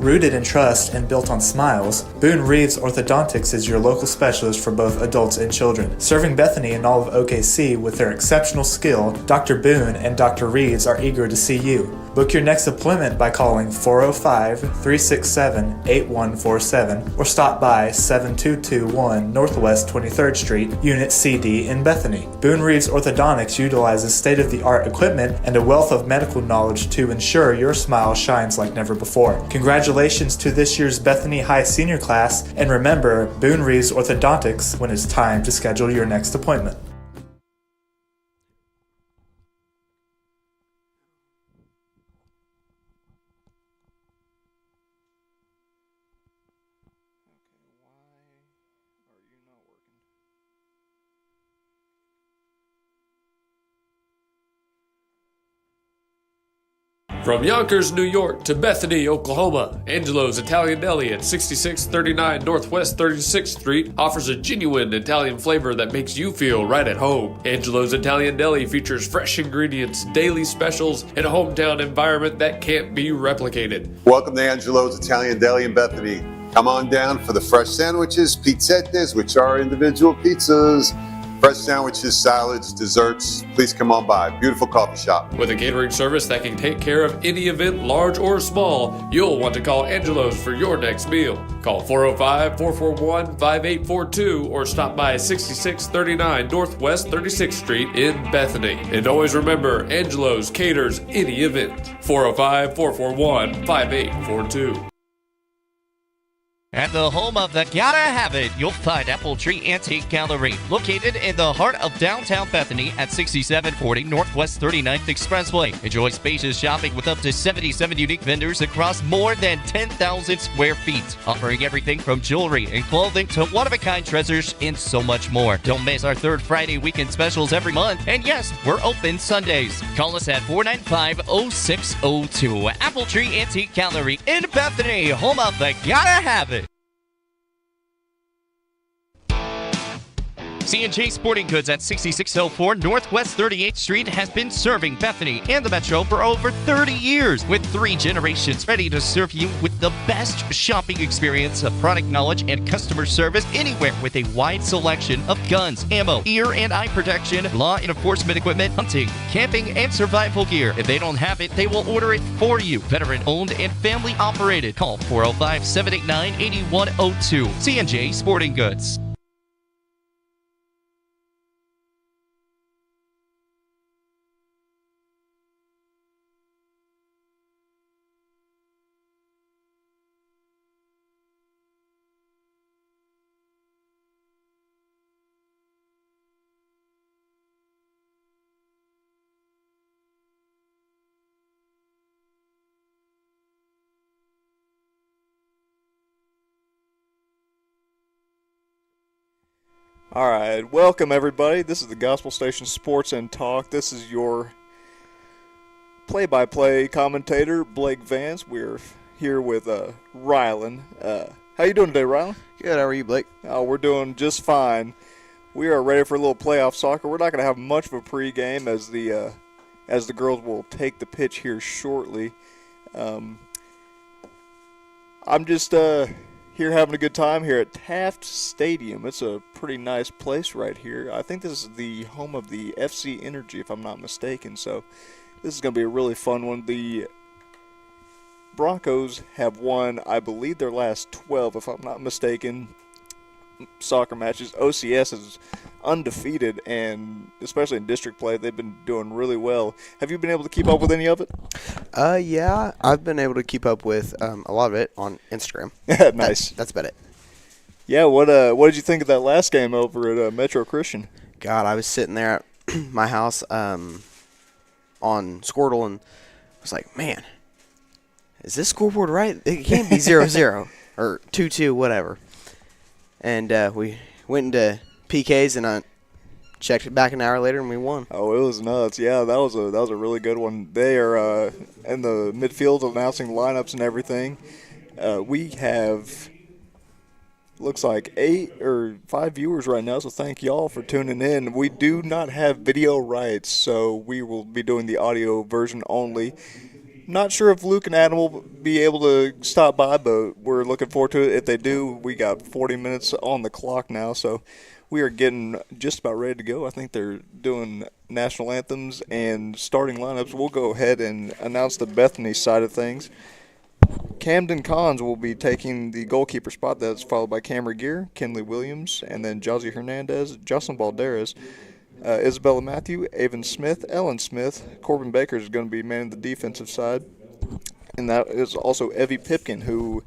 Rooted in trust and built on smiles, Boone Reeves Orthodontics is your local specialist for both adults and children. Serving Bethany and all of OKC with their exceptional skill, Dr. Boone and Dr. Reeves are eager to see you. Book your next appointment by calling 405-367-8147 or stop by 7221 Northwest 23rd Street, Unit CD in Bethany. Boone Reeves Orthodontics utilizes state-of-the-art equipment and a wealth of medical knowledge to ensure your smile shines like never before. Congratulations to this year's Bethany High Senior Class, and remember Boone Reeves Orthodontics when it's time to schedule your next appointment. From Yonkers, New York to Bethany, Oklahoma, Angelo's Italian Deli at 6639 Northwest 36th Street offers a genuine Italian flavor that makes you feel right at home. Angelo's Italian Deli features fresh ingredients, daily specials, and a hometown environment that can't be replicated. Welcome to Angelo's Italian Deli in Bethany. Come on down for the fresh sandwiches, pizzettes, which are individual pizzas. Fresh sandwiches, salads, desserts. Please come on by. Beautiful coffee shop. With a catering service that can take care of any event, large or small, you'll want to call Angelo's for your next meal. Call 405-441-5842 or stop by 6639 Northwest 36th Street in Bethany. And always remember, Angelo's caters any event. 405-441-5842. At the home of the Gotta Have It, you'll find Apple Tree Antique Gallery, located in the heart of downtown Bethany at 6740 Northwest 39th Expressway. Enjoy spacious shopping with up to 77 unique vendors across more than 10,000 square feet, offering everything from jewelry and clothing to one-of-a-kind treasures and so much more. Don't miss our third Friday weekend specials every month, and yes, we're open Sundays. Call us at 495-0602. Apple Tree Antique Gallery in Bethany, home of the Gotta Have It. C&J Sporting Goods at 6604 Northwest 38th Street has been serving Bethany and the Metro for over 30 years, with 3 generations ready to serve you with the best shopping experience of product knowledge and customer service anywhere, with a wide selection of guns, ammo, ear and eye protection, law enforcement equipment, hunting, camping, and survival gear. If they don't have it, they will order it for you. Veteran owned and family operated. Call 405-789-8102. C&J Sporting Goods. All right, welcome everybody. This is the Gospel Station Sports and Talk. This is your play-by-play commentator, Blake Vance. We're here with Rylan. How you doing today, Rylan? Good. How are you, Blake? Oh, we're doing just fine. We are ready for a little playoff soccer. We're not going to have much of a pregame as the girls will take the pitch here shortly. I'm just here having a good time here at Taft Stadium. It's a pretty nice place right here. I think this is the home of the FC Energy, if I'm not mistaken. So this is going to be a really fun one. The Broncos have won, I believe, their last 12, if I'm not mistaken, soccer matches. OCS is undefeated, and especially in district play, they've been doing really well. Have you been able to keep up with any of it? Yeah, I've been able to keep up with a lot of it on Instagram. Nice. That's about it. Yeah, what did you think of that last game over at Metro Christian? God, I was sitting there at my house on Squirtle, and I was like, man, is this scoreboard right? It can't be 0-0 or 2-2, whatever. And we went into PKs, and I checked it back an hour later, and we won. Oh, it was nuts. Yeah, that was a really good one. They are in the midfield announcing lineups and everything. We have, looks like 8 or 5 viewers right now, so thank y'all for tuning in. We do not have video rights, so we will be doing the audio version only. Not sure if Luke and Adam will be able to stop by, but we're looking forward to it. If they do, we got 40 minutes on the clock now, so we are getting just about ready to go. I think they're doing national anthems and starting lineups. We'll go ahead and announce the Bethany side of things. Camden Collins will be taking the goalkeeper spot. That's followed by Cameron Gear, Kenley Williams, and then Josie Hernandez, Jocelyn Balderas, Isabella Matthew, Avon Smith, Ellen Smith. Corbin Baker is going to be manning the defensive side. And that is also Evie Pipkin, who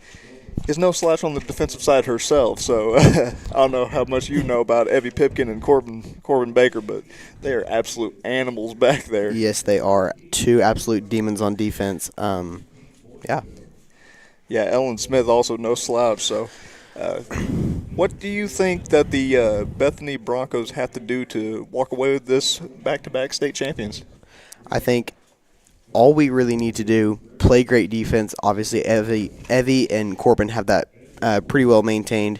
is no slouch on the defensive side herself. So I don't know how much you know about Evie Pipkin and Corbin Baker, but they are absolute animals back there. Yes, they are. Two absolute demons on defense. Yeah. Yeah, Ellen Smith also no slouch. So what do you think that the Bethany Broncos have to do to walk away with this back-to-back state champions? I think all we really need to do, play great defense. Obviously, Evie and Corbin have that pretty well maintained.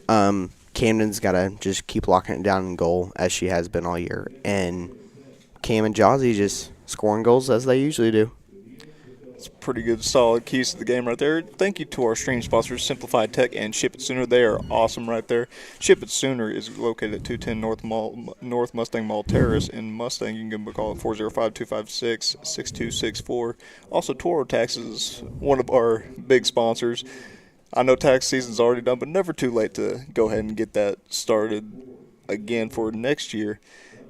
Camden's got to just keep locking it down in goal, as she has been all year. And Cam and Josie just scoring goals as they usually do. It's pretty good, solid keys to the game right there. Thank you to our stream sponsors, Simplified Tech and Ship It Sooner. They are awesome right there. Ship It Sooner is located at 210 North Mustang Mall Terrace in Mustang. You can give them a call at 405-256-6264. Also, Toro Tax is one of our big sponsors. I know tax season's already done, but never too late to go ahead and get that started again for next year.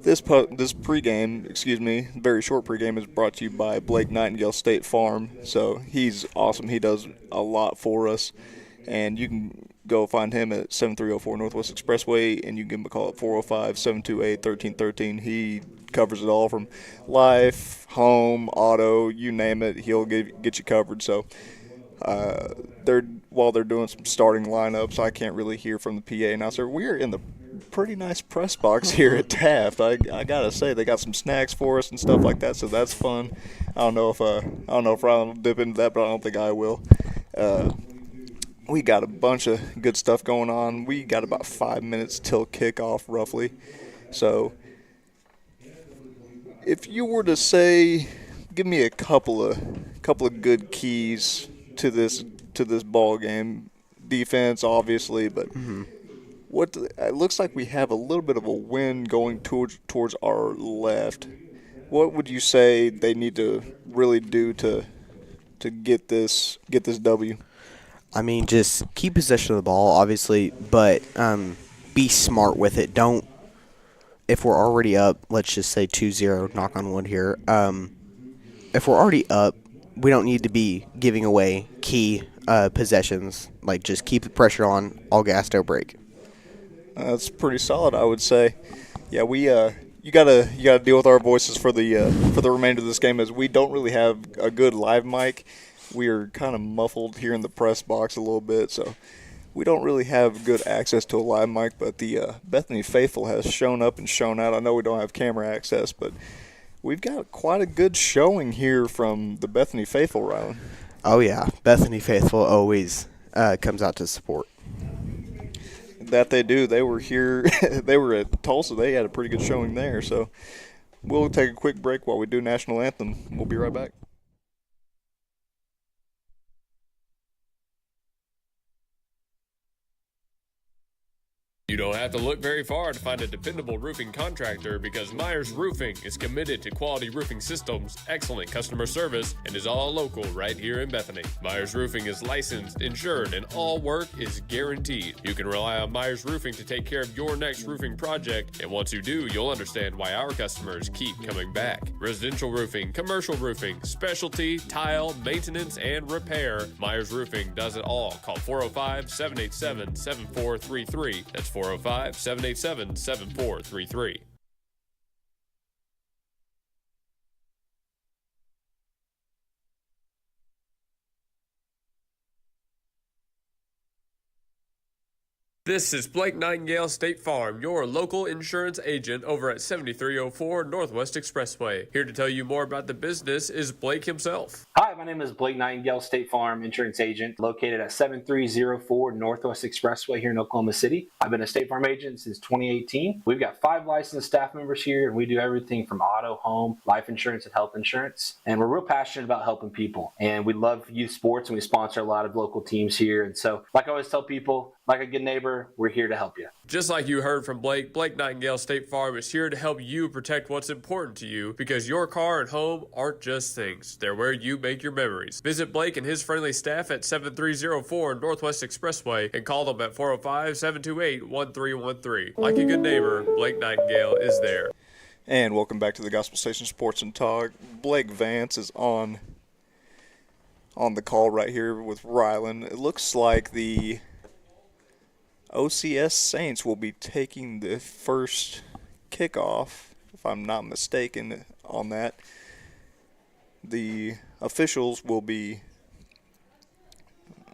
This pregame, very short pregame, is brought to you by Blake Nightingale State Farm. So he's awesome. He does a lot for us. And you can go find him at 7304 Northwest Expressway, and you can give him a call at 405-728-1313. He covers it all from life, home, auto, you name it. He'll get you covered. So while they're doing some starting lineups, I can't really hear from the PA announcer. We're in the pretty nice press box here at Taft. I gotta say, they got some snacks for us and stuff like that, so that's fun. I don't know if I'll dip into that, but I don't think I will. We got a bunch of good stuff going on. We got about 5 minutes till kickoff, roughly. So, if you were to say, give me a couple of good keys to this ball game, defense, obviously, but. Mm-hmm. It looks like we have a little bit of a wind going towards our left. What would you say they need to really do to get this W? I mean, just keep possession of the ball, obviously, but be smart with it. Don't, if we're already up, let's just say 2-0, knock on wood here. If we're already up, we don't need to be giving away key possessions. Like, just keep the pressure on, all gas, no brake. That's pretty solid, I would say. Yeah, you gotta deal with our voices for the remainder of this game, as we don't really have a good live mic. We are kind of muffled here in the press box a little bit, so we don't really have good access to a live mic. But the Bethany faithful has shown up and shown out. I know we don't have camera access, but we've got quite a good showing here from the Bethany faithful, Rylan. Oh yeah, Bethany faithful always comes out to support. That they do. They were here. They were at Tulsa. They had a pretty good showing there. So we'll take a quick break while we do national anthem. We'll be right back. You don't have to look very far to find a dependable roofing contractor, because Myers Roofing is committed to quality roofing systems, excellent customer service, and is all local right here in Bethany. Myers Roofing is licensed, insured, and all work is guaranteed. You can rely on Myers Roofing to take care of your next roofing project, and once you do, you'll understand why our customers keep coming back. Residential roofing, commercial roofing, specialty, tile, maintenance, and repair. Myers Roofing does it all. Call 405-787-7433. That's 405-787-7433. This is Blake Nightingale State Farm, your local insurance agent over at 7304 Northwest Expressway. Here to tell you more about the business is Blake himself. Hi, my name is Blake Nightingale, State Farm insurance agent located at 7304 Northwest Expressway here in Oklahoma City. I've been a State Farm agent since 2018. We've got 5 licensed staff members here, and we do everything from auto, home, life insurance, and health insurance. And we're real passionate about helping people. And we love youth sports, and we sponsor a lot of local teams here. And so, like I always tell people, like a good neighbor, we're here to help you. Just like you heard from Blake, Blake Nightingale State Farm is here to help you protect what's important to you, because your car and home aren't just things. They're where you make your memories. Visit Blake and his friendly staff at 7304 Northwest Expressway and call them at 405-728-1313. Like a good neighbor, Blake Nightingale is there. And welcome back to the Gospel Station Sports and Talk. Blake Vance is on the call right here with Ryland. It looks like the OCS Saints will be taking the first kickoff, if I'm not mistaken on that. The officials will be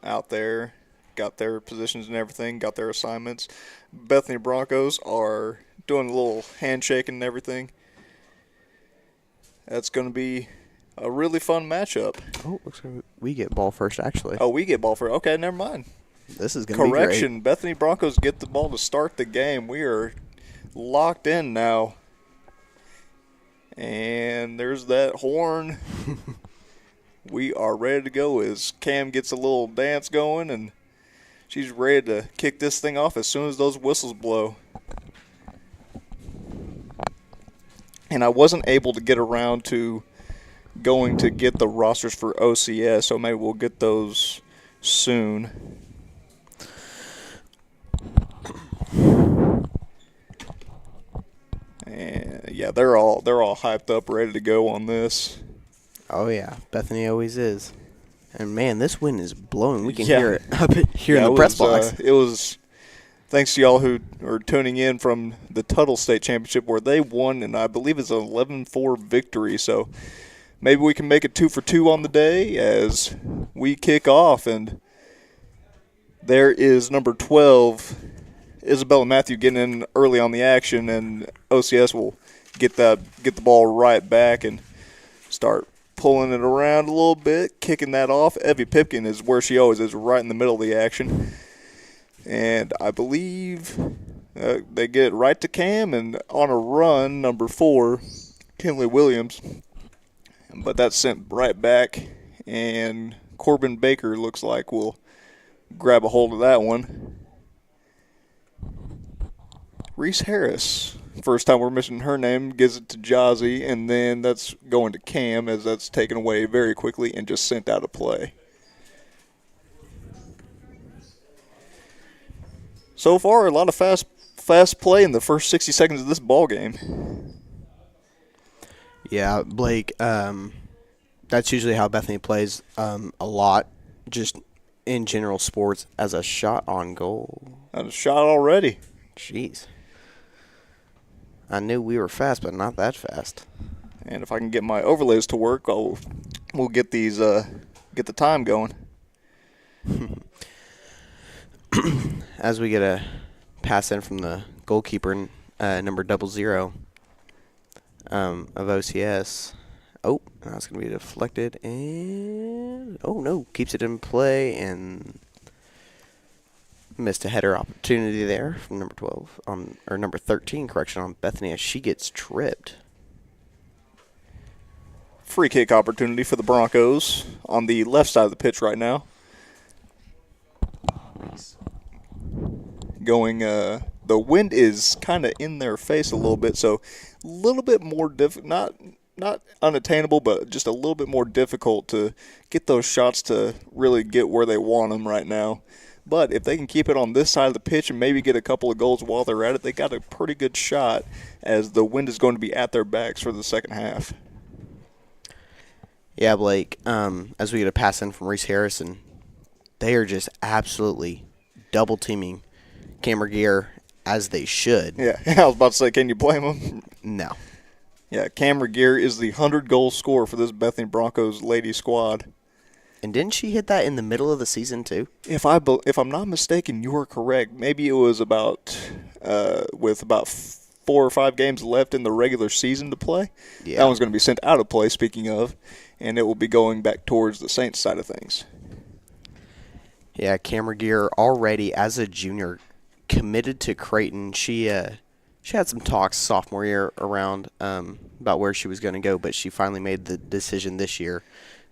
out there, got their positions and everything, got their assignments. Bethany Broncos are doing a little handshake and everything. That's going to be a really fun matchup. Oh, looks like we get ball first, actually. Oh, we get ball first. Okay, never mind. This is going to be great. Correction, Bethany Broncos get the ball to start the game. We are locked in now. And there's that horn. We are ready to go as Cam gets a little dance going, and she's ready to kick this thing off as soon as those whistles blow. And I wasn't able to get around to going to get the rosters for OCS, so maybe we'll get those soon. And yeah, they're all hyped up, ready to go on this. Oh yeah, Bethany always is. And man, this wind is blowing. We can hear it up here in the press box. It was thanks to y'all who are tuning in from the Tuttle State Championship, where they won, and I believe it's an 11-4 victory. So maybe we can make it 2 for 2 on the day as we kick off. And there is number 12. Isabella Matthew getting in early on the action, and OCS will get the ball right back and start pulling it around a little bit, kicking that off. Evie Pipkin is where she always is, right in the middle of the action. And I believe they get it right to Cam, and on a run, number 4, Kinley Williams. But that's sent right back, and Corbin Baker looks like will grab a hold of that one. Reese Harris, first time we're mentioning her name, gives it to Jazzy, and then that's going to Cam as that's taken away very quickly and just sent out of play. So far, a lot of fast play in the first 60 seconds of this ball game. Yeah, Blake, that's usually how Bethany plays a lot, just in general sports, as a shot on goal. And a shot already. Jeez. I knew we were fast, but not that fast. And if I can get my overlays to work, we'll get these get the time going. As we get a pass in from the goalkeeper, number 00 of OCS. Oh, that's going to be deflected, and oh no, keeps it in play and missed a header opportunity there from number 12 or number 13, correction, on Bethany as she gets tripped. Free kick opportunity for the Broncos on the left side of the pitch right now. Going, the wind is kind of in their face a little bit, so a little bit more not unattainable, but just a little bit more difficult to get those shots to really get where they want them right now. But if they can keep it on this side of the pitch and maybe get a couple of goals while they're at it, they got a pretty good shot, as the wind is going to be at their backs for the second half. Yeah, Blake, as we get a pass in from Reese Harrison, they are just absolutely double-teaming Cameron Gear as they should. Yeah, I was about to say, can you blame them? No. Yeah, Cameron Gear is the 100-goal scorer for this Bethany Broncos lady squad. And didn't she hit that in the middle of the season too? If I'm not mistaken, you are correct. Maybe it was about with about 4 or 5 games left in the regular season to play. Yeah. That one's going to be sent out of play, speaking of, and it will be going back towards the Saints side of things. Yeah, Cameron Gear already as a junior committed to Creighton. She had some talks sophomore year around about where she was going to go, but she finally made the decision this year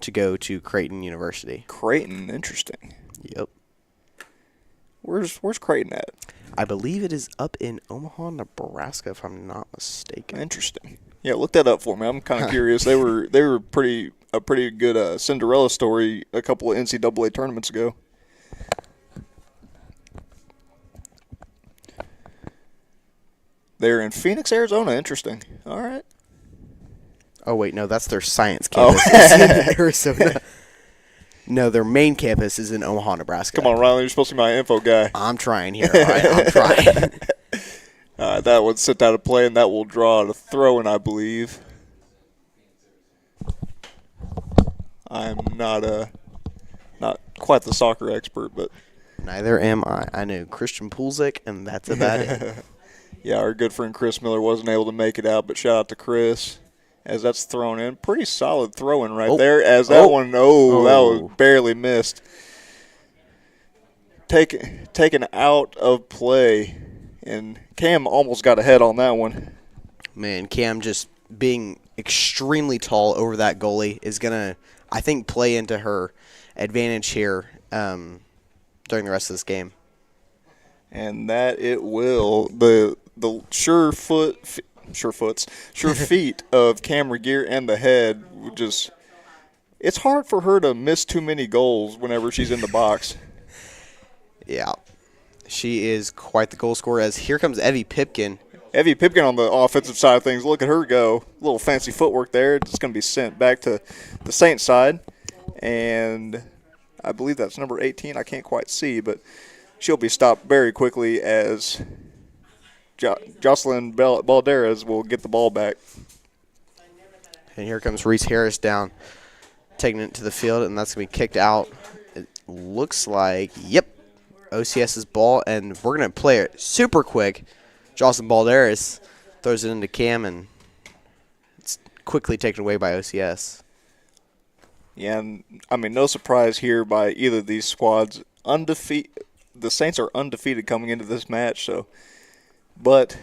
to go to Creighton University. Creighton, interesting. Yep. Where's Creighton at? I believe it is up in Omaha, Nebraska, if I'm not mistaken. Interesting. Yeah, look that up for me. I'm kind of curious. They were a pretty good Cinderella story a couple of NCAA tournaments ago. They're in Phoenix, Arizona. Interesting. All right. Oh, wait, no, that's their science campus. It's in Arizona. No, their main campus is in Omaha, Nebraska. Come on, Riley. You're supposed to be my info guy. I'm trying here. All right, I'm trying. That one's sent out of play, and that will draw a throw-in, I believe. I'm not quite the soccer expert, but Neither am I. I know Christian Pulisic, and that's about it. yeah, our good friend Chris Miller wasn't able to make it out, but shout out to Chris as that's thrown in. Pretty solid throw-in right there as that one, that was barely missed. Taken out of play, and Cam almost got ahead on that one. Man, Cam just being extremely tall over that goalie is going to, I think, play into her advantage here during the rest of this game. And that it will. The sure feet of Cameron Gear and the head would just. It's hard for her to miss too many goals whenever she's in the box. Yeah, she is quite the goal scorer. As here comes Evie Pipkin. Evie Pipkin on the offensive side of things. Look at her go. A little fancy footwork there. It's going to be sent back to the Saints side. And I believe that's number 18. I can't quite see, but she'll be stopped very quickly as Jocelyn Balderas will get the ball back. And here comes Reese Harris down, taking it to the field, and that's going to be kicked out. It looks like, yep, OCS's ball, and we're going to play it super quick. Jocelyn Balderas throws it into Cam, and it's quickly taken away by OCS. Yeah, and I mean, no surprise here by either of these squads. The Saints are undefeated coming into this match, but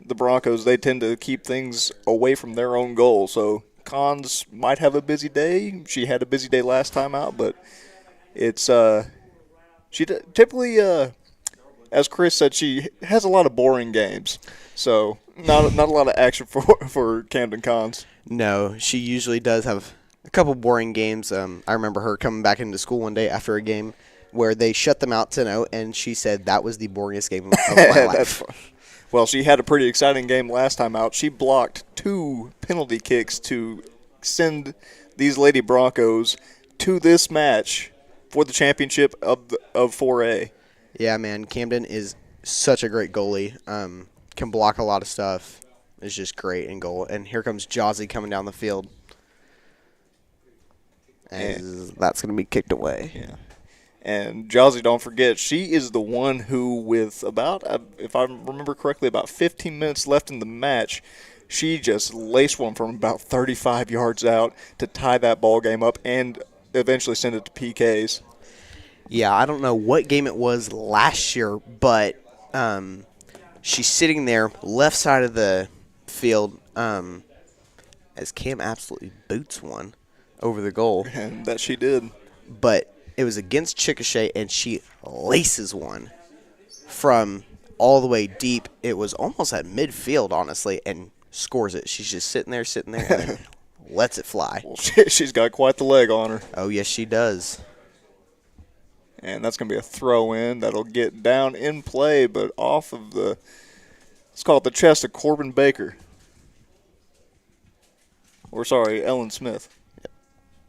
the Broncos, they tend to keep things away from their own goal. So Cons might have a busy day. She had a busy day last time out, but it's she typically, as Chris said, she has a lot of boring games. So not a lot of action for Camden Cons. No, she usually does have a couple boring games. I remember her coming back into school one day after a game where they shut them out 10-0, and she said that was the boringest game of my life. Well, she had a pretty exciting game last time out. She blocked 2 penalty kicks to send these Lady Broncos to this match for the championship of 4A. Yeah, man, Camden is such a great goalie. Can block a lot of stuff. Is just great in goal. And here comes Jozzy coming down the field. And that's going to be kicked away. Yeah. And Jozzy, don't forget, she is the one who, with about, if I remember correctly, about 15 minutes left in the match, she just laced one from about 35 yards out to tie that ball game up and eventually send it to PKs. Yeah, I don't know what game it was last year, but she's sitting there left side of the field as Cam absolutely boots one over the goal. And that she did. But it was against Chickasha, and she laces one from all the way deep. It was almost at midfield, honestly, and scores it. She's just sitting there, and then lets it fly. Well, she's got quite the leg on her. Oh, yes, she does. And that's going to be a throw-in that'll get down in play, but off of let's call it the chest of Corbin Baker. Or, sorry, Ellen Smith.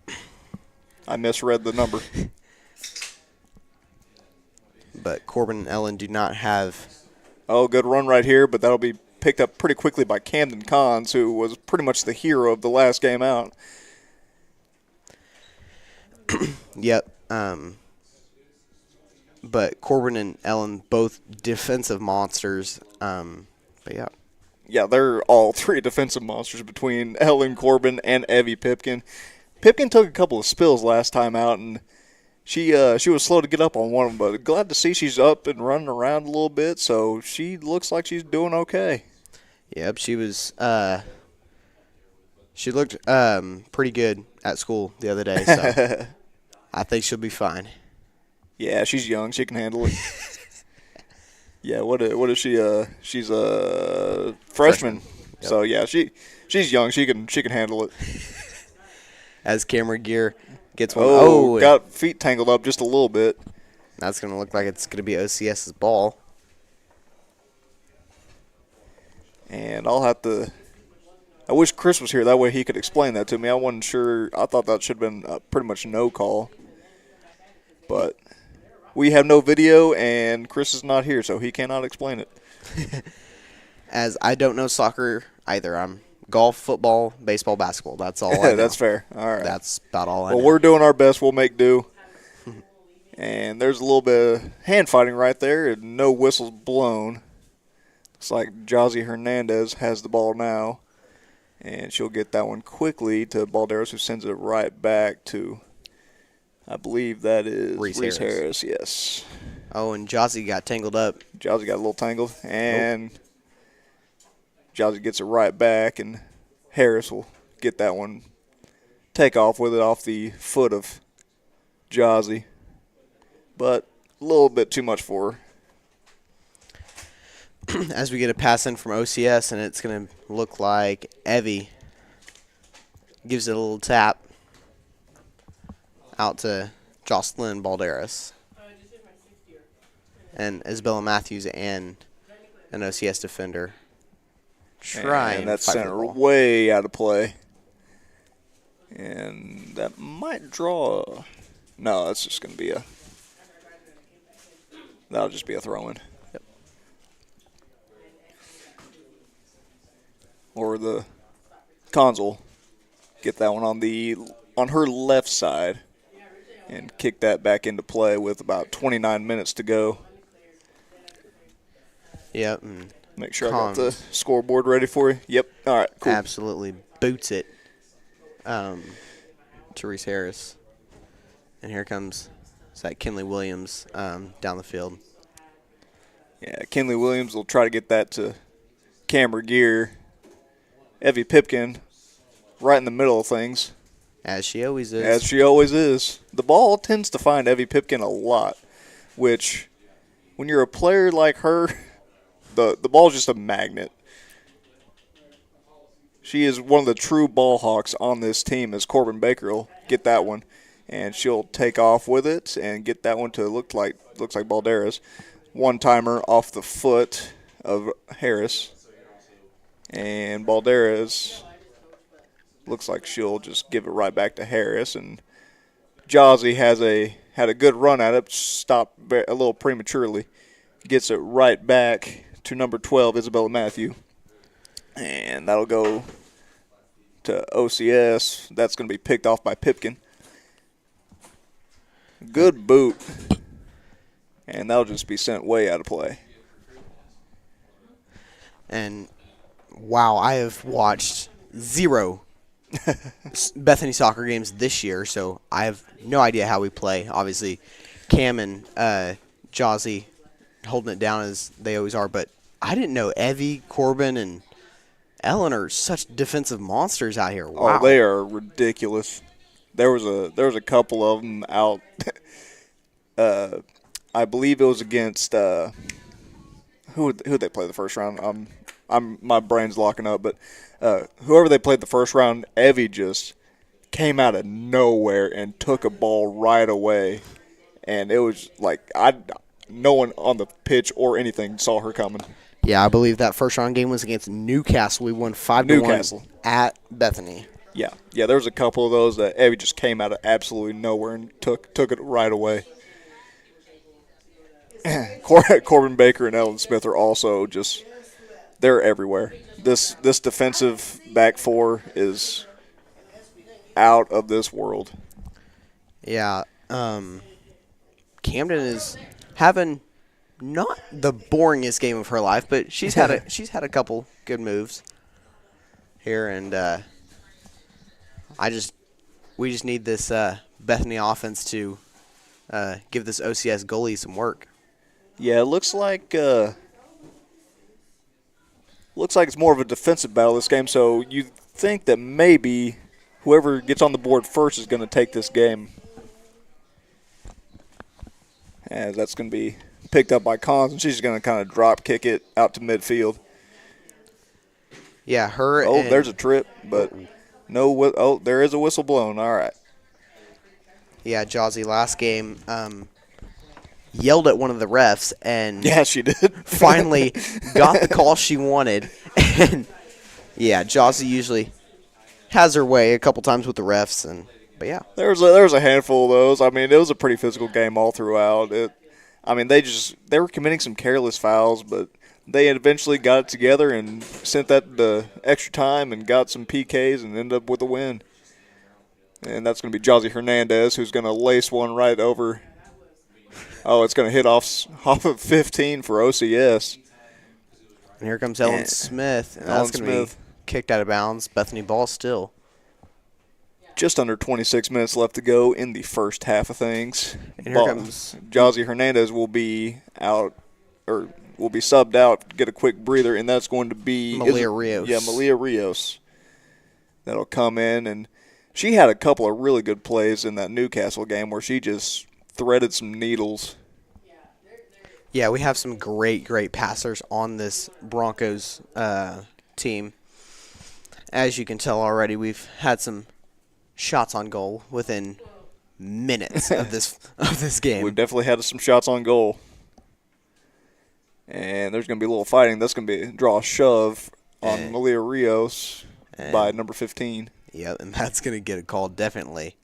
Yep. I misread the number. But Corbin and Ellen do not have. Oh, good run right here, but that'll be picked up pretty quickly by Camden Cons, who was pretty much the hero of the last game out. Yep. But Corbin and Ellen, both defensive monsters. But yeah. Yeah, they're all three defensive monsters between Ellen, Corbin, and Evie Pipkin. Pipkin took a couple of spills last time out, and she was slow to get up on one of them, but glad to see she's up and running around a little bit, so she looks like she's doing okay. Yep, she was. She looked pretty good at school the other day, so I think she'll be fine. Yeah, she's young. She can handle it. Yeah, what is she? She's a freshman. Yep. So yeah, she's young. She can handle it. As camera gear gets one. Oh, got feet tangled up just a little bit. That's gonna look like it's gonna be OCS's ball. And I'll have to. I wish Chris was here. That way he could explain that to me. I wasn't sure. I thought that should have been pretty much no call. But we have no video, and Chris is not here, so he cannot explain it. As I don't know soccer either. I'm golf, football, baseball, basketball. That's all I know. That's fair. All right. That's about all I know. Well, we're doing our best. We'll make do. And there's a little bit of hand fighting right there, and no whistles blown. Looks like Jazzy Hernandez has the ball now. And she'll get that one quickly to Balderas, who sends it right back to, I believe that is Reese Harris. Yes. Oh, and Jazzy got tangled up. Jazzy got a little tangled. And Jazzy gets it right back, and Harris will get that one. Take off with it off the foot of Jazzy. But a little bit too much for her. As we get a pass in from OCS, and it's going to look like Evie gives it a little tap out to Jocelyn Balderas. And Isabella Matthews and an OCS defender try and that's fight for the center ball. way out of play. And that might draw. No, that's just going to be that'll just be a throw-in. Yep. Or the console, get that one on her left side and kick that back into play with about 29 minutes to go. Yep. Make sure I got the scoreboard ready for you. Yep. All right, cool. Absolutely boots it to Reese Harris. And here comes Kinley Williams down the field. Yeah, Kinley Williams will try to get that to Camera Gear. Evie Pipkin right in the middle of things. As she always is. As she always is. The ball tends to find Evie Pipkin a lot, which when you're a player like her, the ball's just a magnet. She is one of the true ball hawks on this team, as Corbin Baker will get that one. And she'll take off with it and get that one to looks like Balderas. One-timer off the foot of Harris. And Balderas looks like she'll just give it right back to Harris. And Jazzy had a good run at it, stopped a little prematurely. Gets it right back to number 12, Isabella Matthew. And that'll go to OCS. That's going to be picked off by Pipkin. Good boot. And that'll just be sent way out of play. And, wow, I have watched 0 Bethany soccer games this year, so I have no idea how we play. Obviously, Cam and Jazzy holding it down as they always are, but I didn't know Evie, Corbin, and Ellen are such defensive monsters out here. Wow. Oh, they are ridiculous. There was a couple of them out. I believe it was against who they play the first round. My brain's locking up, but whoever they played the first round, Evie just came out of nowhere and took a ball right away, and it was like no one on the pitch or anything saw her coming. Yeah, I believe that first round game was against Newcastle. We won 5-1 at Bethany. Yeah, there was a couple of those that Evie just came out of absolutely nowhere and took it right away. Corbin Baker and Ellen Smith are also just they're everywhere. This defensive back four is out of this world. Yeah. Camden is having not the boringest game of her life, but she's had a couple good moves here, and we just need this Bethany offense to give this OCS goalie some work. Yeah, it looks like it's more of a defensive battle this game. So you think that maybe whoever gets on the board first is going to take this game. As that's going to be picked up by Cons, and she's going to kind of drop kick it out to midfield. Yeah, her. Oh, there's a trip, but no. Oh, there is a whistle blown. All right. Yeah, Jawsey last game yelled at one of the refs, and yeah, she did. finally got the call she wanted. And yeah, Jawsey usually has her way a couple times with the refs, but yeah, there was a handful of those. I mean, it was a pretty physical game all throughout. They were committing some careless fouls, but they eventually got it together and sent that to extra time and got some PKs and ended up with a win. And that's going to be Jawsey Hernandez, who's going to lace one right over. Oh, it's going to hit off of 15 for OCS. And here comes Ellen Smith. And that's going to be kicked out of bounds. Bethany ball still. Just under 26 minutes left to go in the first half of things. And here comes Jawsey Hernandez will be out, or will be subbed out, get a quick breather, and that's going to be Malia Rios. Yeah, Malia Rios. That'll come in, and she had a couple of really good plays in that Newcastle game where she just threaded some needles. Yeah, we have some great passers on this Broncos team. As you can tell already, we've had some shots on goal within minutes of this game. We've definitely had some shots on goal. And there's going to be a little fighting. That's going to be draw a shove on Malia Rios by number 15. Yep, and that's going to get a call definitely.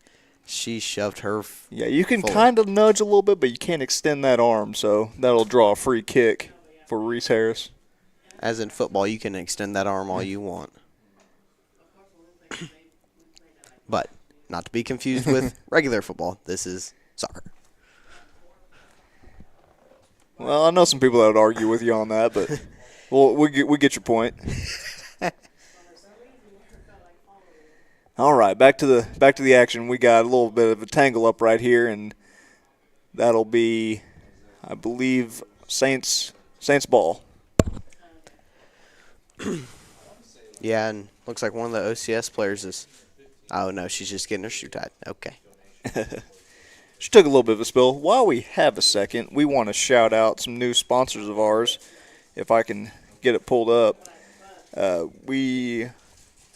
She shoved her Yeah, you can kind of nudge a little bit, but you can't extend that arm, so that'll draw a free kick for Reese Harris. As in football, you can extend that arm all you want. But not to be confused with regular football. This is soccer. Well, I know some people that would argue with you on that, but we get your point. All right, back to the action. We got a little bit of a tangle up right here, and that'll be, I believe, Saints ball. Yeah, and looks like one of the OCS players is. Oh no, she's just getting her shoe tied. Okay. She took a little bit of a spill. While we have a second, we want to shout out some new sponsors of ours, if I can get it pulled up.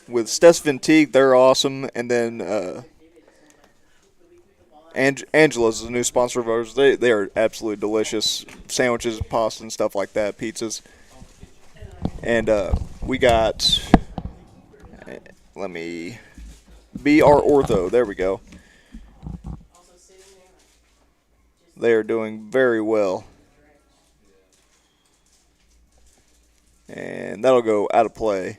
With Stess Ventique, they're awesome, and then Angela's is a new sponsor of ours. They are absolutely delicious. Sandwiches, pasta, and stuff like that, pizzas. And we got, BR Ortho. There we go. They are doing very well. And that'll go out of play.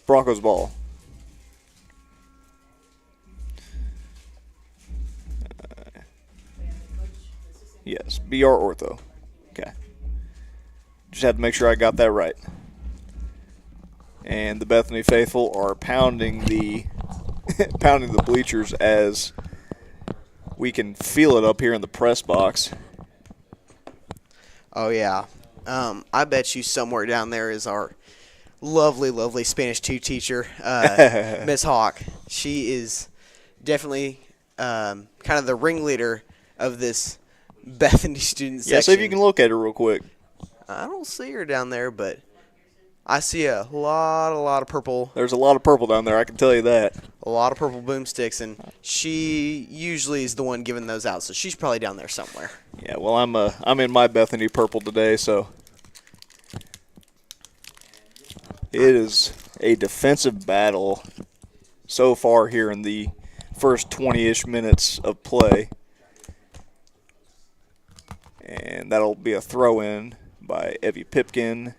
Broncos ball. Yes, BR Ortho. Okay. Just had to make sure I got that right. And the Bethany faithful are pounding the bleachers as we can feel it up here in the press box. Oh yeah. I bet you somewhere down there is our lovely Spanish 2 teacher, Miss Hawk. She is definitely kind of the ringleader of this Bethany student section. Yeah, see if you can look at her real quick. I don't see her down there, but I see a lot of purple. There's a lot of purple down there, I can tell you that. A lot of purple boomsticks, and she usually is the one giving those out, so she's probably down there somewhere. Yeah, well, I'm in my Bethany purple today, so it is a defensive battle so far here in the first 20-ish minutes of play. And that'll be a throw-in by Evie Pipkin.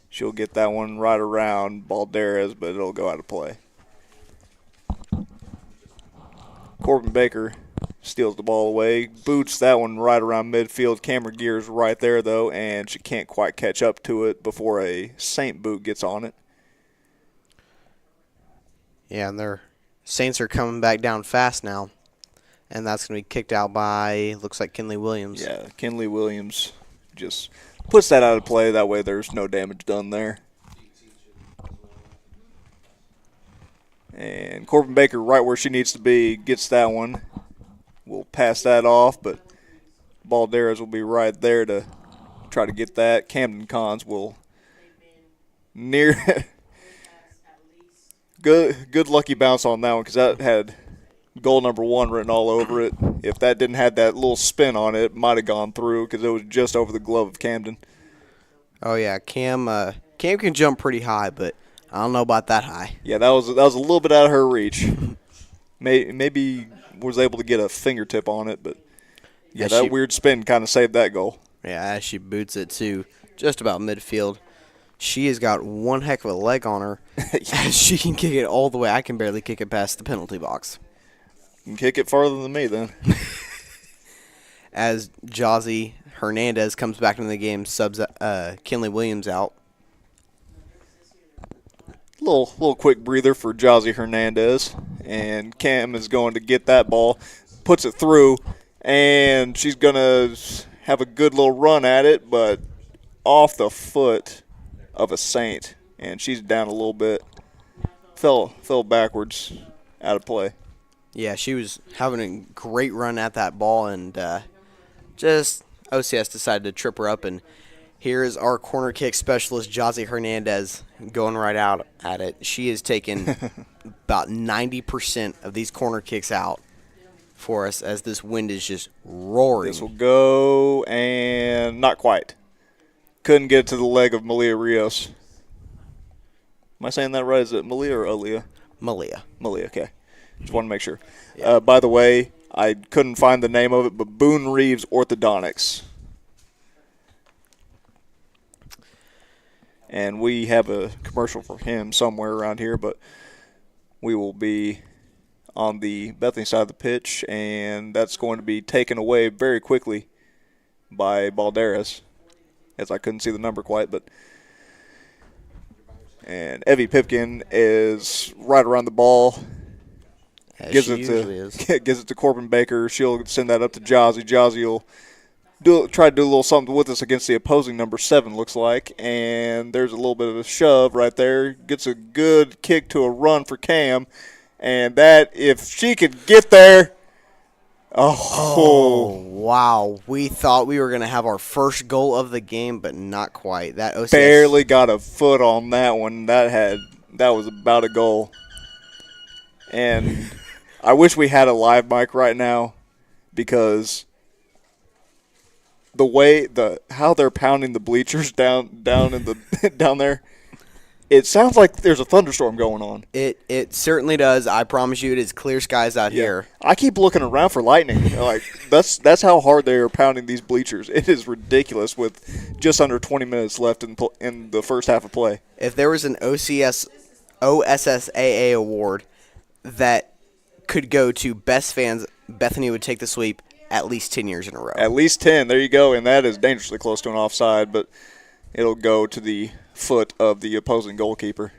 She'll get that one right around Balderas, but it'll go out of play. Of Corbin Baker steals the ball away, boots that one right around midfield. Cameron Gear's right there, though, and she can't quite catch up to it before a Saint boot gets on it. Yeah, and their Saints are coming back down fast now, and that's going to be kicked out by, looks like, Kinley Williams. Yeah, Kinley Williams just puts that out of play. That way there's no damage done there. And Corbin Baker right where she needs to be gets that one. We'll pass that off, but Balderas will be right there to try to get that. Camden Cons will near good lucky bounce on that one because that had goal number 1 written all over it. If that didn't have that little spin on it, it might have gone through because it was just over the glove of Camden. Oh, yeah, Cam can jump pretty high, but I don't know about that high. Yeah, that was a little bit out of her reach. Maybe was able to get a fingertip on it, but yeah, that weird spin kind of saved that goal. Yeah, as she boots it to just about midfield. She has got one heck of a leg on her. She can kick it all the way. I can barely kick it past the penalty box. You can kick it farther than me then. As Jazzy Hernandez comes back into the game, subs Kinley Williams out. Little quick breather for Jazzy Hernandez, and Cam is going to get that ball, puts it through, and she's going to have a good little run at it, but off the foot of a Saint, and she's down a little bit. Fell backwards, out of play. Yeah, she was having a great run at that ball, and just OCS decided to trip her up, and here is our corner kick specialist, Jazzy Hernandez, going right out at it. She has taken about 90% of these corner kicks out for us as this wind is just roaring. This will go, and not quite. Couldn't get to the leg of Malia Rios. Am I saying that right? Is it Malia or Aaliyah? Malia, okay. Just want to make sure. Yeah. By the way, I couldn't find the name of it, but Boone Reeves Orthodontics. And we have a commercial for him somewhere around here, but we will be on the Bethany side of the pitch, and that's going to be taken away very quickly by Balderas, as I couldn't see the number quite. And Evie Pipkin is right around the ball. Gives it to Corbin Baker. She'll send that up to Jazzy. Jazzy will try to do a little something with us against the opposing number 7, looks like. And there's a little bit of a shove right there. Gets a good kick to a run for Cam. And that, if she could get there. Oh, wow. We thought we were going to have our first goal of the game, but not quite. That OCS barely got a foot on that one. That was about a goal. And I wish we had a live mic right now because how they're pounding the bleachers down there, it sounds like there's a thunderstorm going on. It certainly does. I promise you, it is clear skies out here. I keep looking around for lightning. Like that's how hard they are pounding these bleachers. It is ridiculous with just under 20 minutes left in the first half of play. If there was an OSSAA award that could go to best fans, Bethany would take the sweep at least 10 years in a row. At least 10. There you go. And that is dangerously close to an offside, but it'll go to the foot of the opposing goalkeeper.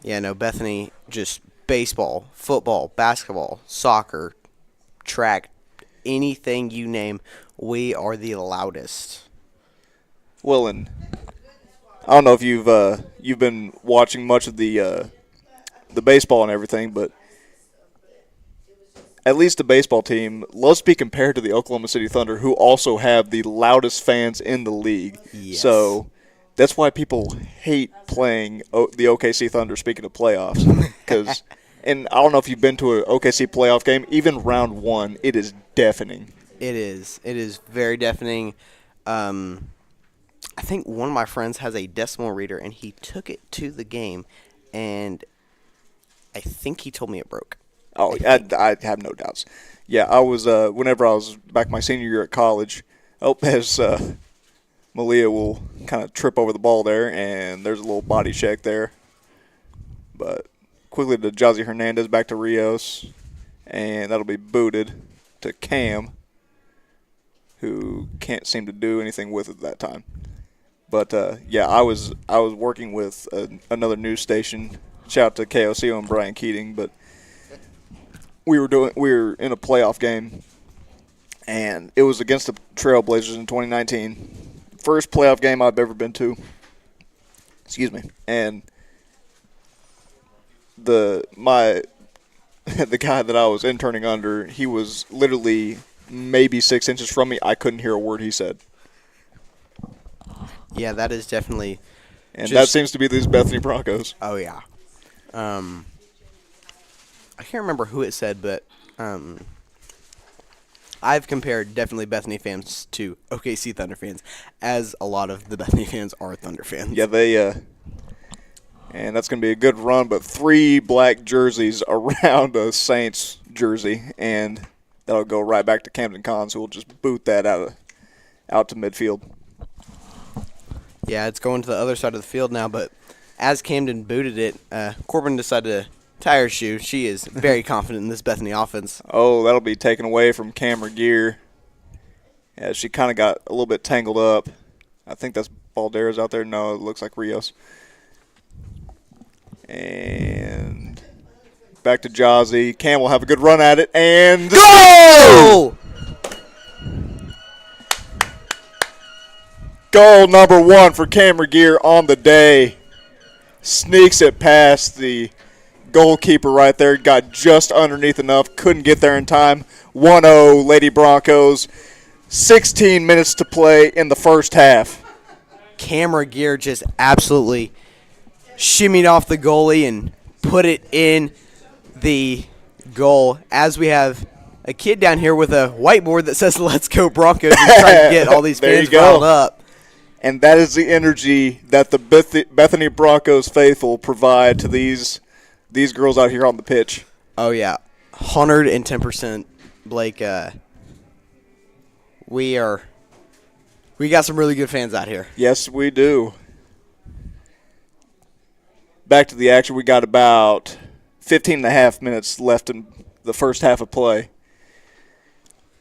Yeah, no, Bethany, just baseball, football, basketball, soccer, track, anything you name, we are the loudest. Well, and I don't know if you've been watching much of the baseball and everything, but at least the baseball team loves to be compared to the Oklahoma City Thunder, who also have the loudest fans in the league. Yes. So that's why people hate playing the OKC Thunder, speaking of playoffs. And I don't know if you've been to an OKC playoff game, even round 1, it is deafening. It is. It is very deafening. I think one of my friends has a decimal reader, and he took it to the game, and I think he told me it broke. Oh, I have no doubts. Yeah, I was whenever I was back my senior year at college, as Malia will kind of trip over the ball there, and there's a little body check there. But quickly to Jazzy Hernandez, back to Rios. and that'll be booted to Cam, who can't seem to do anything with it that time. But yeah, I was working with another news station. Shout out to KOCO and Brian Keating, but we were in a playoff game, and it was against the Trailblazers in 2019. First playoff game I've ever been to. Excuse me. And the guy that I was interning under, he was literally maybe 6 inches from me. I couldn't hear a word he said. Yeah, that is definitely. And that seems to be these Bethany Broncos. Oh yeah. I can't remember who it said, but I've compared definitely Bethany fans to OKC Thunder fans, as a lot of the Bethany fans are Thunder fans. Yeah, and that's going to be a good run, but 3 black jerseys around a Saints jersey, and that'll go right back to Camden Cons, who will just boot that out to midfield. Yeah, it's going to the other side of the field now, but as Camden booted it, Corbin decided to tie her shoe. She is very confident in this Bethany offense. Oh, that'll be taken away from Cameron Gear. Yeah, she kind of got a little bit tangled up. I think that's Balderas out there. No, it looks like Rios. And back to Jazzy. Cam will have a good run at it, and Goal! Goal number 1 for Cameron Gear on the day. Sneaks it past the goalkeeper right there. Got just underneath enough. Couldn't get there in time. 1-0 Lady Broncos. 16 minutes to play in the first half. Camera Gear just absolutely shimmied off the goalie and put it in the goal. As we have a kid down here with a whiteboard that says "Let's go Broncos" and trying to get all these fans riled up. And that is the energy that the Bethany Broncos faithful provide to these girls out here on the pitch. Oh, yeah. 110%, Blake. We got some really good fans out here. Yes, we do. Back to the action. We got about 15 and a half minutes left in the first half of play.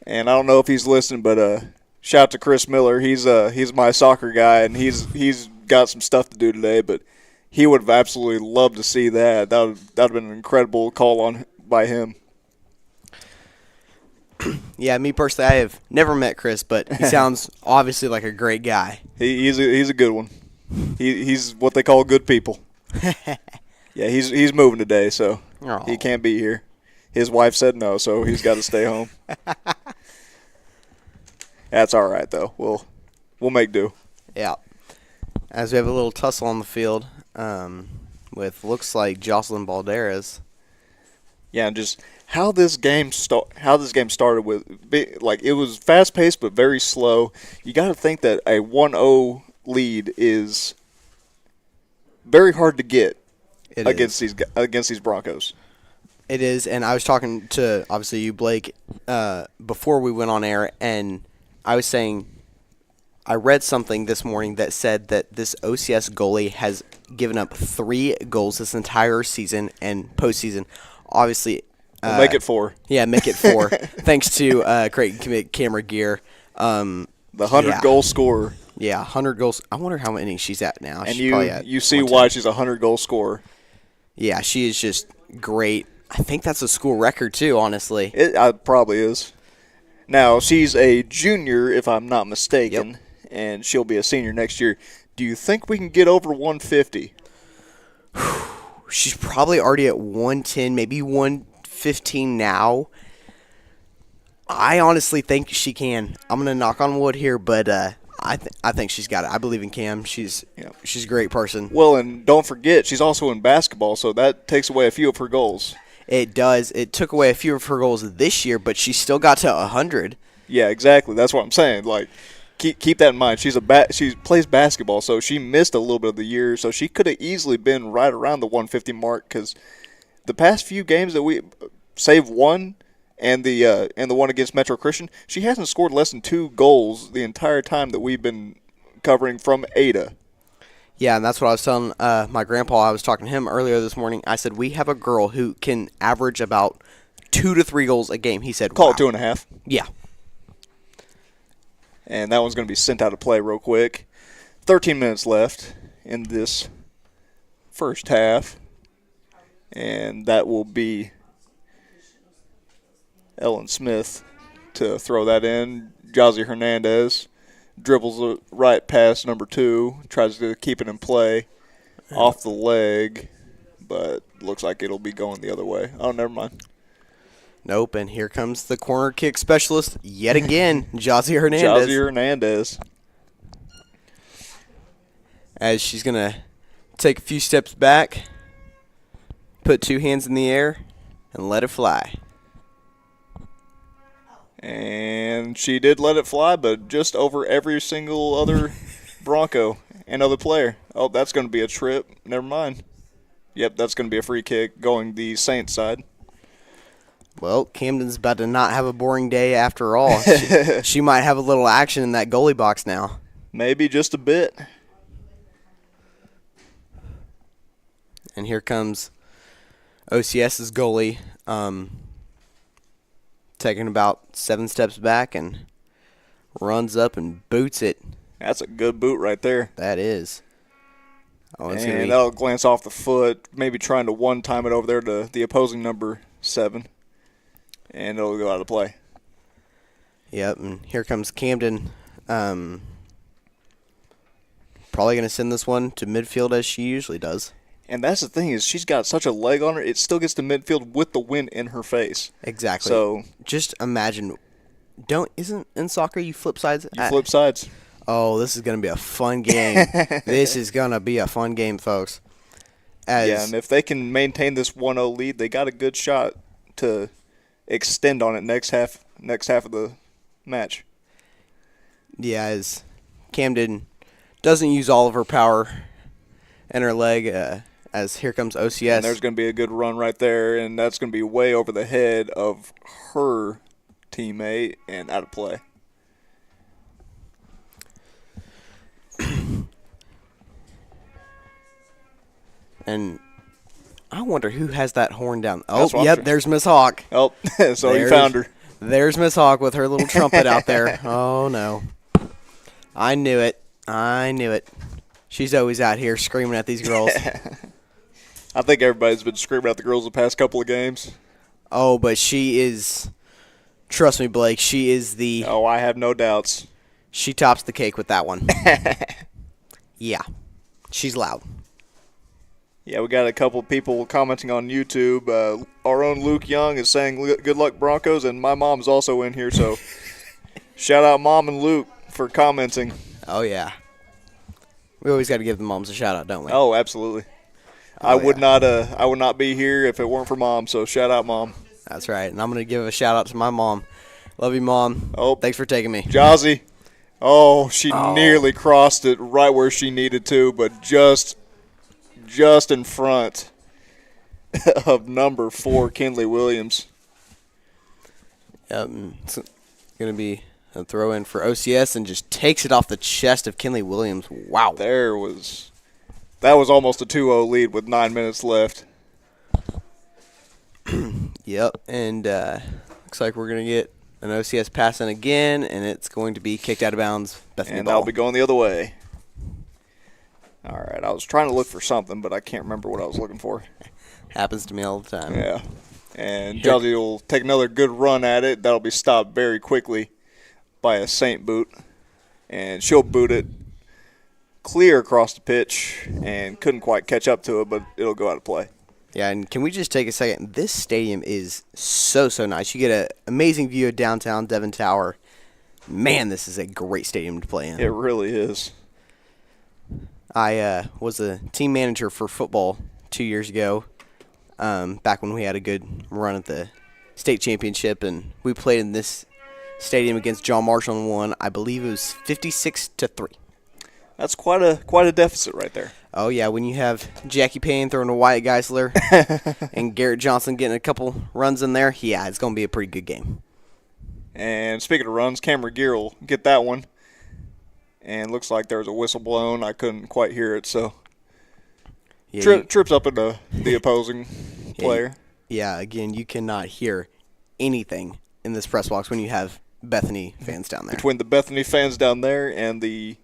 And I don't know if he's listening, but shout out to Chris Miller. He's my soccer guy, and he's got some stuff to do today, but he would have absolutely loved to see that. That would have been an incredible call on by him. Yeah, me personally, I have never met Chris, but he sounds obviously like a great guy. He's a good one. He's what they call good people. Yeah, he's moving today, so he can't be here. His wife said no, so he's got to stay home. That's all right, though. We'll make do. Yeah. As we have a little tussle on the field with looks like Jocelyn Balderas. Yeah, and just how this game started with, like, it was fast paced but very slow. You got to think that a 1-0 lead is very hard to get against these Broncos. It is, and I was talking to obviously you, Blake, before we went on air, and I was saying I read something this morning that said that this OCS goalie has given up 3 goals this entire season and postseason. Obviously, we'll make it 4. Yeah, make it 4. Thanks to Creighton Camera Gear, the 100-goal scorer. Yeah, 100 goals. I wonder how many she's at now. And she's you see why she's a 100-goal scorer. Yeah, she is just great. I think that's a school record too. Honestly, it probably is. Now she's a junior, if I'm not mistaken, and she'll be a senior next year. Do you think we can get over 150? She's probably already at 110, maybe 115 now. I honestly think she can. I'm gonna knock on wood here, but I think she's got it. I believe in Cam. She's a great person. Well, and don't forget, she's also in basketball, so that takes away a few of her goals. It does. It took away a few of her goals this year, but she still got to 100. Yeah, exactly. That's what I'm saying. Like, keep that in mind. She plays basketball, so she missed a little bit of the year, so she could have easily been right around the 150 mark. Because the past few games that we save one, and the one against Metro Christian, she hasn't scored less than 2 goals the entire time that we've been covering from Ada. Yeah, and that's what I was telling my grandpa. I was talking to him earlier this morning. I said, we have a girl who can average about 2 to 3 goals a game. He said, Call wow. it 2.5. Yeah. And that one's going to be sent out of play real quick. 13 minutes left in this first half. And that will be Ellen Smith to throw that in. Jazzy Hernandez dribbles it right past number 2, tries to keep it in play off the leg, but looks like it'll be going the other way. Oh, never mind. Nope, and here comes the corner kick specialist yet again, Jazzy Hernandez. Jazzy Hernandez. As she's going to take a few steps back, put 2 hands in the air, and let it fly. And she did let it fly, but just over every single other Bronco and other player. Oh, that's going to be a trip. Never mind. Yep, that's going to be a free kick going the Saints side. Well, Camden's about to not have a boring day after all. She might have a little action in that goalie box now. Maybe just a bit. And here comes OCS's goalie, taking about 7 steps back and runs up and boots it. That's a good boot right there. That is. Oh, it's and that'll glance off the foot, maybe trying to one-time it over there to the opposing number 7. And it'll go out of play. Yep, and here comes Camden. Probably going to send this one to midfield as she usually does. And that's the thing is she's got such a leg on her, it still gets to midfield with the wind in her face. Exactly. So just imagine, isn't in soccer you flip sides? You flip sides. Oh, this is going to be a fun game. This is going to be a fun game, folks. Yeah, and if they can maintain this 1-0 lead, they got a good shot to extend on it next half of the match. Yeah, as Camden doesn't use all of her power in her leg, as here comes OCS. And there's going to be a good run right there, and that's going to be way over the head of her teammate and out of play. And I wonder who has that horn down. Oh, yep, there's Miss Hawk. Oh, so you found her. There's Miss Hawk with her little trumpet out there. Oh, no. I knew it. She's always out here screaming at these girls. I think everybody's been screaming at the girls the past couple of games. Oh, but she is, trust me, Blake, she is the... Oh, I have no doubts. She tops the cake with that one. Yeah, she's loud. Yeah, we got a couple people commenting on YouTube. Our own Luke Young is saying, good luck, Broncos, and my mom's also in here, so shout out Mom and Luke for commenting. Oh, yeah. We always got to give the moms a shout-out, don't we? Oh, absolutely. I would not be here if it weren't for Mom, so shout out, Mom. That's right, and I'm going to give a shout-out to my mom. Love you, Mom. Oh, thanks for taking me. Jazzy. Oh, she nearly crossed it right where she needed to, but just in front of number 4, Kinley Williams. It's going to be a throw in for OCS and just takes it off the chest of Kinley Williams. Wow. That was almost a 2-0 lead with 9 minutes left. Yep, and looks like we're going to get an OCS pass in again, and it's going to be kicked out of bounds. Bethany And ball. that'll be going the other way. All right, I was trying to look for something, but I can't remember what I was looking for. Happens to me all the time. Yeah. And Jazzy will take another good run at it. That'll be stopped very quickly by a Saint boot. And she'll boot it clear across the pitch and couldn't quite catch up to it, but it'll go out of play. Yeah, and can we just take a second? This stadium is so nice. You get an amazing view of downtown Devon Tower. Man, this is a great stadium to play in. It really is. I was a team manager for football 2 years ago, back when we had a good run at the state championship, and we played in this stadium against John Marshall and won. I believe it was 56-3. That's quite a deficit right there. Oh, yeah, when you have Jackie Payne throwing to Wyatt Geisler and Garrett Johnson getting a couple runs in there, yeah, it's going to be a pretty good game. And speaking of runs, Cameron Gear will get that one. And looks like there was a whistle blown. I couldn't quite hear it, so Yeah, trips up into the opposing player. Yeah, again, you cannot hear anything in this press box when you have Bethany fans down there. Between the Bethany fans down there and the,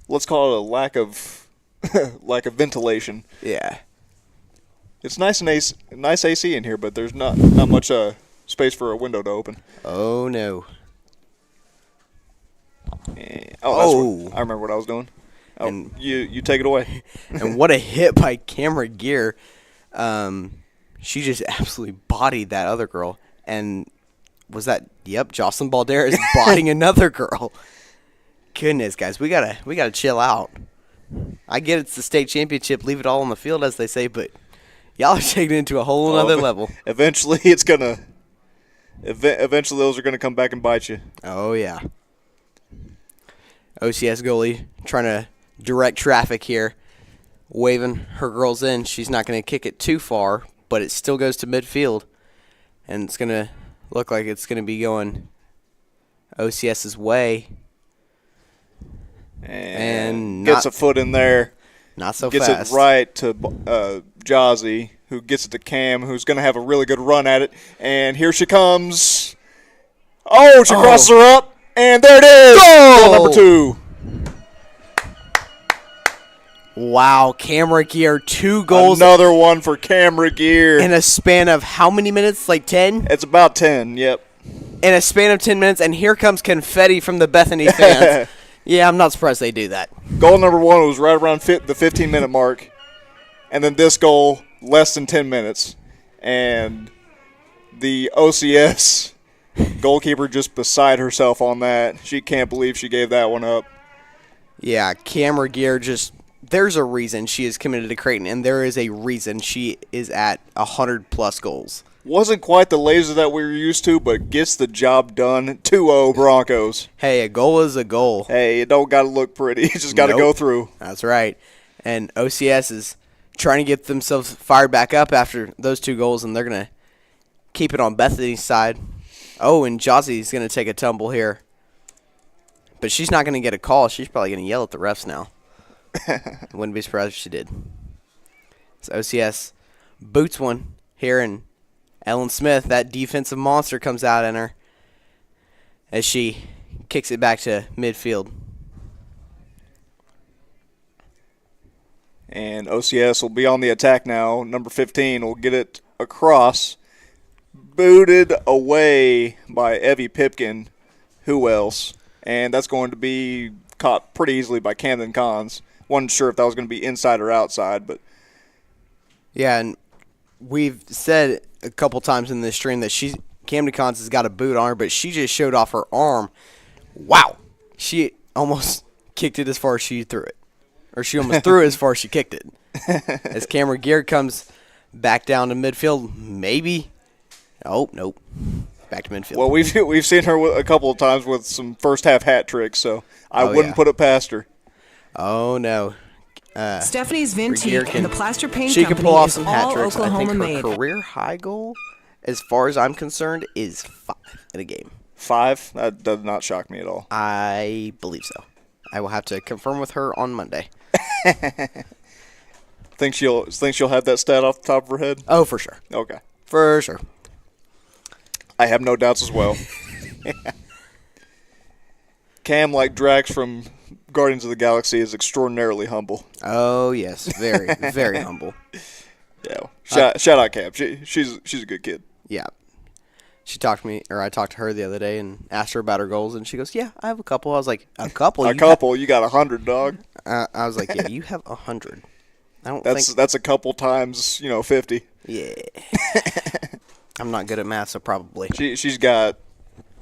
let's call it a lack of ventilation. Yeah. It's nice AC in here, but there's not much space for a window to open. Oh no. I remember what I was doing. Oh, and you take it away. And what a hit by Camera Gear. She just absolutely bodied that other girl. And was that, yep, Jocelyn Balder is bodying another girl. Goodness, guys, we gotta chill out. I get it's the state championship, leave it all on the field, as they say, but y'all are taking it to a whole other level. Eventually, eventually those are gonna come back and bite you. Oh yeah. OCS goalie trying to direct traffic here, waving her girls in. She's not going to kick it too far, but it still goes to midfield, and it's going to look like it's going to be going OCS's way. And gets a foot in there. Not so gets fast. Gets it right to Jazzy, who gets it to Cam, who's going to have a really good run at it. And here she comes. Oh, she crosses her up. And there it is. Goal number 2. Wow, Camera Gear, 2 goals. Another one for Camera Gear. In a span of how many minutes? Like 10? It's about 10, yep. In a span of 10 minutes, and here comes confetti from the Bethany fans. Yeah, I'm not surprised they do that. Goal number 1 was right around the 15-minute mark. And then this goal, less than 10 minutes. And the OCS goalkeeper just beside herself on that. She can't believe she gave that one up. Yeah, Camera Gear just, there's a reason she is committed to Creighton, and there is a reason she is at 100-plus goals. Wasn't quite the laser that we were used to, but gets the job done. 2-0 Broncos. Hey, a goal is a goal. Hey, it don't got to look pretty. It just got to go through. That's right. And OCS is trying to get themselves fired back up after those 2 goals, and they're going to keep it on Bethany's side. Oh, and Jazzy's going to take a tumble here. But she's not going to get a call. She's probably going to yell at the refs now. Wouldn't be surprised if she did. So OCS boots one here, and Ellen Smith, that defensive monster, comes out in her as she kicks it back to midfield. And OCS will be on the attack now. Number 15 will get it across. Booted away by Evie Pipkin. Who else? And that's going to be caught pretty easily by Camden Cons. Wasn't sure if that was going to be inside or outside, but yeah, and we've said a couple times in this stream that Camden Cons has got a boot on her, but she just showed off her arm. Wow. She almost kicked it as far as she threw it. Or she almost threw it as far as she kicked it. As Camera Gear comes back down to midfield, maybe. Oh, nope. Back to midfield. Well, we've seen her a couple of times with some first-half hat tricks, so I wouldn't put it past her. Oh, no. Stephanie's Vintique and the Plaster Paint she Company can pull off is some hat all tricks. Oklahoma I think made. her career high goal, as far as I'm concerned, is 5 in a game. 5? That does not shock me at all. I believe so. I will have to confirm with her on Monday. Think she'll have that stat off the top of her head? Oh, for sure. Okay. For sure. I have no doubts as well. Cam, like Drax from Guardians of the Galaxy, is extraordinarily humble. Oh, yes. Very, very humble. Yeah. Shout out Cam. She's a good kid. Yeah. She talked to me, or I talked to her the other day and asked her about her goals, and she goes, yeah, I have a couple. I was like, a couple? You got 100, dog. I was like, yeah, you have 100. That's a couple times, 50. Yeah. I'm not good at math, so probably. She's got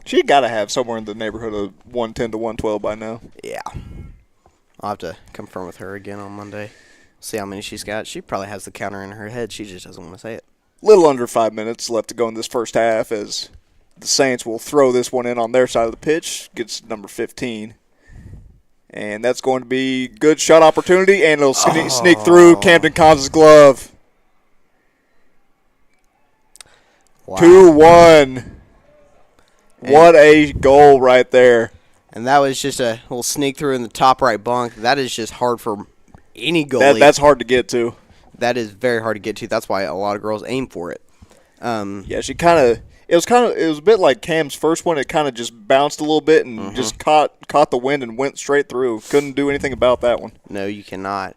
to have somewhere in the neighborhood of 110 to 112 by now. Yeah. I'll have to confirm with her again on Monday. See how many she's got. She probably has the counter in her head. She just doesn't want to say it. Little under 5 minutes left to go in this first half as the Saints will throw this one in on their side of the pitch. Gets number 15. And that's going to be good shot opportunity, and it'll sneak through Camden Cons' glove. Wow. 2-1. What a goal right there. And that was just a little sneak through in the top right bunk. That is just hard for any goalie. That's hard to get to. That is very hard to get to. That's why a lot of girls aim for it. Yeah, she kind of It was a bit like Cam's first one. It kind of just bounced a little bit and just caught the wind and went straight through. Couldn't do anything about that one. No, you cannot.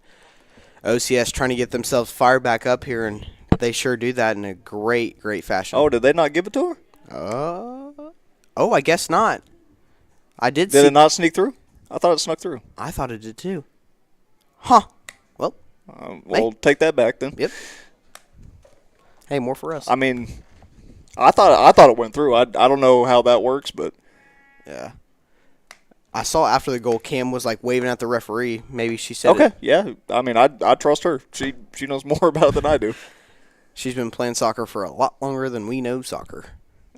OCS trying to get themselves fired back up here, and they sure do that in a great, great fashion. Oh, did they not give it to her? I guess not. Did it not sneak through? I thought it snuck through. I thought it did too. Huh. Well, we'll take that back then. Yep. Hey, more for us. I mean, I thought it went through. I don't know how that works, but yeah. I saw after the goal, Cam was like waving at the referee. Maybe she said okay, yeah. I mean, I trust her. She knows more about it than I do. She's been playing soccer for a lot longer than we know soccer.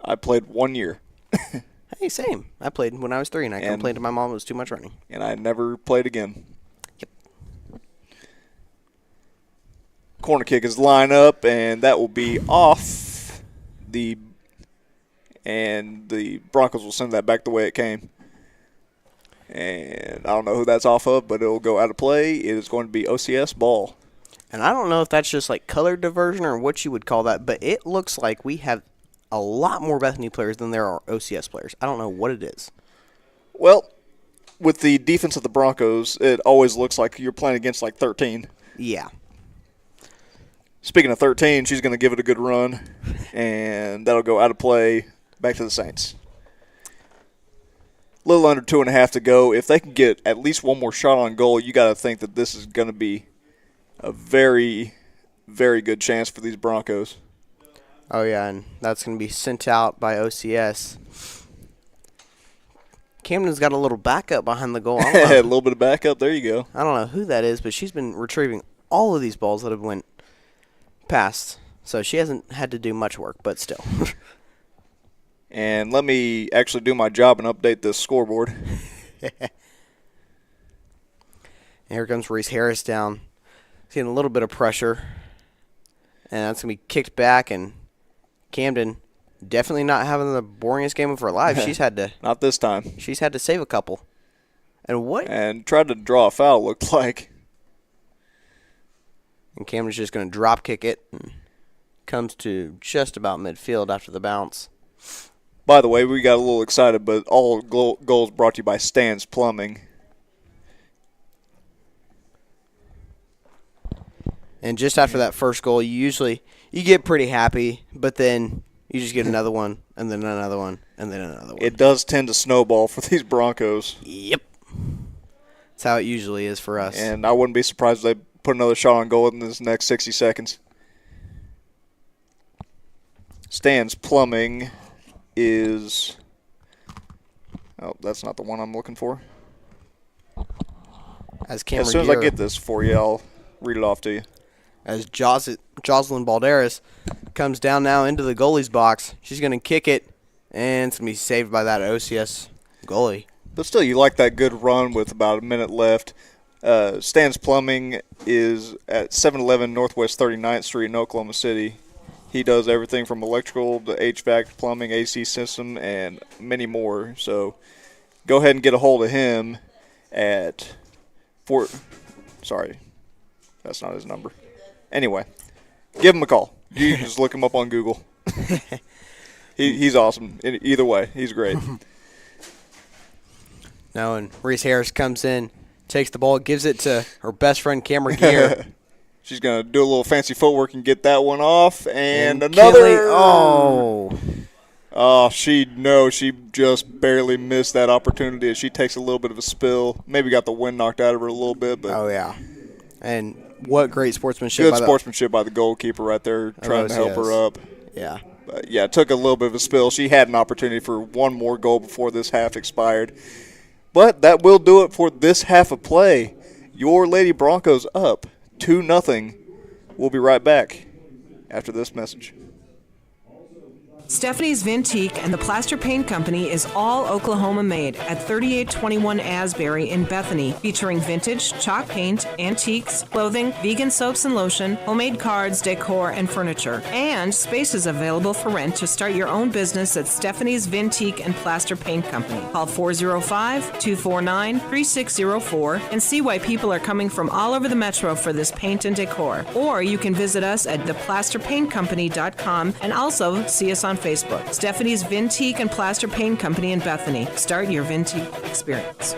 I played 1 year. Hey, same. I played when I was 3, and I complained to my mom it was too much running. And I never played again. Yep. Corner kick is line up, and that will be off. And the Broncos will send that back the way it came. And I don't know who that's off of, but it will go out of play. It is going to be OCS ball. And I don't know if that's just like color diversion or what you would call that, but it looks like we have a lot more Bethany players than there are OCS players. I don't know what it is. Well, with the defense of the Broncos, it always looks like you're playing against like 13. Yeah. Speaking of 13, she's going to give it a good run, and that'll go out of play back to the Saints. A little under 2.5 to go. If they can get at least one more shot on goal, you got to think that this is going to be a very, very good chance for these Broncos. Oh, yeah, and that's going to be sent out by OCS. Camden's got a little backup behind the goal. I don't know. A little bit of backup. There you go. I don't know who that is, but she's been retrieving all of these balls that have went past. So she hasn't had to do much work, but still. And let me actually do my job and update this scoreboard. And here comes Reese Harris down. He's getting a little bit of pressure. And that's going to be kicked back. And Camden definitely not having the boringest game of her life. She's had to. Not this time. She's had to save a couple. And what? And tried to draw a foul, looked like. And Camden's just going to drop kick it. And comes to just about midfield after the bounce. By the way, we got a little excited, but all goals brought to you by Stan's Plumbing. And just after that first goal, you get pretty happy, but then you just get another one, and then another one, and then another one. It does tend to snowball for these Broncos. Yep. That's how it usually is for us. And I wouldn't be surprised if they put another shot on goal in this next 60 seconds. Stan's Plumbing is – oh, that's not the one I'm looking for. As soon as I get this for you, I'll read it off to you. As Jocelyn Balderas comes down now into the goalie's box, she's going to kick it, and it's going to be saved by that OCS goalie. But still, you like that good run with about a minute left. Stan's Plumbing is at 711 Northwest 39th Street in Oklahoma City. He does everything from electrical to HVAC, plumbing, AC system, and many more. So go ahead and get a hold of him at sorry, that's not his number. Anyway, give him a call. You can just look him up on Google. He's awesome. Either way, he's great. Now, and Reese Harris comes in, takes the ball, gives it to her best friend, Cameron Gear. She's going to do a little fancy footwork and get that one off. And another. Oh, she just barely missed that opportunity as she takes a little bit of a spill. Maybe got the wind knocked out of her a little bit. But oh, yeah. And what great sportsmanship. Good sportsmanship by the goalkeeper right there trying to help her up. Yeah. But, yeah, it took a little bit of a spill. She had an opportunity for one more goal before this half expired. But that will do it for this half of play. Your Lady Broncos up 2-0. We'll be right back after this message. Stephanie's Vintique and the Plaster Paint Company is all Oklahoma made at 3821 Asbury in Bethany, featuring vintage, chalk paint, antiques, clothing, vegan soaps and lotion, homemade cards, decor, and furniture. And space is available for rent to start your own business at Stephanie's Vintique and Plaster Paint Company. Call 405-249-3604 and see why people are coming from all over the metro for this paint and decor. Or you can visit us at theplasterpaintcompany.com and also see us on Facebook. Stephanie's Vintique and Plaster Paint Company in Bethany. Start your Vintique experience.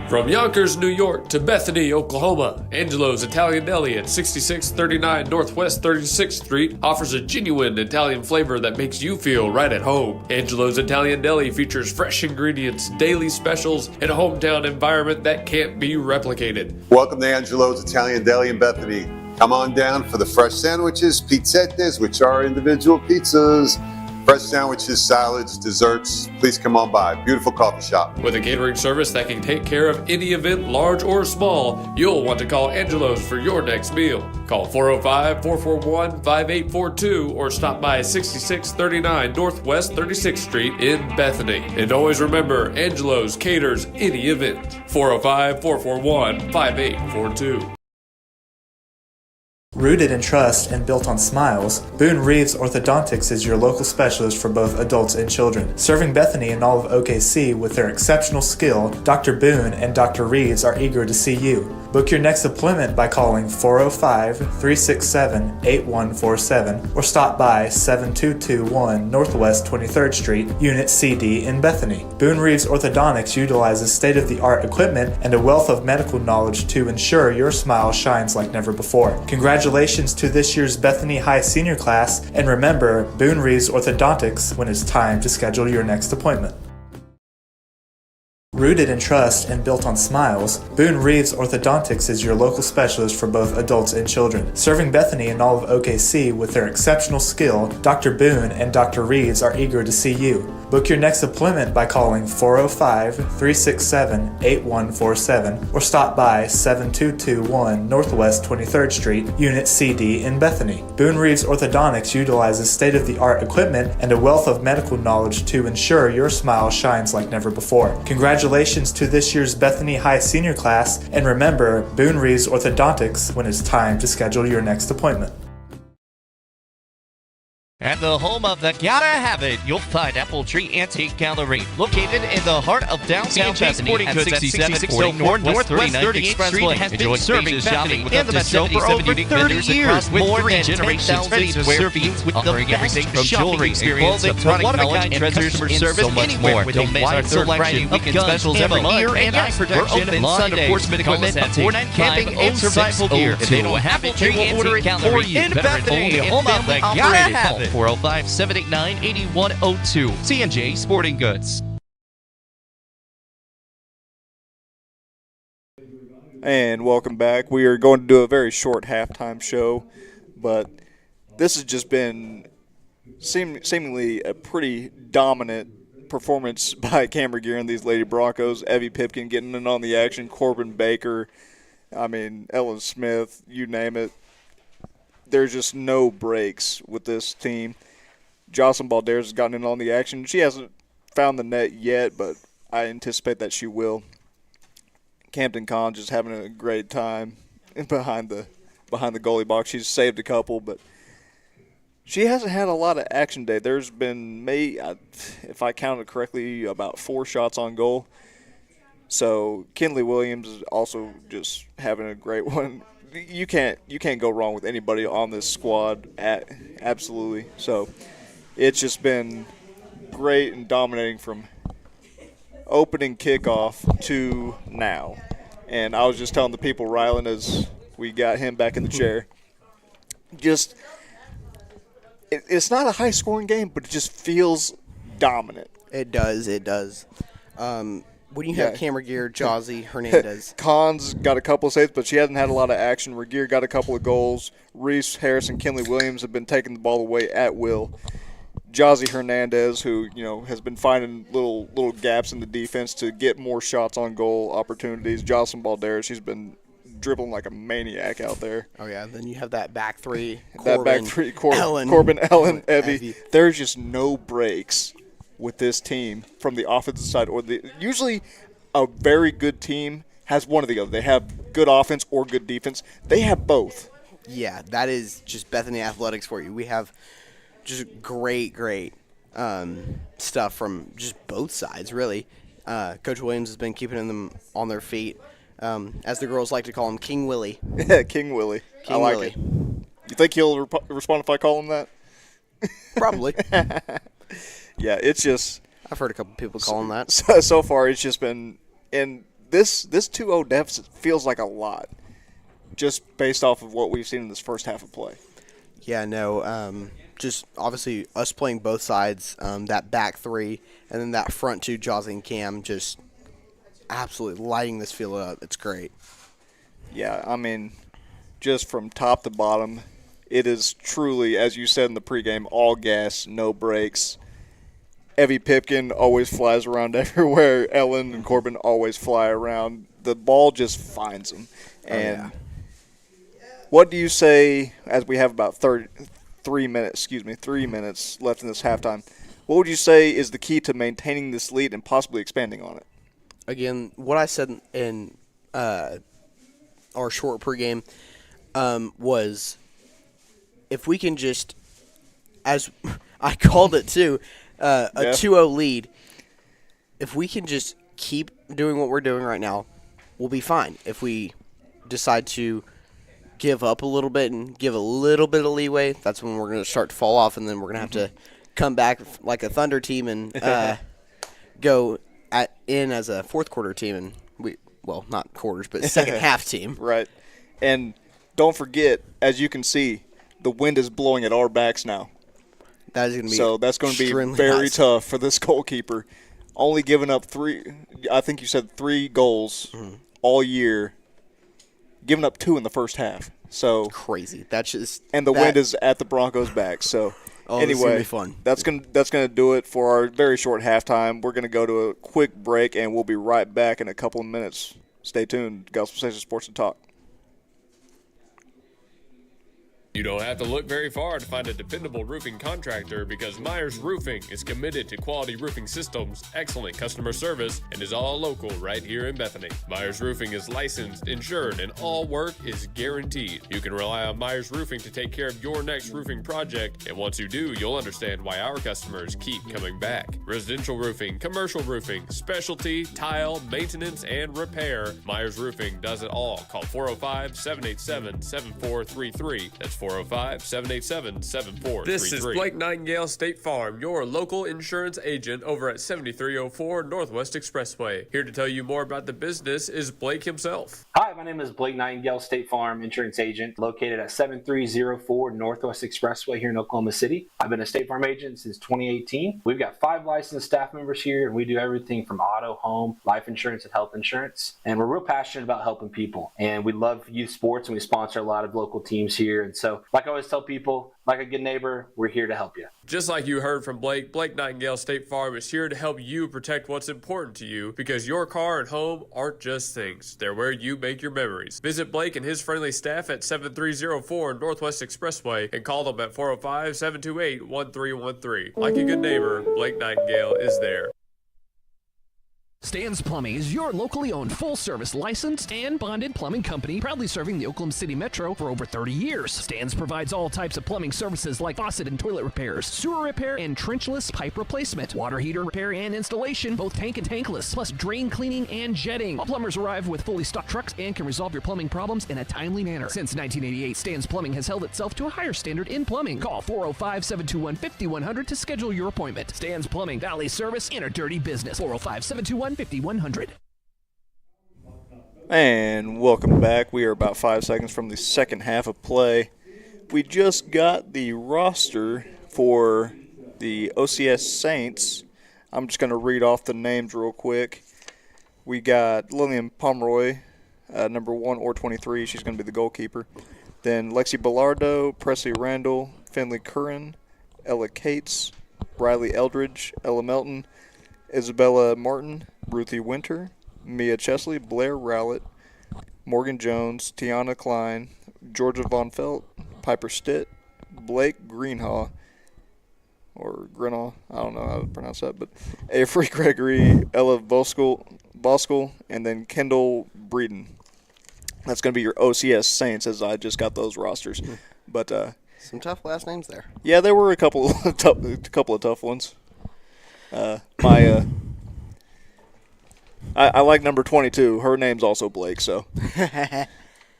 From Yonkers, New York to Bethany, Oklahoma, Angelo's Italian Deli at 6639 Northwest 36th Street offers a genuine Italian flavor that makes you feel right at home. Angelo's Italian Deli features fresh ingredients, daily specials, and a hometown environment that can't be replicated. Welcome to Angelo's Italian Deli in Bethany. Come on down for the fresh sandwiches, pizzettes, which are individual pizzas. Fresh sandwiches, salads, desserts. Please come on by. Beautiful coffee shop. With a catering service that can take care of any event, large or small, you'll want to call Angelo's for your next meal. Call 405-441-5842 or stop by 6639 Northwest 36th Street in Bethany. And always remember, Angelo's caters any event. 405-441-5842. Rooted in trust and built on smiles, Boone Reeves Orthodontics is your local specialist for both adults and children. Serving Bethany and all of OKC with their exceptional skill, Dr. Boone and Dr. Reeves are eager to see you. Book your next appointment by calling 405-367-8147 or stop by 7221 Northwest 23rd Street, Unit CD in Bethany. Boone Reeves Orthodontics utilizes state-of-the-art equipment and a wealth of medical knowledge to ensure your smile shines like never before. Congratulations to this year's Bethany High Senior Class, and remember Boone Reeves Orthodontics when it's time to schedule your next appointment. Rooted in trust and built on smiles, Boone Reeves Orthodontics is your local specialist for both adults and children. Serving Bethany and all of OKC with their exceptional skill, Dr. Boone and Dr. Reeves are eager to see you. Book your next appointment by calling 405-367-8147 or stop by 7221 Northwest 23rd Street, Unit CD in Bethany. Boone Reeves Orthodontics utilizes state-of-the-art equipment and a wealth of medical knowledge to ensure your smile shines like never before. Congratulations to this year's Bethany High Senior Class, and remember Boone Reeves Orthodontics when it's time to schedule your next appointment. At the home of the Gotta Have It, you'll find Apple Tree Antique Gallery, located in the heart of downtown Bethany at 6740 Northwest 39th Expressway. has been Enjoy serving pages Bethany shopping with and up the to Metro for 77 over unique 30 vendors years. across With more three than generations 10,000 ready to square serve feet, you with the offering best everything from shopping jewelry, experience, clothing, to product one-of-a-kind knowledge, and treasures customer and service so much anywhere. more. Don't miss our Third selection Friday of weekend guns, specials ammo, every year and eye we're protection open and sun Mondays. enforcement Call equipment, us at Fortnite camping and survival gear. If they don't have it, they will order it for you. In Bethany, the and home of the family Gotta operated. Have It. 405-789-8102. C&J Sporting Goods. And welcome back. We are going to do a very short halftime show, but this has just been seemingly a pretty dominant performance by Camera Gear and these Lady Broncos. Evie Pipkin getting in on the action, Corbin Baker, Ellen Smith, you name it. There's just no breaks with this team. Jocelyn Balderas has gotten in on the action. She hasn't found the net yet, but I anticipate that she will. Campton Kahn just having a great time behind the goalie box. She's saved a couple, but she hasn't had a lot of action day. There's been, if I counted correctly, about 4 shots on goal. So Kinley Williams is also just having a great one. You can't go wrong with anybody on this squad. Absolutely. So it's just been great and dominating from opening kickoff to now. And I was just telling the people, Rylan, as we got him back in the chair, it's not a high-scoring game, but it just feels dominant. It does. When you have Camera Gear, Jazzy, Hernandez. Khan's got a couple of saves, but she hasn't had a lot of action. Regier got a couple of goals. Reese, Harrison, Kinley Williams have been taking the ball away at will. Jazzy Hernandez, who has been finding little gaps in the defense to get more shots on goal opportunities. Jocelyn Balderas, she's been dribbling like a maniac out there. Oh yeah, then you have that back three. Corbin, Ellen, Evie. There's just no breaks with this team from the offensive side. Usually, a very good team has one or the other. They have good offense or good defense. They have both. Yeah, that is just Bethany Athletics for you. We have just great stuff from just both sides, really. Coach Williams has been keeping them on their feet. As the girls like to call him, King Willie. Yeah, King Willie. King I like Willie. it. You think he'll respond if I call him that? Probably. Yeah, it's just I've heard a couple people call him that. so far. It's just been, and this 2-0 deficit feels like a lot, just based off of what we've seen in this first half of play. Yeah, no. Just obviously us playing both sides, that back three, and then that front two, Jozzy and Cam, just absolutely lighting this field up. It's great. Yeah, I mean, just from top to bottom, it is truly, as you said in the pregame, all gas, no brakes. Evie Pipkin always flies around everywhere. Ellen and Corbin always fly around. The ball just finds them. And what do you say, as we have about 3 minutes left in this halftime, what would you say is the key to maintaining this lead and possibly expanding on it? Again, what I said in our short pregame was if we can just, as I called it too, a 2-0 lead, if we can just keep doing what we're doing right now, we'll be fine. If we decide to give up a little bit and give a little bit of leeway, that's when we're going to start to fall off, and then we're going to have to come back like a Thunder team and go in as a fourth quarter team, and not quarters, but second half team. Right. And don't forget, as you can see, the wind is blowing at our backs now. That's going to be very tough for this goalkeeper. Only giving up three goals all year, giving up 2 in the first half. So crazy. The wind is at the Broncos' back. So anyway, this is gonna be fun. That's gonna do it for our very short halftime. We're gonna go to a quick break, and we'll be right back in a couple of minutes. Stay tuned. GSN Sports and Talk. You don't have to look very far to find a dependable roofing contractor because Myers Roofing is committed to quality roofing systems, excellent customer service, and is all local right here in Bethany. Myers Roofing is licensed, insured, and all work is guaranteed. You can rely on Myers Roofing to take care of your next roofing project, and once you do, you'll understand why our customers keep coming back. Residential roofing, commercial roofing, specialty, tile, maintenance, and repair. Myers Roofing does it all. Call 405-787-7433. That's 405-787-7433. This is Blake Nightingale State Farm, your local insurance agent over at 7304 Northwest Expressway. Here to tell you more about the business is Blake himself. Hi, my name is Blake Nightingale, State Farm insurance agent located at 7304 Northwest Expressway here in Oklahoma City. I've been a State Farm agent since 2018. We've got 5 licensed staff members here, and we do everything from auto, home, life insurance, and health insurance. And we're real passionate about helping people. And we love youth sports, and we sponsor a lot of local teams here. And so, like I always tell people, like a good neighbor, we're here to help you. Just like you heard from Blake, Blake Nightingale State Farm is here to help you protect what's important to you because your car and home aren't just things. They're where you make your memories. Visit Blake and his friendly staff at 7304 Northwest Expressway and call them at 405-728-1313. Like a good neighbor, Blake Nightingale is there. Stan's Plumbing is your locally owned full-service licensed and bonded plumbing company proudly serving the Oklahoma City Metro for over 30 years. Stan's provides all types of plumbing services like faucet and toilet repairs, sewer repair and trenchless pipe replacement, water heater repair and installation, both tank and tankless, plus drain cleaning and jetting. All plumbers arrive with fully stocked trucks and can resolve your plumbing problems in a timely manner. Since 1988, Stan's Plumbing has held itself to a higher standard in plumbing. Call 405-721-5100 to schedule your appointment. Stan's Plumbing, Valley Service in a dirty business. 405-721-5100. And welcome back. We are about 5 seconds from the second half of play. We just got the roster for the OCS Saints. I'm just going to read off the names real quick. We got Lillian Pomeroy, number 1 or 23. She's going to be the goalkeeper. Then Lexi Bellardo, Presley Randall, Finley Curran, Ella Cates, Riley Eldridge, Ella Melton, Isabella Martin, Ruthie Winter, Mia Chesley, Blair Rowlett, Morgan Jones, Tiana Klein, Georgia Von Felt, Piper Stitt, Blake Greenhaw, or Greenhaw, I don't know how to pronounce that, but Avery Gregory, Ella Boskell, and then Kendall Breeden. That's going to be your OCS Saints, as I just got those rosters. But some tough last names there. Yeah, there were a couple of tough ones. I like number 22. Her name's also Blake, so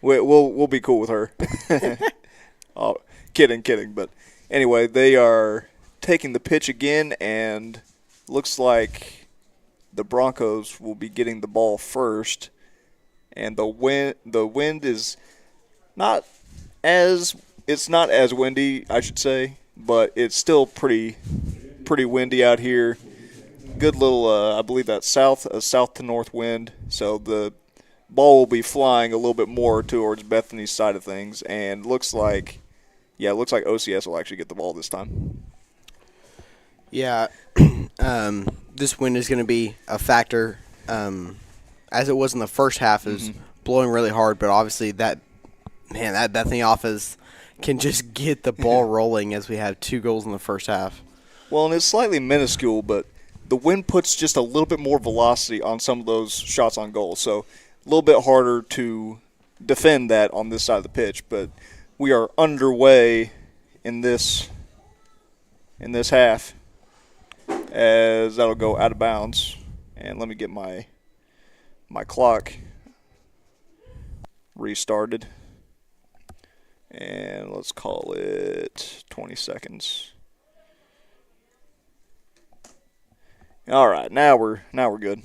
we'll be cool with her. Oh, kidding. But anyway, they are taking the pitch again, and looks like the Broncos will be getting the ball first. And the wind is not as windy, I should say, but it's still pretty windy out here. Good little, I believe that's south to north wind, so the ball will be flying a little bit more towards Bethany's side of things, and looks like OCS will actually get the ball this time. Yeah, this wind is going to be a factor, as it was in the first half. It was blowing really hard, but obviously that Bethany offense can just get the ball rolling as we have 2 goals in the first half. Well, and it's slightly minuscule, but the wind puts just a little bit more velocity on some of those shots on goal, so a little bit harder to defend that on this side of the pitch. But we are underway in this half, as that'll go out of bounds. And let me get my clock restarted, and let's call it 20 seconds. All right, now we're good.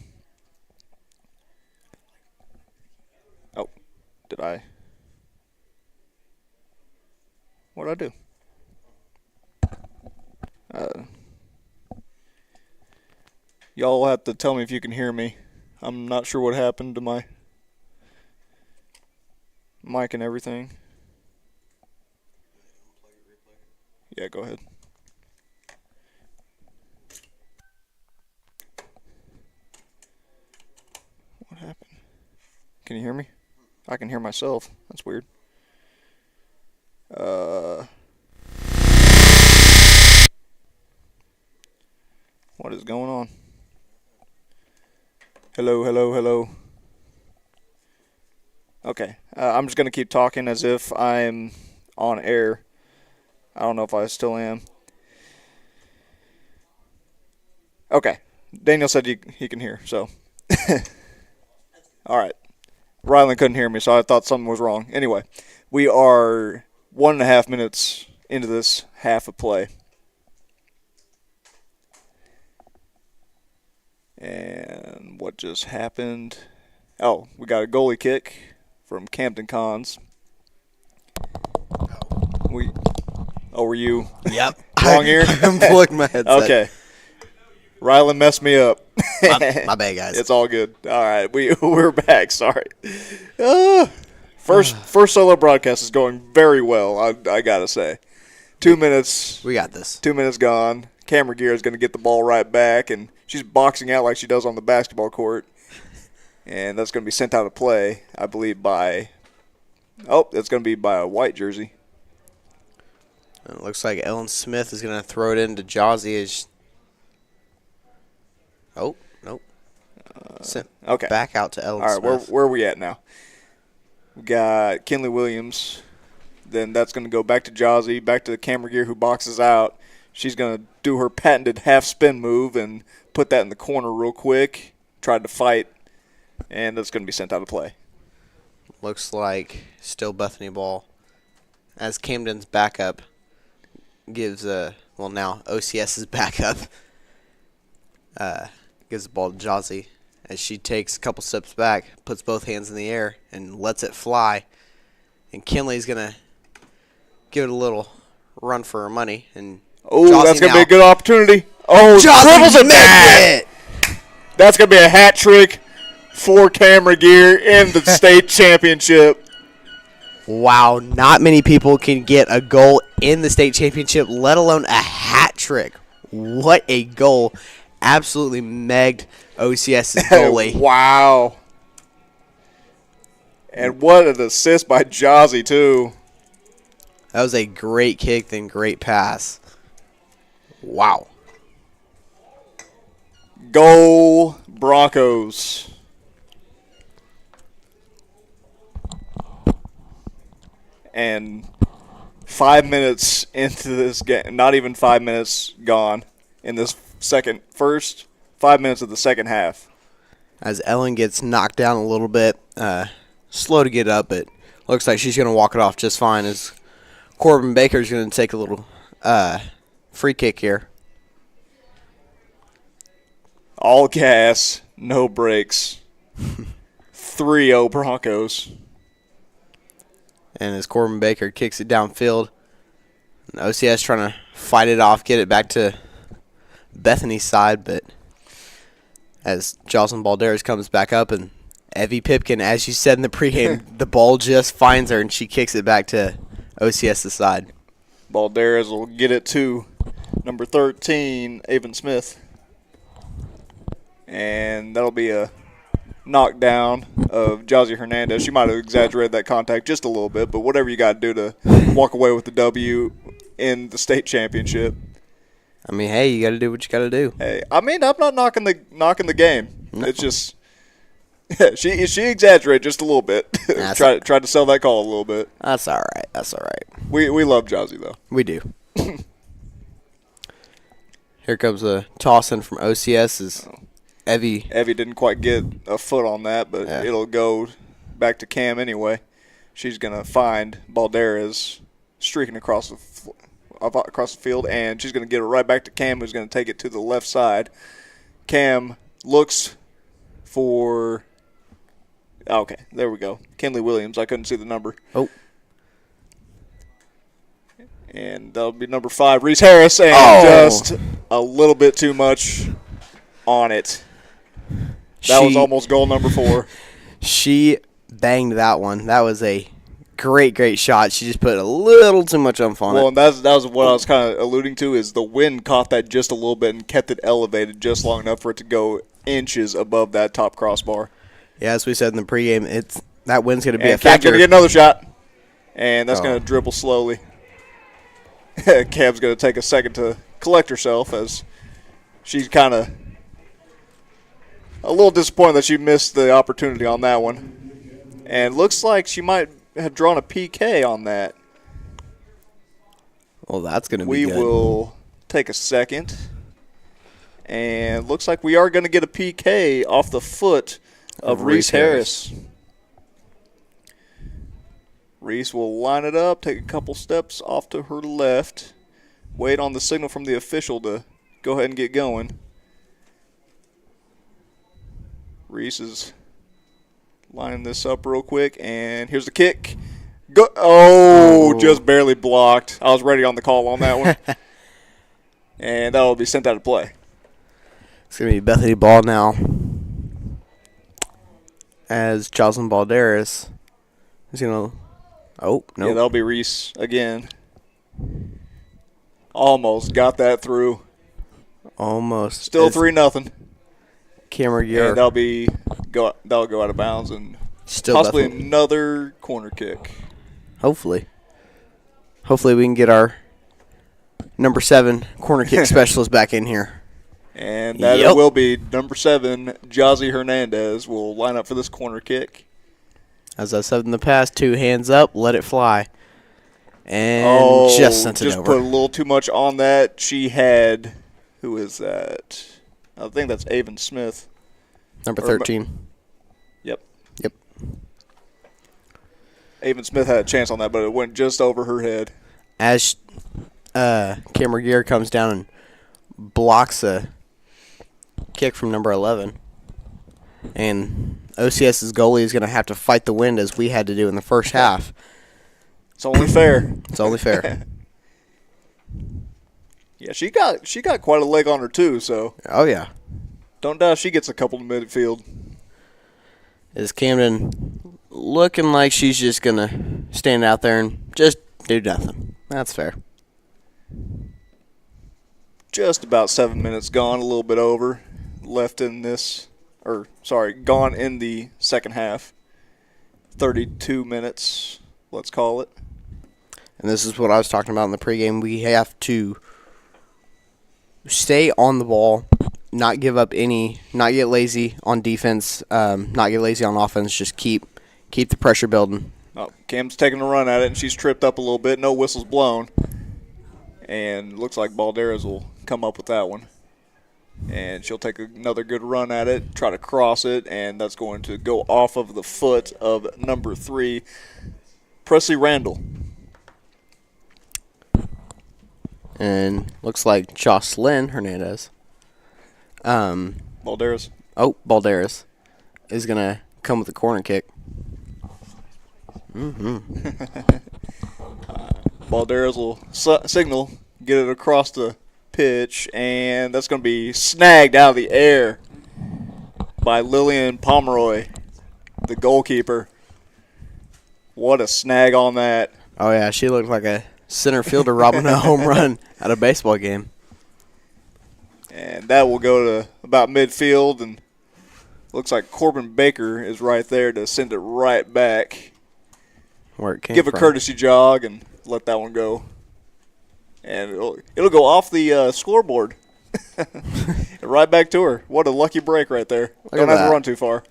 Oh, what did I do? Y'all have to tell me if you can hear me. I'm not sure what happened to my mic and everything. Yeah, go ahead. What happened? Can you hear me? I can hear myself. That's weird. What is going on? Hello. Okay, I'm just going to keep talking as if I'm on air. I don't know if I still am. Okay, Daniel said he can hear, so. All right. Rylan couldn't hear me, so I thought something was wrong. Anyway, we are 1.5 minutes into this half of play. And what just happened? Oh, we got a goalie kick from Campton Cons. Were you? Yep. Wrong ear? I'm plugging my headset. Okay. Rylan messed me up. My bad, guys. It's all good. All right, we're back. Sorry. First solo broadcast is going very well, I gotta say. 2 minutes. We got this. 2 minutes gone. Camera gear is going to get the ball right back, and she's boxing out like she does on the basketball court. And that's going to be sent out of play, I believe, by that's going to be by a white jersey. And it looks like Ellen Smith is going to throw it into Jazzy. Oh, nope. Okay. Back out to Ellen Smith. All right, where are we at now? We got Kinley Williams. Then that's going to go back to Jazzy, back to the camera gear who boxes out. She's going to do her patented half-spin move and put that in the corner real quick. Tried to fight, and that's going to be sent out of play. Looks like still Bethany ball. As Camden's backup gives now OCS's backup gives the ball to Jazzy as she takes a couple steps back, puts both hands in the air, and lets it fly. And Kinley's going to give it a little run for her money. And oh, that's going to be a good opportunity. Oh, dribbles it back. That's going to be a hat trick for camera gear in the state championship. Wow, not many people can get a goal in the state championship, let alone a hat trick. What a goal. Absolutely megged OCS's goalie. Wow. And what an assist by Jazzy, too. That was a great kick, then great pass. Wow. Goal Broncos. And 5 minutes into this game, not even 5 minutes gone in this first 5 minutes of the second half. As Ellen gets knocked down a little bit, slow to get up, but looks like she's going to walk it off just fine as Corbin Baker's going to take a little free kick here. All gas, no brakes. 3-0 Broncos. And as Corbin Baker kicks it downfield, and OCS trying to fight it off, get it back to Bethany's side, but as Jocelyn Balderas comes back up, and Evie Pipkin, as you said in the pregame, the ball just finds her, and she kicks it back to OCS's side. Balderas will get it to number 13, Avon Smith. And that'll be a knockdown of Jazzy Hernandez. She might have exaggerated that contact just a little bit, but whatever you got to do to walk away with the W in the state championship. I mean, hey, you got to do what you got to do. Hey, I mean, I'm not knocking the game. No. It's just she exaggerated just a little bit. Tried to sell that call a little bit. That's all right. That's all right. We love Jazzy though. We do. Here comes a toss in from OCS. Evie didn't quite get a foot on that, but it'll go back to Cam anyway. She's going to find Balderas streaking across the field, and she's going to get it right back to Cam, who's going to take it to the left side. Cam looks for – okay, there we go. Kinley Williams. I couldn't see the number. Oh. And that'll be number 5, Reese Harris, and just a little bit too much on it. That was almost goal number 4. She banged that one. That was a great shot. She just put a little too much oomph on it. Well, and that was what I was kind of alluding to, is the wind caught that just a little bit and kept it elevated just long enough for it to go inches above that top crossbar. Yeah, as we said in the pregame, that wind's going to be a Cam's factor. going to get another shot, and that's going to dribble slowly. Cam's going to take a second to collect herself, as she's kind of a little disappointed that she missed the opportunity on that one. And looks like she might have drawn a PK on that. Well, that's going to be good. We will take a second. And looks like we are going to get a PK off the foot of Reese Harris. Reese will line it up, take a couple steps off to her left, wait on the signal from the official to go ahead and get going. Reese is lining this up real quick, and here's the kick. Go! Oh, just barely blocked. I was ready on the call on that one. And that will be sent out of play. It's going to be Bethany ball now, as Jocelyn Balderas is going to – oh, no. Yeah, that'll be Reese again. Almost got that through. Almost. Still 3-0. Cameron Gear. And that'll go out of bounds, and still possibly definitely another corner kick. Hopefully we can get our number 7 corner kick specialist back in here. And that it will be number 7, Jazzy Hernandez, will line up for this corner kick. As I said in the past, 2 hands up, let it fly. And just sent it over. Just put a little too much on that. She had, who is that? I think that's Avon Smith. Number 13. Yep. Avon Smith had a chance on that, but it went just over her head. As Cameron Gear comes down and blocks a kick from number 11. And OCS's goalie is going to have to fight the wind, as we had to do in the first half. It's only fair. It's only fair. Yeah, she got quite a leg on her too, so. Oh yeah. Don't doubt she gets a couple in midfield. Is Camden looking like she's just gonna stand out there and just do nothing? That's fair. Just about 7 minutes gone, a little bit over, left in this, gone in the second half. 32 minutes, let's call it. And this is what I was talking about in the pregame. We have to stay on the ball, not give up not get lazy on defense, not get lazy on offense, just keep the pressure building. Oh, Cam's taking a run at it, and she's tripped up a little bit. No whistles blown. And looks like Balderas will come up with that one. And she'll take another good run at it, try to cross it, and that's going to go off of the foot of number 3, Presley Randall. And looks like Jocelyn Hernandez. Balderas. Oh, Balderas is going to come with a corner kick. Balderas will signal, get it across the pitch, and that's going to be snagged out of the air by Lillian Pomeroy, the goalkeeper. What a snag on that. Oh, yeah, she looked like a center fielder robbing a home run at a baseball game. And that will go to about midfield, and looks like Corbin Baker is right there to send it right back. Where it came Give from. a courtesy jog and let that one go. And it'll go off the scoreboard. Right back to her. What a lucky break right there. Don't have to run too far.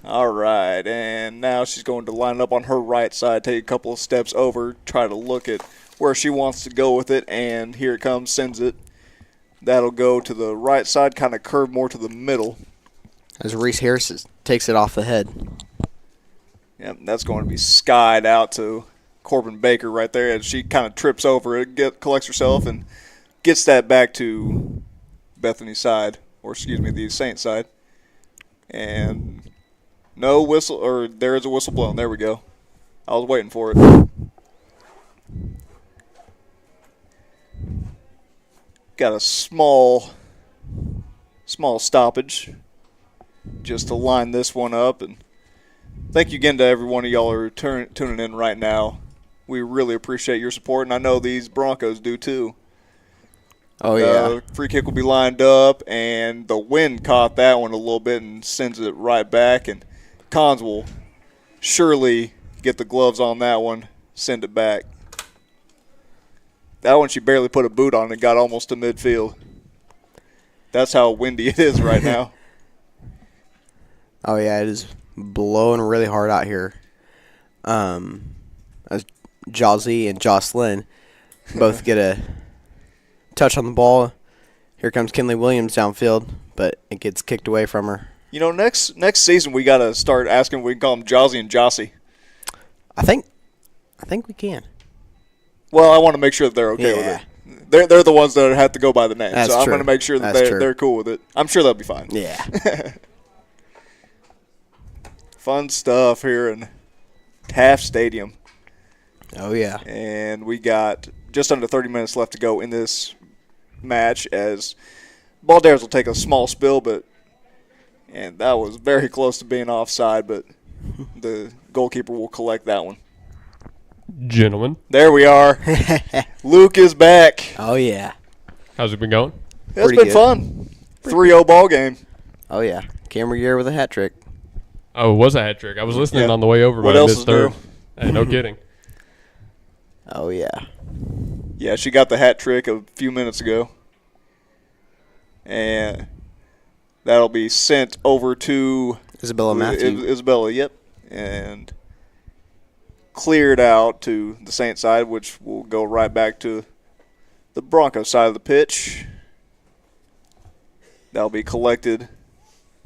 All right, and now she's going to line up on her right side, take a couple of steps over, try to look at where she wants to go with it, and here it comes, sends it. That'll go to the right side, kind of curve more to the middle. As Reese Harris takes it off the head. Yep, that's going to be skied out to Corbin Baker right there as she kind of trips over it, collects herself, and gets that back to Bethany's side, or excuse me, the Saint side. And no whistle, or there is a whistle blown. There we go. I was waiting for it. Got a small stoppage just to line this one up. And thank you again to every one of y'all who are tuning in right now. We really appreciate your support, and I know these Broncos do too. Oh, yeah. Free kick will be lined up, and the wind caught that one a little bit and sends it right back. And Cons will surely get the gloves on that one, send it back. That one she barely put a boot on and got almost to midfield. That's how windy it is right now. Oh, yeah, it is blowing really hard out here. As Jazzy and Jocelyn both get a touch on the ball. Here comes Kinley Williams downfield, but it gets kicked away from her. You know, next season we got to start asking if we can call them Jazzy and Jossie. I think we can. Well, I want to make sure that they're okay with it. They're the ones that have to go by the name, That's so I'm true. going to make sure that That's they're cool with it. I'm sure they'll be fine. Yeah. Fun stuff here in Taft Stadium. Oh, yeah. And we got just under 30 minutes left to go in this match as Balderas will take a small spill, and that was very close to being offside, but the goalkeeper will collect that one. Gentlemen. There we are. Luke is back. Oh, yeah. How's it been going? It's been fun. 3-0 ball game. Oh, yeah. Cameron Gear with a hat trick. Oh, it was a hat trick. I was listening on the way over, What but I else missed is third. new? No kidding. Oh, yeah. Yeah, she got the hat trick a few minutes ago. And that'll be sent over to Isabella Matthew. Isabella, yep. And cleared out to the Saint side, which will go right back to the Broncos side of the pitch. That'll be collected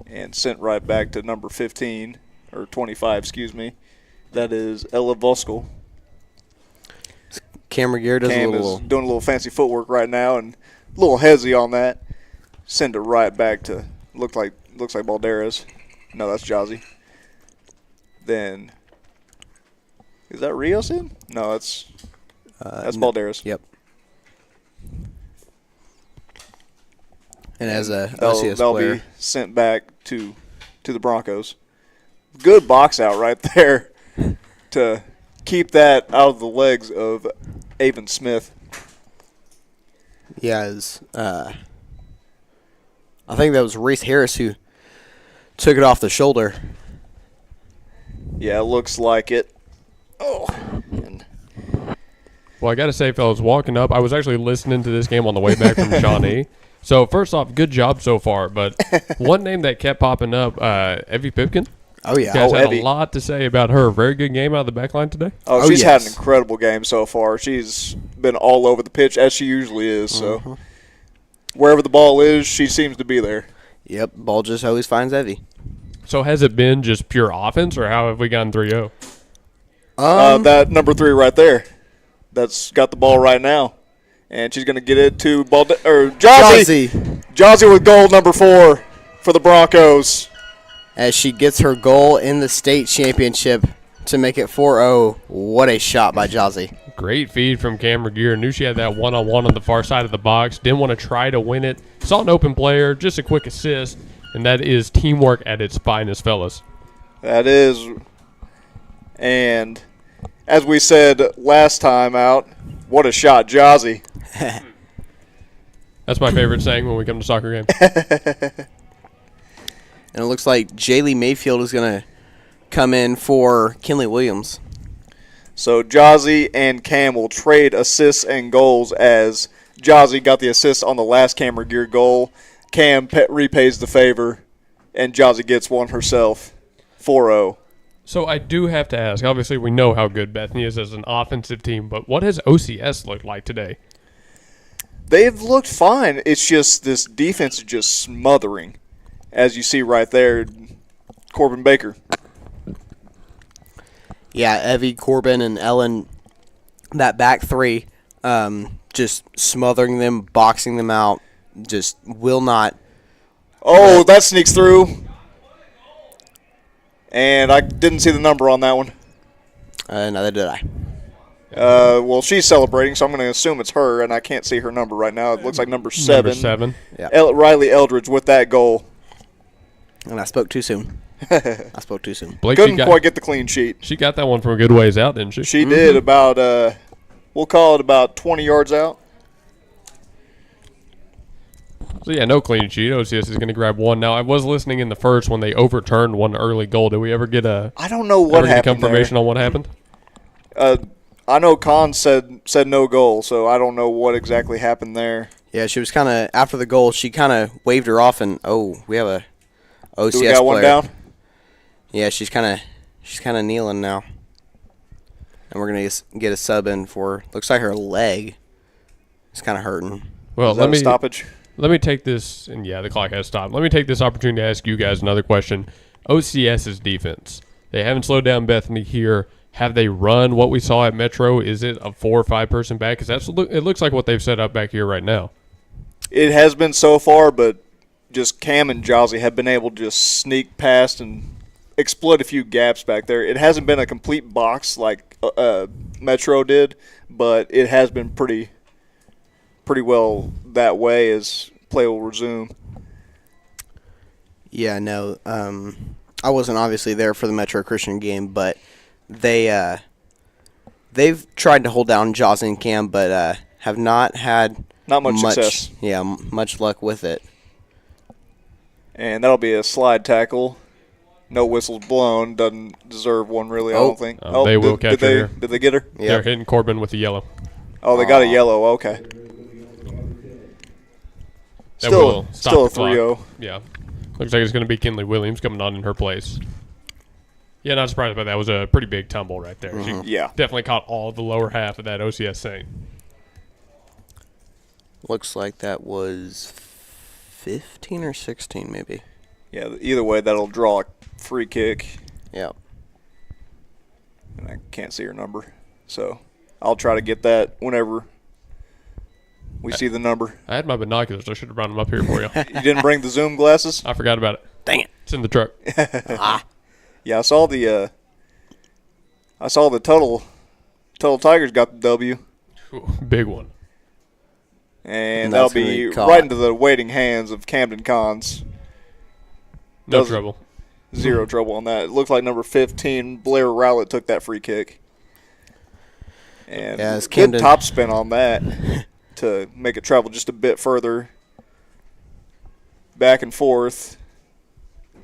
and sent right back to number 15, or 25, excuse me. That is Ella Voskel. Cameron Gear does Cam a little. is doing a little fancy footwork right now, and a little hezzy on that. Send it right back to looks like Balderas. No, that's Jazzy. Then is that Rios in? No, that's Balderas. Yep. And as a they'll player, be sent back to the Broncos. Good box out right there to keep that out of the legs of Avon Smith. yeah, I think that was Reese Harris who took it off the shoulder. Yeah, it looks like it. Oh, and Well, I got to say, fellas, walking up, I was actually listening to this game on the way back from Shawnee. So, first off, good job so far. But one name that kept popping up, Evie Pipkin. Oh, yeah. You guys had Evie. a lot to say about her. Very good game out of the back line today. she's yes. had an incredible game so far. She's been all over the pitch, as she usually is. So wherever the ball is, she seems to be there. Yep, ball just always finds Evie. So has it been just pure offense, or how have we gotten 3-0? That number 3 right there, that's got the ball right now. And she's going to get it to Jazzy. Jazzy with goal number 4 for the Broncos. As she gets her goal in the state championship to make it 4-0. What a shot by Jazzy. Great feed from Cameron Gear. Knew she had that one-on-one on the far side of the box. Didn't want to try to win it. Saw an open player, just a quick assist. And that is teamwork at its finest, fellas. That is. And as we said last time out, what a shot, Jazzy. That's my favorite saying when we come to soccer games. And it looks like Jaylee Mayfield is going to come in for Kinley Williams. So Jazzy and Cam will trade assists and goals, as Jazzy got the assist on the last Cameron Gear goal. Cam repays the favor, and Jazzy gets one herself. 4-0. So I do have to ask, obviously we know how good Bethany is as an offensive team, but what has OCS looked like today? They've looked fine. It's just this defense is just smothering, as you see right there, Corbin Baker. Yeah, Evie, Corbin, and Ellen, that back 3, just smothering them, boxing them out, just will not. Oh, that sneaks through. And I didn't see the number on that one. Neither did I. Well, she's celebrating, so I'm going to assume it's her, and I can't see her number right now. It looks like number 7. Number 7. Yeah. Riley Eldridge with that goal. And I spoke too soon. Blake, couldn't quite get the clean sheet. She got that one from a good ways out, didn't she? She did about, we'll call it about 20 yards out. So, yeah, no clean sheet. OCS is going to grab one. Now, I was listening in the first when they overturned one early goal. Did we ever get I don't know what happened confirmation on what happened? I know Con said no goal, so I don't know what exactly happened there. Yeah, she was kind of, after the goal, she kind of waved her off, and, we have a OCS Do we got player. one down? Yeah, she's kind of kneeling now. And we're going to get a sub in for, looks like her leg is kind of hurting. Well, Is that a stoppage? Let me take this, and yeah, the clock has stopped. Let me take this opportunity to ask you guys another question. OCS's defense. They haven't slowed down Bethany here. Have they run what we saw at Metro? Is it a 4 or 5 person back? Because it looks like what they've set up back here right now. It has been so far, but just Cam and Jazzy have been able to just sneak past and exploit a few gaps back there. It hasn't been a complete box like Metro did, but it has been pretty well that way as play will resume. Yeah, no, I wasn't obviously there for the Metro Christian game, but they've tried to hold down Jaws and Cam, but have not had much success. Yeah, much luck with it. And that'll be a slide tackle. No whistles blown. Doesn't deserve one, really, I don't think. They will catch her here. Did they get her? Yeah. They're hitting Corbin with the yellow. Oh, they got a yellow. Okay. Still a 3-0. Yeah. Looks like it's going to be Kinley Williams coming on in her place. Yeah, not surprised by that. It was a pretty big tumble right there. Mm-hmm. She definitely caught all the lower half of that OCS thing. Looks like that was 15 or 16 maybe. Yeah, either way, that'll draw a free kick. Yeah. And I can't see her number. So I'll try to get that whenever we see the number. I had my binoculars. I should have brought them up here for you. You didn't bring the zoom glasses? I forgot about it. Dang it. It's in the truck. Yeah, I saw the total Tigers got the W. Ooh, big one. And that'll be right into the waiting hands of Camden Cons. No trouble. Zero trouble on that. It looks like number 15, Blair Rowlett, took that free kick. And good top spin on that to make it travel just a bit further. Back and forth.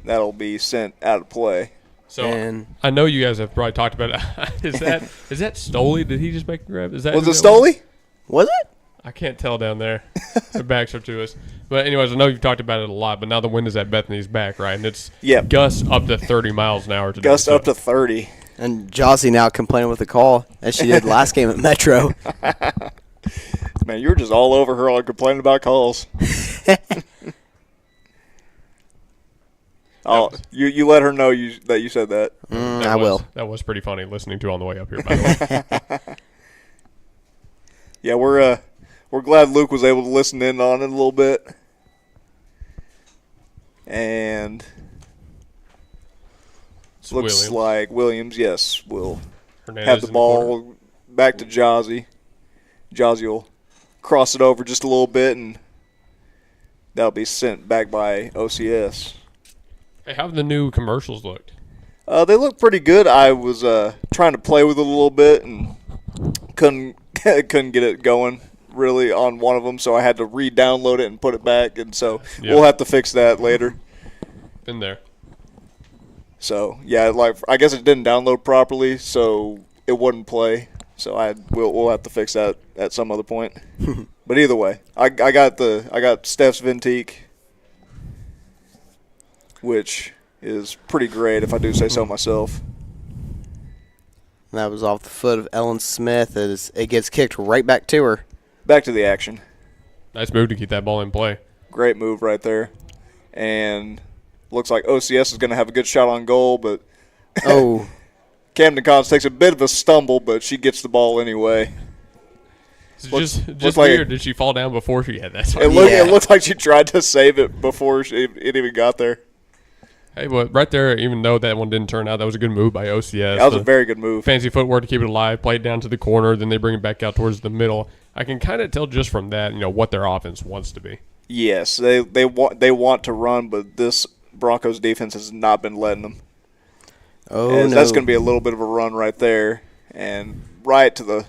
That'll be sent out of play. So I know you guys have probably talked about it. Is that Stoley? Did he just make the grab? Was it Stoley? Was it? I can't tell down there. The backs are to us. But anyways, I know you've talked about it a lot, but now the wind is at Bethany's back, right? And it's gusts up to 30 miles an hour today. Gusts up to 30. And Jossie now complaining with the call, as she did last game at Metro. Man, you were just all over her on complaining about calls. You let her know that you said that. I will. That was pretty funny listening to on the way up here, by the way. Yeah, we're glad Luke was able to listen in on it a little bit. And looks like Williams, yes, will have the ball back to Jazzy. Jazzy will cross it over just a little bit, and that'll be sent back by OCS. Hey, how have the new commercials looked? They look pretty good. I was trying to play with it a little bit and couldn't get it going really on one of them, so I had to re-download it and put it back, and so we'll have to fix that later. Been there. So yeah, I guess it didn't download properly, so it wouldn't play. So we'll have to fix that at some other point. But either way, I got Steph's Ventique, which is pretty great if I do say so myself. That was off the foot of Ellen Smith as it gets kicked right back to her. Back to the action. Nice move to keep that ball in play. Great move right there. And looks like OCS is going to have a good shot on goal, but Camden Collins takes a bit of a stumble, but she gets the ball anyway. It's just weird. Did she fall down before she had that? It looked like she tried to save it before it even got there. Hey, but right there, even though that one didn't turn out, that was a good move by OCS. That was a very good move. Fancy footwork to keep it alive, play it down to the corner, then they bring it back out towards the middle. I can kind of tell just from that, what their offense wants to be. Yes, they want to run, but this Broncos defense has not been letting them. That's going to be a little bit of a run right there, and right to the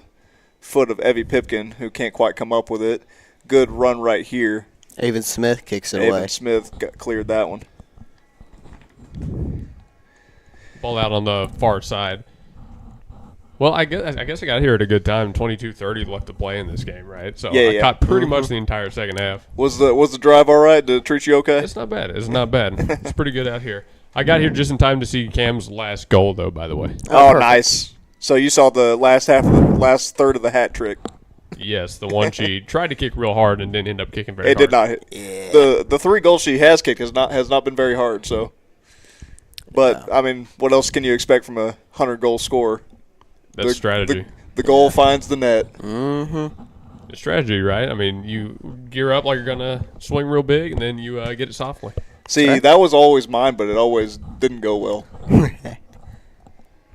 foot of Evie Pipkin, who can't quite come up with it. Good run right here. Avon Smith kicks it away. Avon Smith cleared that one. Ball out on the far side. Well, I guess I got here at a good time. 22:30 left to play in this game, right? So I caught pretty much the entire second half. Was the drive all right? Did it treat you okay? It's not bad. It's pretty good out here. I got here just in time to see Cam's last goal, though. By the way. Oh, nice. So you saw the last third of the hat trick. Yes, the one she tried to kick real hard and didn't end up kicking very hard. It did not hit. Yeah. The 3 goals she has kicked has not been very hard. So. But, I mean, what else can you expect from a 100-goal scorer? That's strategy. The goal finds the net. Mm-hmm. It's strategy, right? I mean, you gear up like you're going to swing real big, and then you get it softly. See, that was always mine, but it always didn't go well.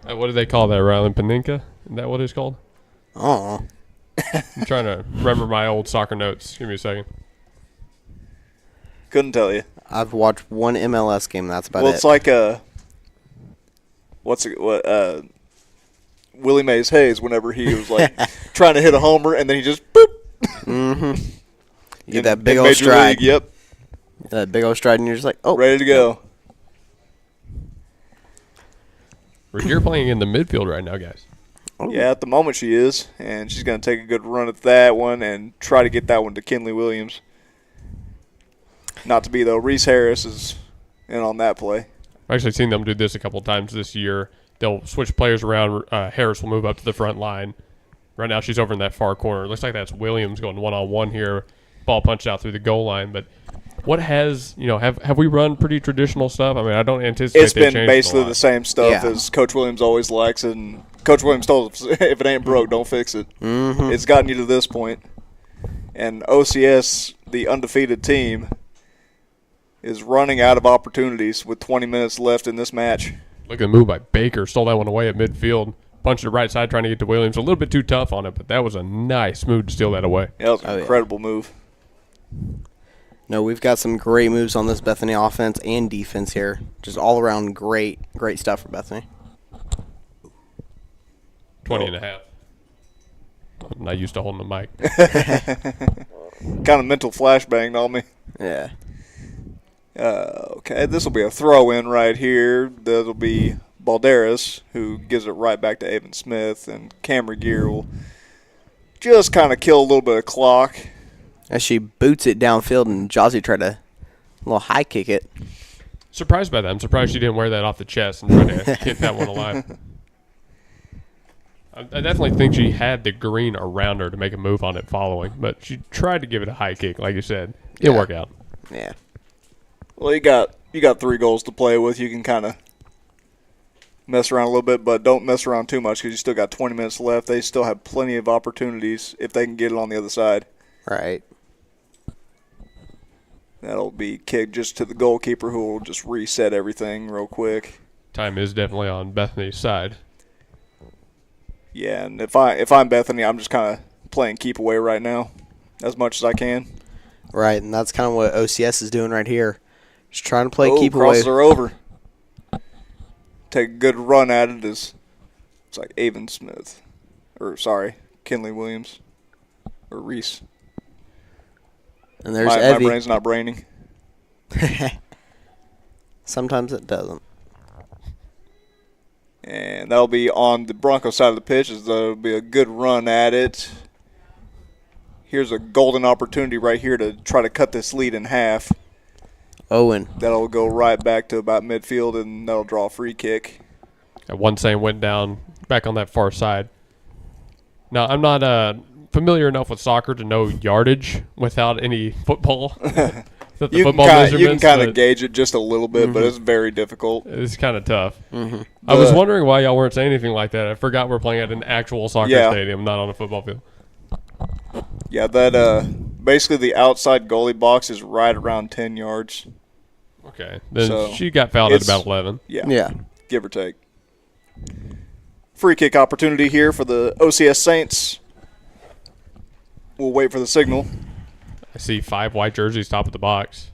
What do they call that, Rylan? Paninka? Is that what it's called? Oh. I'm trying to remember my old soccer notes. Give me a second. Couldn't tell you. I've watched one MLS game. That's about it. Well, it's like Willie Mays Hayes whenever he was like trying to hit a homer and then he just boop. Mm-hmm. You get that big old stride. League, yep. That big old stride and you're just like, oh, ready to go. You're playing in the midfield right now, guys. Oh. Yeah, at the moment she is, and she's going to take a good run at that one and try to get that one to Kinley Williams. Not to be, though. Reese Harris is in on that play. I've actually seen them do this a couple of times this year. They'll switch players around. Harris will move up to the front line. Right now she's over in that far corner. It looks like that's Williams going one-on-one here. Ball punched out through the goal line. But what have we run pretty traditional stuff? I mean, I don't anticipate it's been basically the same stuff as Coach Williams always likes. And Coach Williams told us, if it ain't broke, don't fix it. Mm-hmm. It's gotten you to this point. And OCS, the undefeated team, is running out of opportunities with 20 minutes left in this match. Look at the move by Baker. Stole that one away at midfield. Punched it right side trying to get to Williams. A little bit too tough on it, but that was a nice move to steal that away. Yeah, that was an incredible move. No, we've got some great moves on this Bethany offense and defense here. Just all around great stuff for Bethany. 20 and a half. I'm not used to holding the mic. Kind of mental flashbang on me. Yeah. Okay, this will be a throw-in right here. That'll be Balderas, who gives it right back to Avon Smith, and Camera Gear will just kind of kill a little bit of clock. As she boots it downfield, and Jazzy tried to little high kick it. Surprised by that. I'm surprised she didn't wear that off the chest and try to kick that one alive. I definitely think she had the green around her to make a move on it following, but she tried to give it a high kick, like you said. Didn't work out. Yeah. Well, you got 3 goals to play with. You can kind of mess around a little bit, but don't mess around too much because you still got 20 minutes left. They still have plenty of opportunities if they can get it on the other side. Right. That'll be kicked just to the goalkeeper, who will just reset everything real quick. Time is definitely on Bethany's side. Yeah, and if I'm Bethany, I'm just kind of playing keep away right now as much as I can. Right, and that's kind of what OCS is doing right here. Just trying to play keep away. Crosses are over. Take a good run at it. It's like Avon Smith. Kinley Williams. Or Reese. And there's my brain's not braining. Sometimes it doesn't. And that'll be on the Broncos side of the pitch. That'll be a good run at it. Here's a golden opportunity right here to try to cut this lead in half. Owen. That'll go right back to about midfield, and that'll draw a free kick. One saying went down back on that far side. Now, I'm not familiar enough with soccer to know yardage without any football. You can kind of gauge it just a little bit, but it's very difficult. It's kind of tough. I was wondering why y'all weren't saying anything like that. I forgot we're playing at an actual soccer stadium, not on a football field. Yeah, that basically the outside goalie box is right around 10 yards. Okay, then she got fouled at about 11. Yeah, give or take. Free kick opportunity here for the OCS Saints. We'll wait for the signal. I see 5 white jerseys top of the box.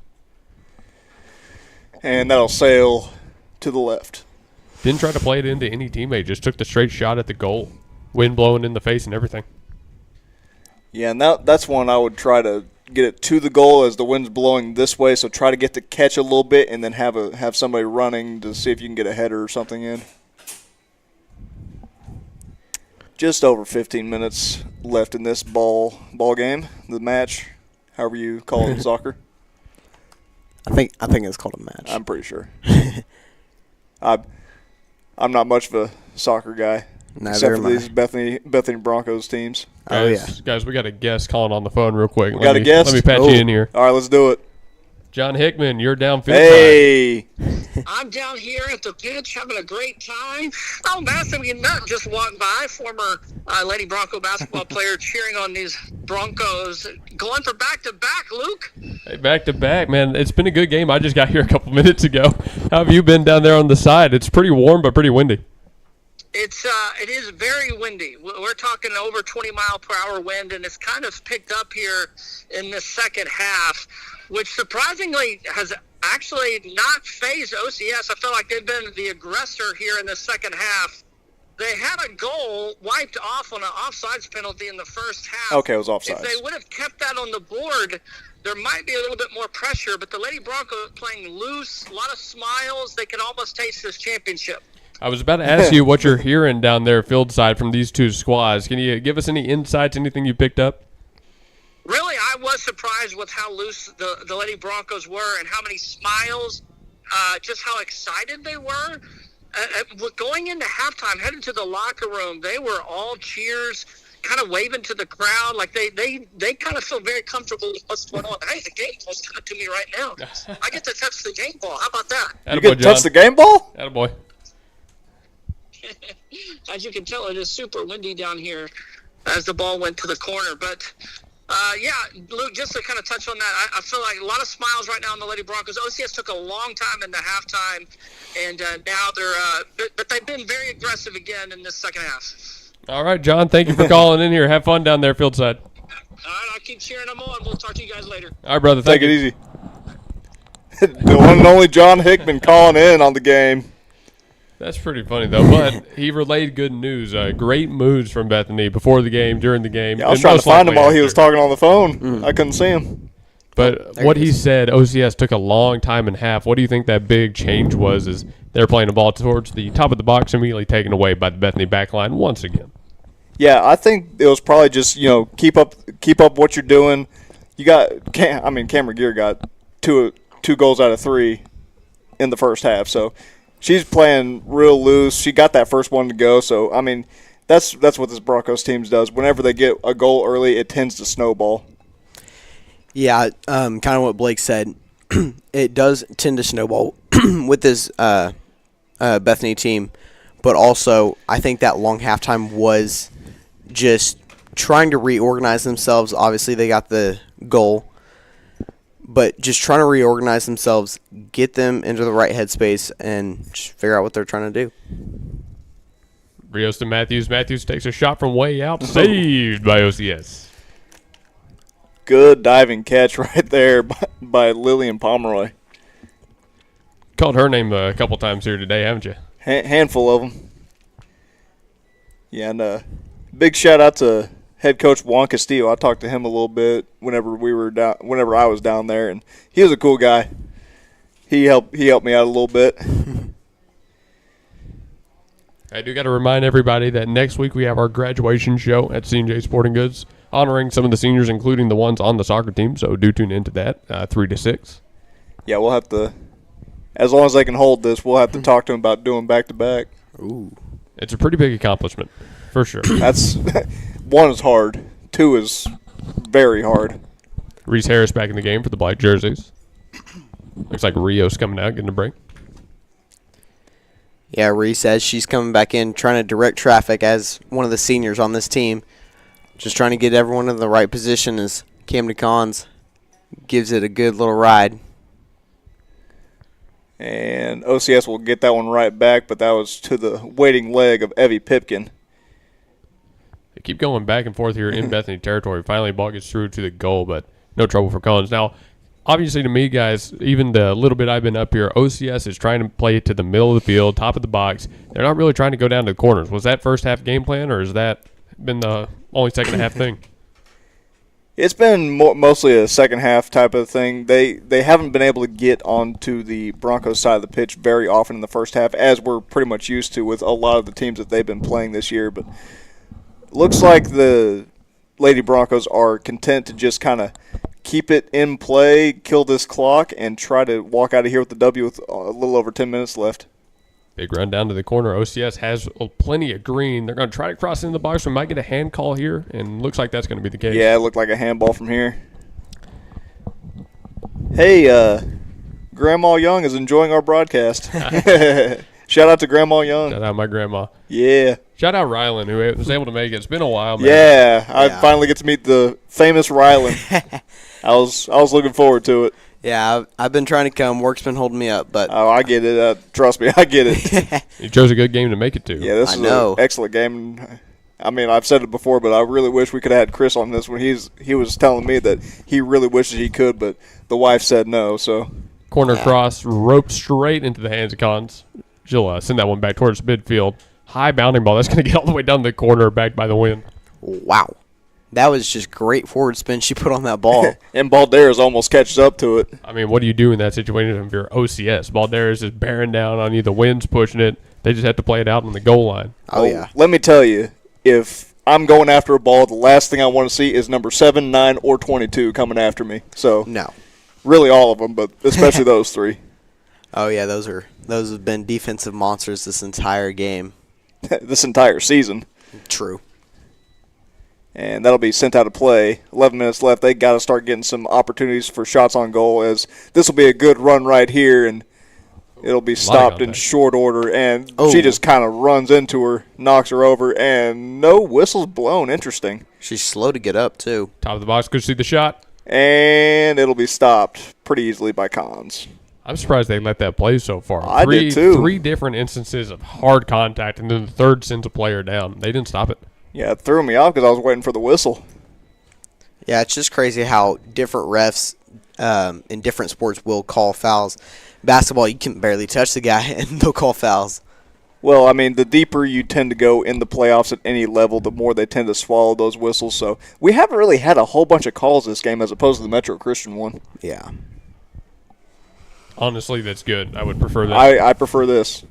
And that'll sail to the left. Didn't try to play it into any teammate, just took the straight shot at the goal. Wind blowing in the face and everything. Yeah, and that's one I would try to get it to the goal as the wind's blowing this way, so try to get the catch a little bit and then have somebody running to see if you can get a header or something in. Just over 15 minutes left in this ball game, the match, however you call it in soccer. I think it's called a match. I'm pretty sure. I'm not much of a soccer guy, except for these Bethany Broncos teams. Guys, we got a guest calling on the phone real quick. Got a guest? Let me patch you in here. All right, let's do it. John Hickman, you're downfield. Hey. I'm down here at the pitch having a great time. Oh, Bethany Nut just walked by, former Lady Bronco basketball player, cheering on these Broncos. Going for back-to-back, Luke. Hey, back-to-back, man. It's been a good game. I just got here a couple minutes ago. How have you been down there on the side? It's pretty warm but pretty windy. It is very windy. We're talking over 20-mile-per-hour wind, and it's kind of picked up here in the second half, which surprisingly has actually not phased OCS. I feel like they've been the aggressor here in the second half. They had a goal wiped off on an offsides penalty in the first half. Okay, it was offsides. If they would have kept that on the board, there might be a little bit more pressure, but the Lady Broncos playing loose, a lot of smiles. They can almost taste this championship. I was about to ask you what you're hearing down there field side from these two squads. Can you give us any insights, anything you picked up? Really, I was surprised with how loose the Lady Broncos were and how many smiles, just how excited they were. Going into halftime, headed to the locker room, they were all cheers, kind of waving to the crowd. Like they kind of feel very comfortable with what's going on. Hey, the game ball's coming to me right now. I get to touch the game ball. How about that? You get to touch the game ball? Attaboy. As you can tell, it is super windy down here as the ball went to the corner. But, yeah, Luke, just to kind of touch on that, I feel like a lot of smiles right now on the Lady Broncos. OCS took a long time in the halftime, and now but they've been very aggressive again in this second half. All right, John, thank you for calling in here. Have fun down there, field side. All right, I'll keep cheering them on. We'll talk to you guys later. All right, brother. Take it easy. The one and only John Hickman calling in on the game. That's pretty funny, though. But he relayed good news. Great moves from Bethany before the game, during the game. Yeah, I was trying to find him while he was talking on the phone. I couldn't see him. But what he said, OCS took a long time and a half. What do you think that big change was? Is they're playing the ball towards the top of the box, immediately taken away by the Bethany back line once again. Yeah, I think it was probably just, keep up what you're doing. You got, Cameron Gear got two goals out of 3 in the first half, so she's playing real loose. She got that first one to go, so, That's what this Broncos team does. Whenever they get a goal early, it tends to snowball. Yeah, kind of what Blake said. It does tend to snowball with this Bethany team, but also I think that long halftime was just trying to reorganize themselves. Obviously, they got the goal, but just trying to reorganize themselves, get them into the right headspace, and just figure out what they're trying to do. Rios to Matthews. Matthews takes a shot from way out. Saved by OCS. Good diving catch right there by Lillian Pomeroy. Called her name a couple times here today, haven't you? Handful of them. Yeah, and big shout out to head coach Juan Castillo. I talked to him a little bit whenever I was down there, and he was a cool guy. He helped me out a little bit. I do got to remind everybody that next week we have our graduation show at C&J Sporting Goods, honoring some of the seniors, including the ones on the soccer team. So do tune into that, 3 to 6. Yeah, we'll have to, as long as they can hold this, we'll have to talk to them about doing back-to-back. Ooh. It's a pretty big accomplishment, for sure. That's 1 is hard. 2 is very hard. Reese Harris back in the game for the black jerseys. Looks like Rios coming out, getting a break. Yeah, Reese says she's coming back in, trying to direct traffic as one of the seniors on this team. Just trying to get everyone in the right position as Camden Cons gives it a good little ride. And OCS will get that one right back, but that was to the waiting leg of Evie Pipkin. They keep going back and forth here in Bethany territory. Finally, ball gets through to the goal, but no trouble for Cons. Now, obviously to me, guys, even the little bit I've been up here, OCS is trying to play it to the middle of the field, top of the box. They're not really trying to go down to the corners. Was that first half game plan, or has that been the only second half thing? It's been mostly a second half type of thing. They haven't been able to get onto the Broncos side of the pitch very often in the first half, as we're pretty much used to with a lot of the teams that they've been playing this year. But looks like the Lady Broncos are content to just kind of keep it in play, kill this clock, and try to walk out of here with the W with a little over 10 minutes left. Big run down to the corner. OCS has plenty of green. They're going to try to cross in the box. We might get a hand call here, and looks like that's going to be the case. Yeah, it looked like a handball from here. Hey, Grandma Young is enjoying our broadcast. Shout out to Grandma Young. Shout out my grandma. Yeah. Shout out Rylan, who was able to make it. It's been a while, man. Yeah, I finally get to meet the famous Rylan. I was looking forward to it. Yeah, I've been trying to come. Work's been holding me up, but I get it. Trust me, I get it. You chose a good game to make it to. Yeah, this is an excellent game. I mean, I've said it before, but I really wish we could have had Chris on this one. He was telling me that he really wishes he could, but the wife said no. So corner cross, rope straight into the hands of Cons. She'll send that one back towards midfield. High bounding ball. That's going to get all the way down the corner, backed by the wind. Wow. That was just great forward spin she put on that ball. And Balderas almost catches up to it. I mean, what do you do in that situation if you're OCS? Balderas is bearing down on you. The wind's pushing it. They just have to play it out on the goal line. Oh, yeah. Let me tell you, if I'm going after a ball, the last thing I want to see is number 7, 9, or 22 coming after me. So no. Really all of them, but especially those 3. Oh, yeah, those have been defensive monsters this entire game. This entire season. True. And that'll be sent out of play. 11 minutes left. They got to start getting some opportunities for shots on goal, as this will be a good run right here, and it'll be stopped in short order. And she just kind of runs into her, knocks her over, and no whistles blown. Interesting. She's slow to get up, too. Top of the box. Could see the shot. And it'll be stopped pretty easily by Cons. I'm surprised they let that play so far. I did too. 3 different instances of hard contact, and then the third sends a player down. They didn't stop it. Yeah, it threw me off because I was waiting for the whistle. Yeah, it's just crazy how different refs in different sports will call fouls. Basketball, you can barely touch the guy, and they'll call fouls. Well, I mean, the deeper you tend to go in the playoffs at any level, the more they tend to swallow those whistles. So we haven't really had a whole bunch of calls this game as opposed to the Metro Christian one. Yeah. Honestly, that's good. I would prefer that. I prefer this.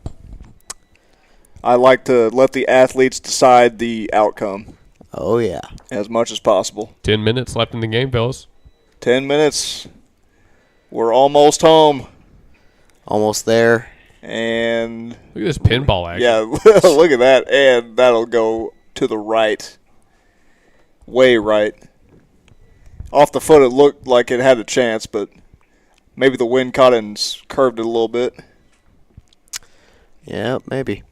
I like to let the athletes decide the outcome. Oh, yeah. As much as possible. 10 minutes left in the game, fellas. 10 minutes. We're almost home. Almost there. And look at this pinball action. Yeah, look at that. And that'll go to the right, way right. Off the foot, it looked like it had a chance, but maybe the wind caught it and curved it a little bit. Yeah, maybe.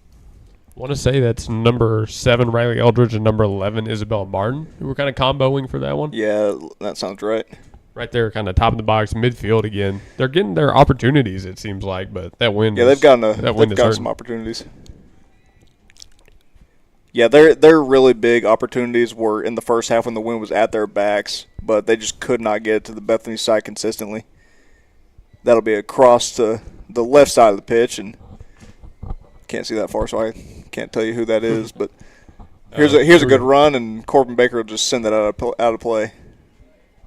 I want to say that's number 7, Riley Eldridge, and number 11, Isabel Martin, who were kind of comboing for that one. Yeah, that sounds right. Right there, kind of top of the box, midfield again. They're getting their opportunities, it seems like, but that wind. Yeah, they've gotten some opportunities. Yeah, their really big opportunities were in the first half when the wind was at their backs, but they just could not get it to the Bethany side consistently. That'll be across to the left side of the pitch, and can't see that far, so I can't tell you who that is. But here's a good run, and Corbin Baker will just send that out of play.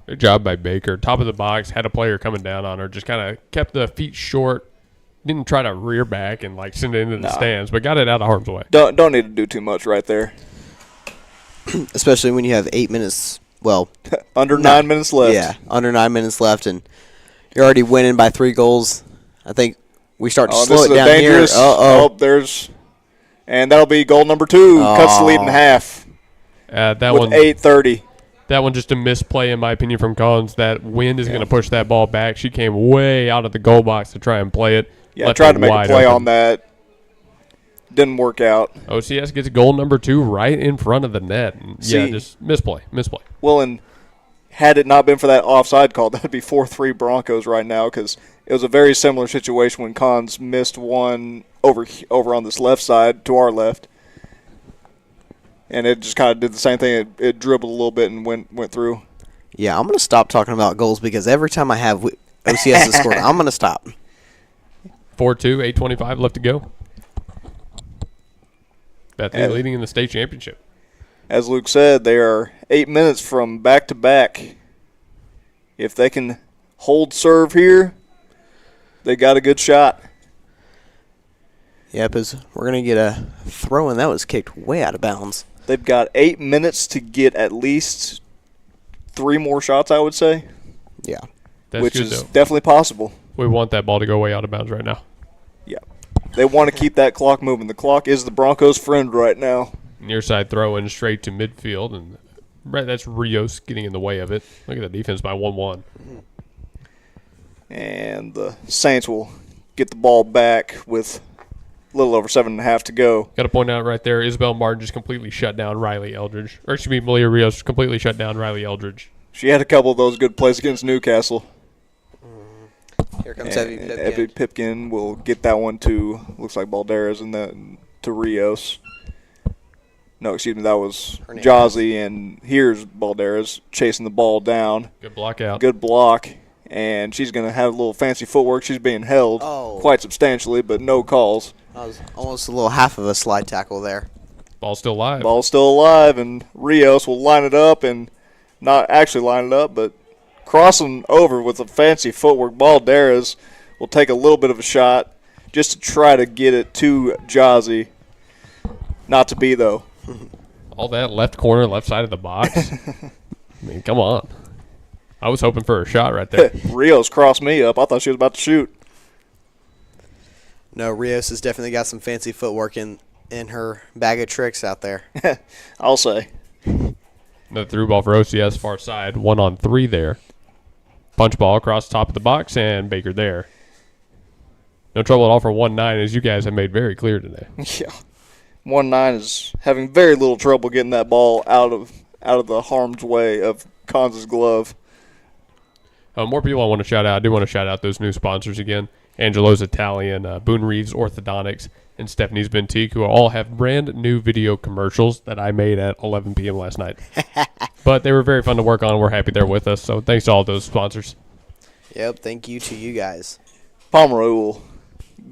Good job by Baker. Top of the box, had a player coming down on her, just kind of kept the feet short. Didn't try to rear back and send it into the stands, but got it out of harm's way. Don't need to do too much right there. Especially when you have 8 minutes, under 9 minutes left. Yeah, under 9 minutes left, and you're already winning by 3 goals. I think we start to slow it down here. And that'll be goal number 2. Cuts the lead in half. That with 8:30. That one just a misplay, in my opinion, from Collins. That wind is going to push that ball back. She came way out of the goal box to try and play it. Yeah, I tried to make a play on that. Didn't work out. OCS gets goal number 2 right in front of the net. Just misplay. Well, and had it not been for that offside call, that would be 4-3 Broncos right now, because it was a very similar situation when Collins missed one over on this left side to our left. And it just kind of did the same thing. It dribbled a little bit and went through. Yeah, I'm going to stop talking about goals because every time I have OCS has scored, I'm going to stop. 4-2, 8:25 left to go. Bethany leading in the state championship. As Luke said, they are 8 minutes from back-to-back. If they can hold serve here, they got a good shot. Yeah, because we're going to get a throw-in. That was kicked way out of bounds. They've got 8 minutes to get at least 3 more shots, I would say. Yeah. Which is definitely possible. We want that ball to go way out of bounds right now. Yeah. They want to keep that clock moving. The clock is the Broncos' friend right now. Near side throw in straight to midfield, and that's Rios getting in the way of it. Look at the defense by 1-1. And the Saints will get the ball back with a little over 7.5 to go. Got to point out right there, Isabel Martin just completely shut down Riley Eldridge. Or excuse me, Malia Rios completely shut down Riley Eldridge. She had a couple of those good plays against Newcastle. Here comes Evie Pipkin. Evie Pipkin will get that one to, looks like Balderas, and then to Rios. No, excuse me, that was Jazzy, and here's Balderas chasing the ball down. Good block out. Good block, and she's going to have a little fancy footwork. She's being held quite substantially, but no calls. That was almost a little half of a slide tackle there. Ball's still live. Ball's still alive, and Rios will line it up, and not actually line it up, but crossing over with a fancy footwork. Balderas will take a little bit of a shot just to try to get it to Jazzy. Not to be, though. All that left corner, left side of the box. I mean, come on. I was hoping for a shot right there. Rios crossed me up. I thought she was about to shoot. No, Rios has definitely got some fancy footwork in her bag of tricks out there. I'll say. Another through ball for OCS, far side. 1-on-3 there. Punch ball across the top of the box, and Baker there. No trouble at all for 1-9, as you guys have made very clear today. Yeah. 1-9 is having very little trouble getting that ball out of the harm's way of Kansas' glove. More people I want to shout out. I do want to shout out those new sponsors again. Angelo's Italian, Boone Reeves Orthodontics, and Stephanie's Bentique, who all have brand new video commercials that I made at 11 p.m. last night. But they were very fun to work on. We're happy they're with us. So thanks to all those sponsors. Yep, thank you to you guys. Pomeroy will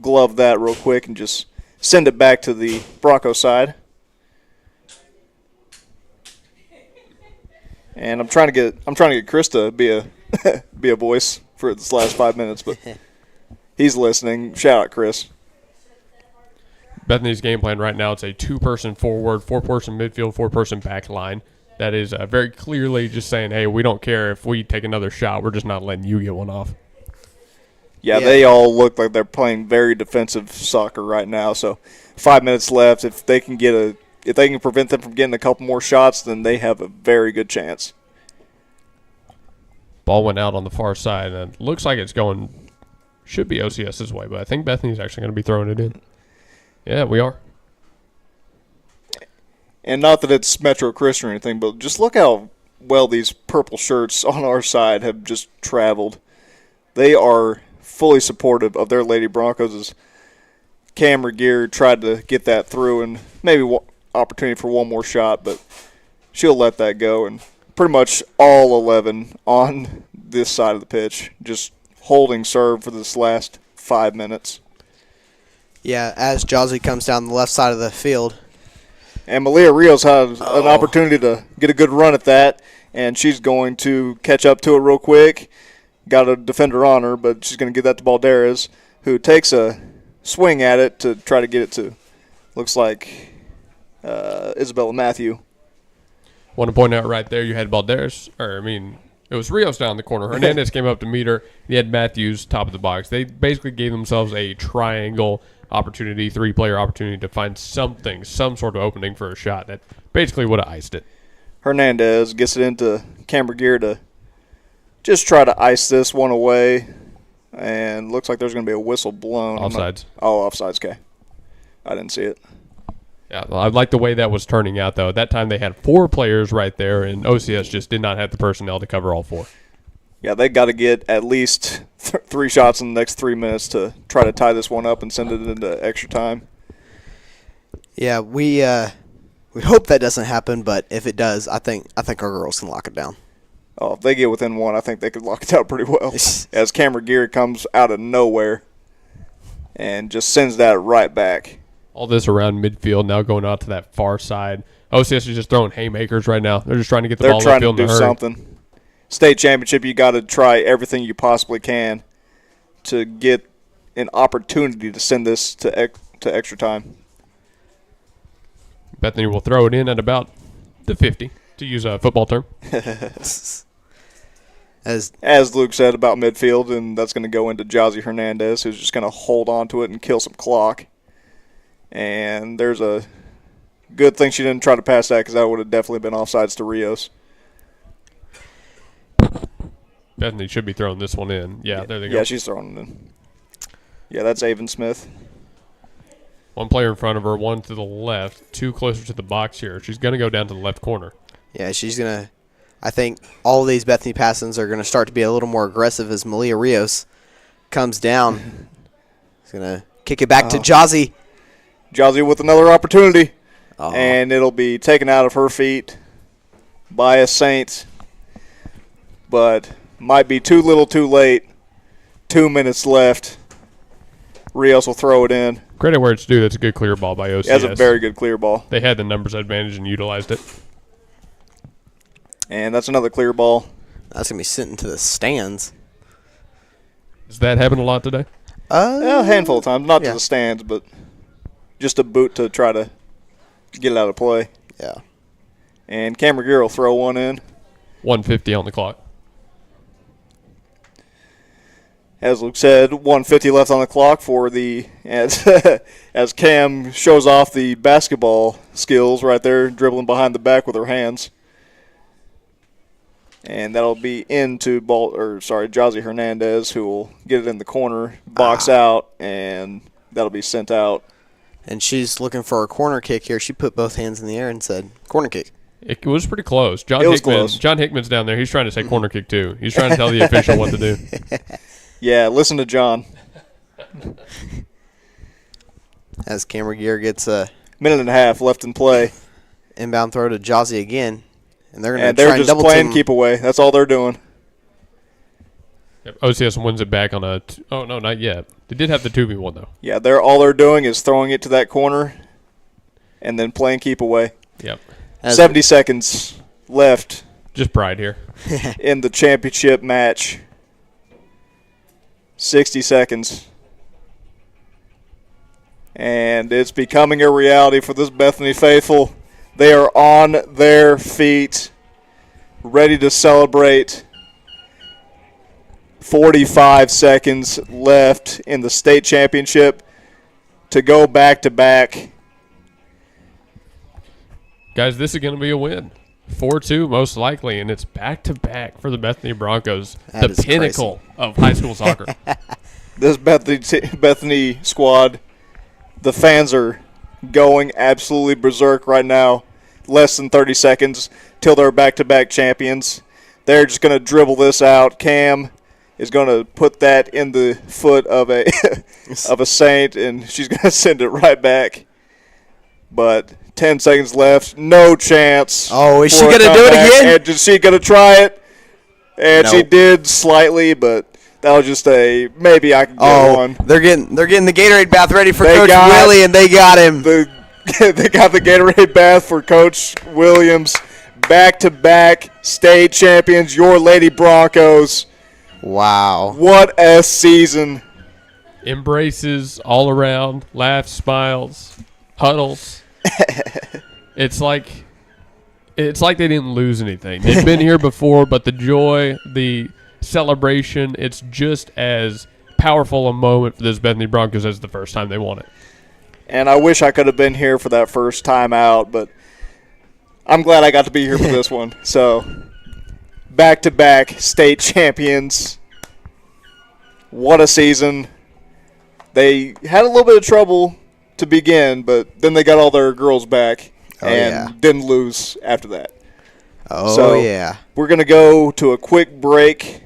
glove that real quick and just send it back to the Bronco side. And I'm trying to get Chris to be a voice for this last 5 minutes, but he's listening. Shout out, Chris. Bethany's game plan right now, it's a 2-person forward, 4-person midfield, 4-person back line. That is very clearly just saying, hey, we don't care if we take another shot. We're just not letting you get one off. Yeah, they all look like they're playing very defensive soccer right now. So 5 minutes left. If they can get if they can prevent them from getting a couple more shots, then they have a very good chance. Ball went out on the far side, and it looks like it's going, should be OCS's way, but I think Bethany's actually going to be throwing it in. Yeah, we are. And not that it's Metro Christian or anything, but just look how well these purple shirts on our side have just traveled. They are fully supportive of their Lady Broncos. As Cameron Gear tried to get that through and maybe opportunity for one more shot, but she'll let that go. And pretty much all 11 on this side of the pitch, just holding serve for this last 5 minutes. Yeah, as Jossie comes down the left side of the field. And Malia Rios has an opportunity to get a good run at that, and she's going to catch up to it real quick. Got a defender on her, but she's going to give that to Balderas, who takes a swing at it to try to get it to, looks like, Isabella Matthew. Want to point out right there, you had Balderas, it was Rios down the corner. Hernandez came up to meet her. You had Matthews top of the box. They basically gave themselves a triangle opportunity, 3-player opportunity to find something, some sort of opening for a shot that basically would have iced it. Hernandez gets it into Camber Gear to just try to ice this one away, and looks like there's going to be a whistle blown. Offsides. Offsides, okay. I didn't see it. Yeah, well, I like the way that was turning out, though. At that time, they had 4 players right there, and OCS just did not have the personnel to cover all 4. Yeah, they got to get at least 3 shots in the next 3 minutes to try to tie this one up and send it into extra time. Yeah, we hope that doesn't happen, but if it does, I think our girls can lock it down. Oh, if they get within 1, I think they could lock it out pretty well. As Cameron Geary comes out of nowhere and just sends that right back. All this around midfield, now going out to that far side. OCS is just throwing haymakers right now. They're just trying to get the ball They're in the trying field to do something. State championship, you got to try everything you possibly can to get an opportunity to send this to extra time. Bethany will throw it in at about the 50, to use a football term. As Luke said about midfield, and that's going to go into Jossie Hernandez, who's just going to hold on to it and kill some clock. And there's a good thing she didn't try to pass that, because that would have definitely been offsides to Rios. Bethany should be throwing this one in. Yeah, there they go. Yeah, she's throwing it in. Yeah, that's Avon Smith. One player in front of her, one to the left, 2 closer to the box here. She's going to go down to the left corner. Yeah, she's going to – I think all of these Bethany passings are going to start to be a little more aggressive as Malia Rios comes down. She's going to kick it back to Jossie. Jossie with another opportunity. And it'll be taken out of her feet by a Saint. But might be too little too late. 2 minutes left. Rios will throw it in. Credit where it's due. That's a good clear ball by OCS. That's a very good clear ball. They had the numbers advantage and utilized it. And that's another clear ball. That's going to be sent into the stands. Does that happen a lot today? A handful of times. Not to the stands, but just a boot to try to get it out of play. Yeah. And Cameron Gear will throw one in. 1:50 on the clock. As Luke said, 1:50 left on the clock for the as Cam shows off the basketball skills right there, dribbling behind the back with her hands. And that'll be into Jossie Hernandez, who will get it in the corner, box out, and that'll be sent out. And she's looking for a corner kick here. She put both hands in the air and said, corner kick. It was pretty close. John Hickman's down there. He's trying to say corner kick too. He's trying to tell the official what to do. Yeah, listen to John. As Cameron Gear gets a minute and a half left in play. Inbound throw to Jossie again. And they're going to try and double team. They're just playing keep away. That's all they're doing. Yep, OCS wins it back on a oh, no, not yet. They did have the 2v1, though. Yeah, all they're doing is throwing it to that corner and then playing keep away. Yep. 70 seconds left. Just pride here. In the championship match. 60 seconds. And it's becoming a reality for this Bethany faithful. They are on their feet, ready to celebrate. 45 seconds left in the state championship to go back-to-back. Guys, this is going to be a win. 4-2 most likely, and it's back-to-back for the Bethany Broncos, the pinnacle of high school soccer. This Bethany squad, the fans are going absolutely berserk right now. Less than 30 seconds till they're back-to-back champions. They're just going to dribble this out. Cam is going to put that in the foot of a of a saint, and she's going to send it right back. But 10 seconds left, no chance. Oh, is she going to do it again? And is she going to try it? And Nope. she did slightly, but that was just a maybe I can get one. They're getting the Gatorade bath ready for Coach Willie, and they got him. They got the Gatorade bath for Coach Williams. Back-to-back state champions, your Lady Broncos. Wow. What a season. Embraces all around, laughs, smiles, huddles. It's like they didn't lose anything. They've been here before, but the joy, the celebration, it's just as powerful a moment for this Bethany Broncos as the first time they won it. And I wish I could have been here for that first time out, but I'm glad I got to be here for this one. So, back-to-back state champions. What a season. They had a little bit of trouble to begin, but then they got all their girls back didn't lose after that. We're going to go to a quick break,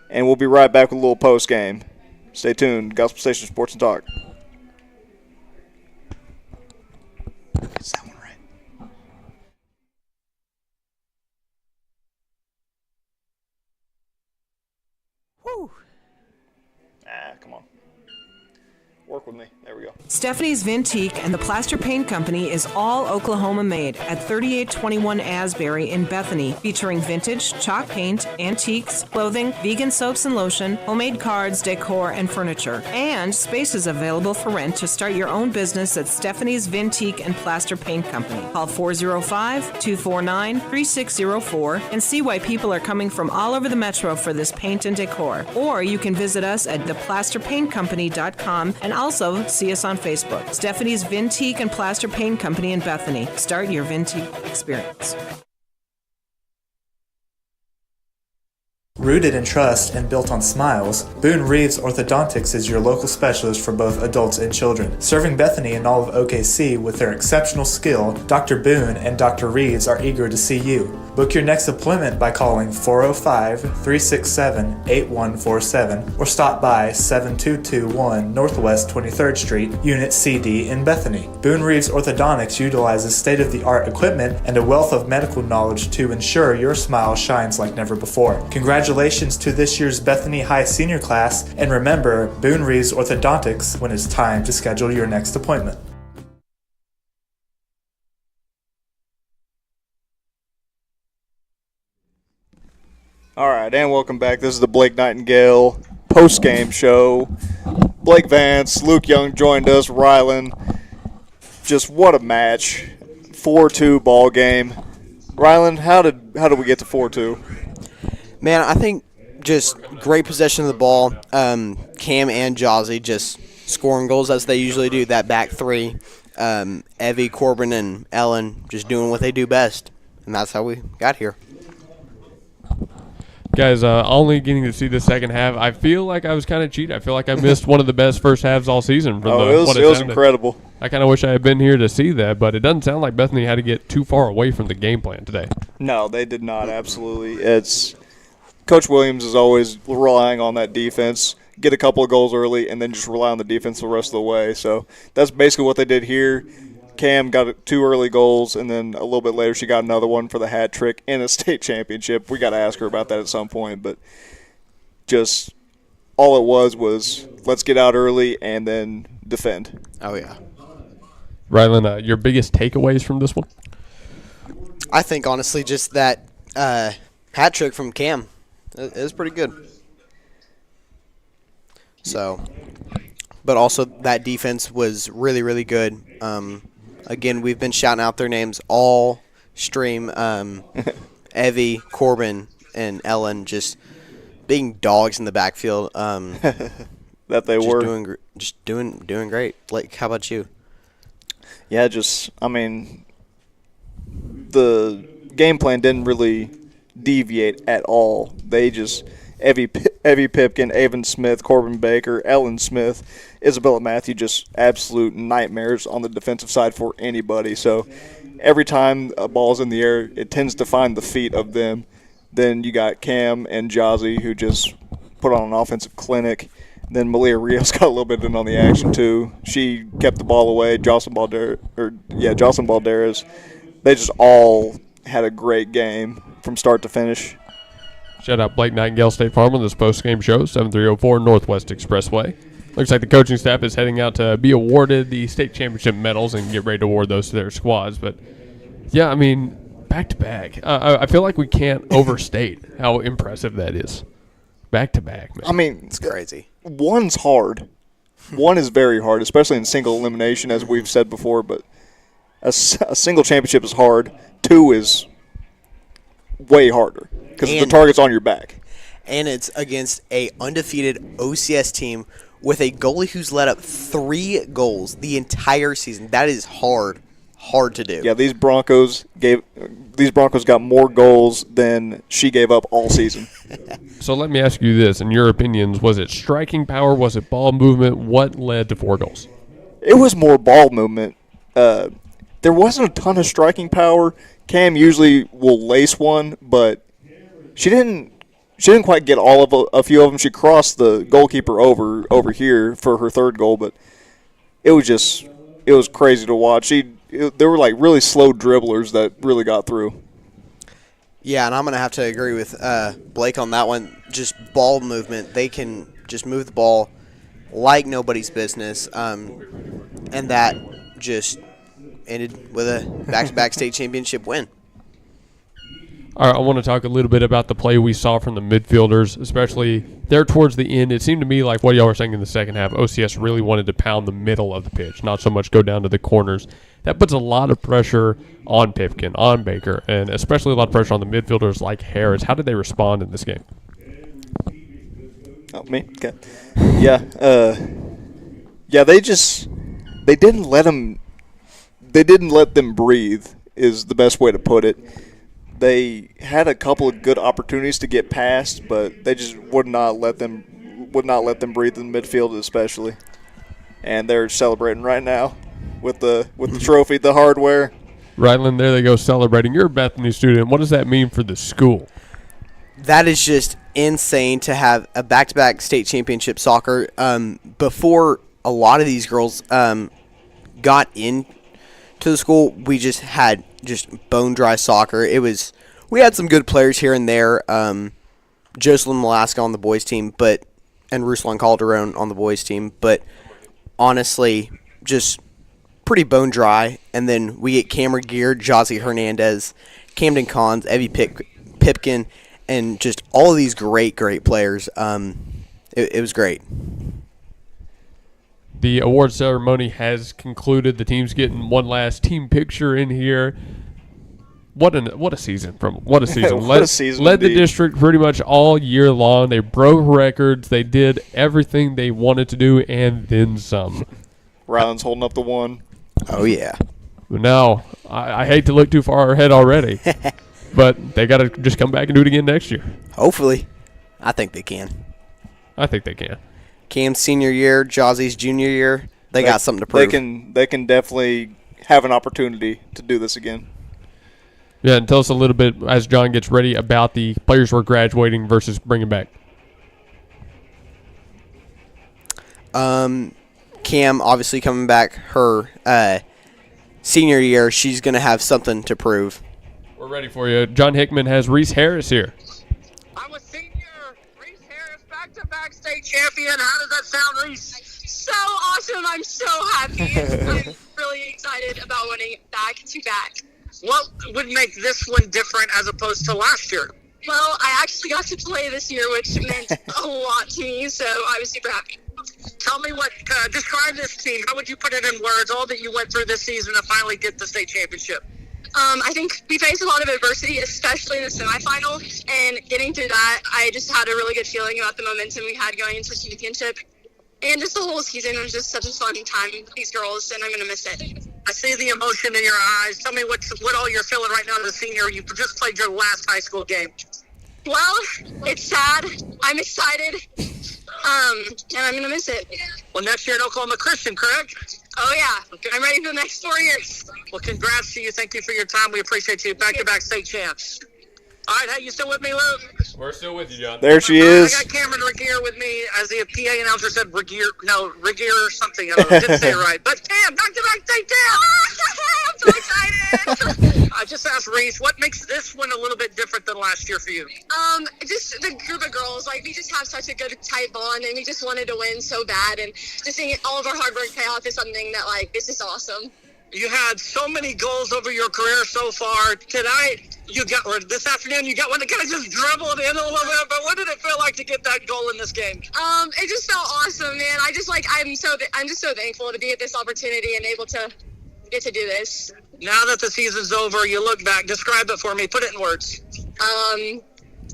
and we'll be right back with a little post-game. Stay tuned. Gospel Station Sports and Talk. Is that one right? Woo. Come on. Work with me. There we go. Stephanie's Vintique and the Plaster Paint Company is all Oklahoma made at 3821 Asbury in Bethany, featuring vintage, chalk paint, antiques, clothing, vegan soaps and lotion, homemade cards, decor, and furniture. And space is available for rent to start your own business at Stephanie's Vintique and Plaster Paint Company. Call 405-249-3604 and see why people are coming from all over the metro for this paint and decor. Or you can visit us at theplasterpaintcompany.com and also see us on Facebook. Stephanie's Vintique and Plaster Paint Company in Bethany. Start your Vintique experience. Rooted in trust and built on smiles, Boone Reeves Orthodontics is your local specialist for both adults and children. Serving Bethany and all of OKC with their exceptional skill, Dr. Boone and Dr. Reeves are eager to see you. Book your next appointment by calling 405-367-8147 or stop by 7221 Northwest 23rd Street, Unit CD in Bethany. Boone Reeves Orthodontics utilizes state-of-the-art equipment and a wealth of medical knowledge to ensure your smile shines like never before. Congratulations to this year's Bethany High Senior Class, and remember Boone Reeves Orthodontics when it's time to schedule your next appointment. All right, and welcome back. This is the Blake Nightingale post-game show. Blake Vance, Luke Young joined us, Rylan. Just what a match. 4-2 ball game. Rylan, how did we get to 4-2? Man, I think just great possession of the ball. Cam and Jazzy just scoring goals as they usually do. That back three. Evie, Corbin, and Ellen just doing what they do best. And that's how we got here. Guys, only getting to see the second half, I feel like I was kind of cheated. I feel like I missed one of the best first halves all season. It was incredible. I kind of wish I had been here to see that, but it doesn't sound like Bethany had to get too far away from the game plan today. No, they did not, absolutely. Coach Williams is always relying on that defense, get a couple of goals early, and then just rely on the defense the rest of the way. So that's basically what they did here. Cam got 2 early goals, and then a little bit later she got another one for the hat trick in a state championship. We got to ask her about that at some point, but just all it was let's get out early and then defend. Oh, yeah. Rylan, your biggest takeaways from this one? I think, honestly, just that hat trick from Cam. It was pretty good. So, but also that defense was really, really good. Again, we've been shouting out their names all stream. Evie, Corbin, and Ellen just being dogs in the backfield. That they were doing great. Like, how about you? Yeah, the game plan didn't really deviate at all. They just Evie Pipkin, Avon Smith, Corbin Baker, Ellen Smith, Isabella Matthew, just absolute nightmares on the defensive side for anybody. So every time a ball's in the air, it tends to find the feet of them. Then you got Cam and Jazzy, who just put on an offensive clinic. Then Malia Rios got a little bit in on the action too. She kept the ball away. Jocelyn Balderas. They just all had a great game from start to finish. Shout out Blake Nightingale State Farm on this post-game show, 7304 Northwest Expressway. Looks like the coaching staff is heading out to be awarded the state championship medals and get ready to award those to their squads. But, yeah, I mean, back-to-back. I feel like we can't overstate how impressive that is. Back-to-back, man. I mean, It's crazy. one's hard. One is very hard, especially in single elimination, as we've said before. But a single championship is hard. Two is way harder because the target's on your back. And it's against a undefeated OCS team with a goalie who's let up 3 goals the entire season. That is hard to do. Yeah, these Broncos got more goals than she gave up all season. So let me ask you this. In your opinions, was it striking power? Was it ball movement? What led to 4 goals? It was more ball movement. There wasn't a ton of striking power. Cam usually will lace one, but she didn't quite get all of a few of them. She crossed the goalkeeper over here for her 3rd goal, but it was crazy to watch. There were like really slow dribblers that really got through. Yeah, and I'm going to have to agree with Blake on that one. Just ball movement. They can just move the ball like nobody's business, and that just ended with a back-to-back state championship win. All right, I want to talk a little bit about the play we saw from the midfielders, especially there towards the end. It seemed to me like what y'all were saying in the second half, OCS really wanted to pound the middle of the pitch, not so much go down to the corners. That puts a lot of pressure on Pipkin, on Baker, and especially a lot of pressure on the midfielders like Harris. How did they respond in this game? Oh, me? Okay. Yeah. They didn't let them breathe is the best way to put it. They had a couple of good opportunities to get past, but they just would not let them breathe in midfield, especially. And they're celebrating right now with the trophy, the hardware. Ryland, there they go celebrating. You're a Bethany student. What does that mean for the school? That is just insane to have a back-to-back state championship soccer. Before a lot of these girls got into the school, we just had bone dry soccer. We had some good players here and there. Jocelyn Malaska on the boys team, and Ruslan Calderon on the boys team, but honestly, just pretty bone dry. And then we get Cameron Gear, Jazzy Hernandez, Camden Cons, Evie Pipkin, and just all of these great players. It was great. The award ceremony has concluded. The team's getting one last team picture in here. What a season! What a season! What a season! Led the district pretty much all year long. They broke records. They did everything they wanted to do and then some. Ryland's holding up the one. Oh yeah. But now I hate to look too far ahead already, but they got to just come back and do it again next year. Hopefully, I think they can. I think they can. Cam's senior year, Jazzy's junior year, they got something to prove. They can definitely have an opportunity to do this again. Yeah, and tell us a little bit, as John gets ready, about the players who are graduating versus bringing back. Cam, obviously coming back her senior year, she's going to have something to prove. We're ready for you. John Hickman has Reese Harris here. I'm a senior. Reese Harris, back-to-back state champion. How does that sound, Reese? So awesome. I'm so happy. I'm really excited about winning back-to-back. What would make this one different as opposed to last year? Well, I actually got to play this year, which meant a lot to me, so I was super happy. Tell me describe this team. How would you put it in words, all that you went through this season to finally get the state championship? I think we faced a lot of adversity, especially in the semifinal, and getting through that, I just had a really good feeling about the momentum we had going into the championship. And just the whole season was just such a fun time with these girls, and I'm going to miss it. I see the emotion in your eyes. Tell me what all you're feeling right now as a senior. You just played your last high school game. Well, it's sad. I'm excited. And I'm going to miss it. Well, next year at Oklahoma Christian, correct? Oh, yeah. Okay. I'm ready for the next 4 years. Well, congrats to you. Thank you for your time. We appreciate you. Back-to-back state champs. All right, hey, you still with me, Luke? We're still with you, John. There she is. I got Cameron Regier with me, as the PA announcer said, Regier or something. I don't know, didn't say it right. But, damn, back-to-back state champs! I'm so excited! I just asked Reese, what makes this one a little bit different than last year for you? Just the group of girls. Like, we just have such a good, tight bond, and we just wanted to win so bad. And just seeing all of our hard work pay off is something that, like, it's just awesome. You had so many goals over your career so far. Tonight, this afternoon, you got one that kind of just dribbled in a little bit. But what did it feel like to get that goal in this game? It just felt awesome, man. I'm just so thankful to be at this opportunity and able to get to do this. Now that the season's over, you look back. Describe it for me. Put it in words.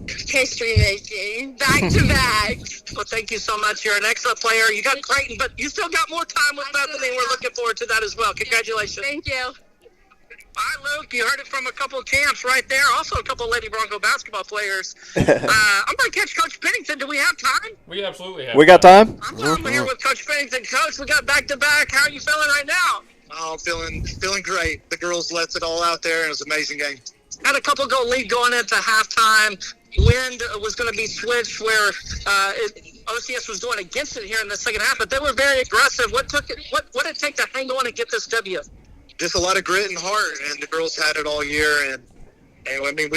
History making, back to back. Well, thank you so much. You're an excellent player. You got Creighton, but you still got more time with Bethany. We're looking forward to that as well. Congratulations. Thank you. All right, Luke, you heard it from a couple of champs right there. Also a couple of Lady Bronco basketball players. I'm going to catch Coach Pennington. Do we have time? We absolutely have. We got time? I'm here with Coach Pennington. Coach, we got back-to-back. How are you feeling right now? Oh, feeling great. The girls let it all out there, and it was an amazing game. Had a couple-goal lead going into halftime. Wind was going to be switched where OCS was going against it here in the second half, but they were very aggressive. What did it take to hang on and get this W? Just a lot of grit and heart, and the girls had it all year. And I mean,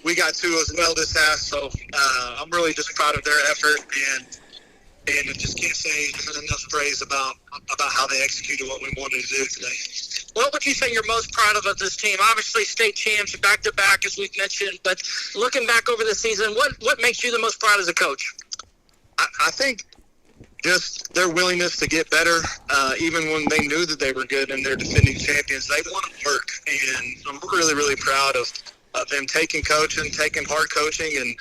we got two as well this half, so I'm really just proud of their effort, and I just can't say enough praise about how they executed what we wanted to do today. What would you say you're most proud of this team? Obviously, state champs, back-to-back, as we've mentioned, but looking back over the season, what makes you the most proud as a coach? I think just their willingness to get better, even when they knew that they were good and they're defending champions. They want to work, and I'm really, really proud of them taking hard coaching and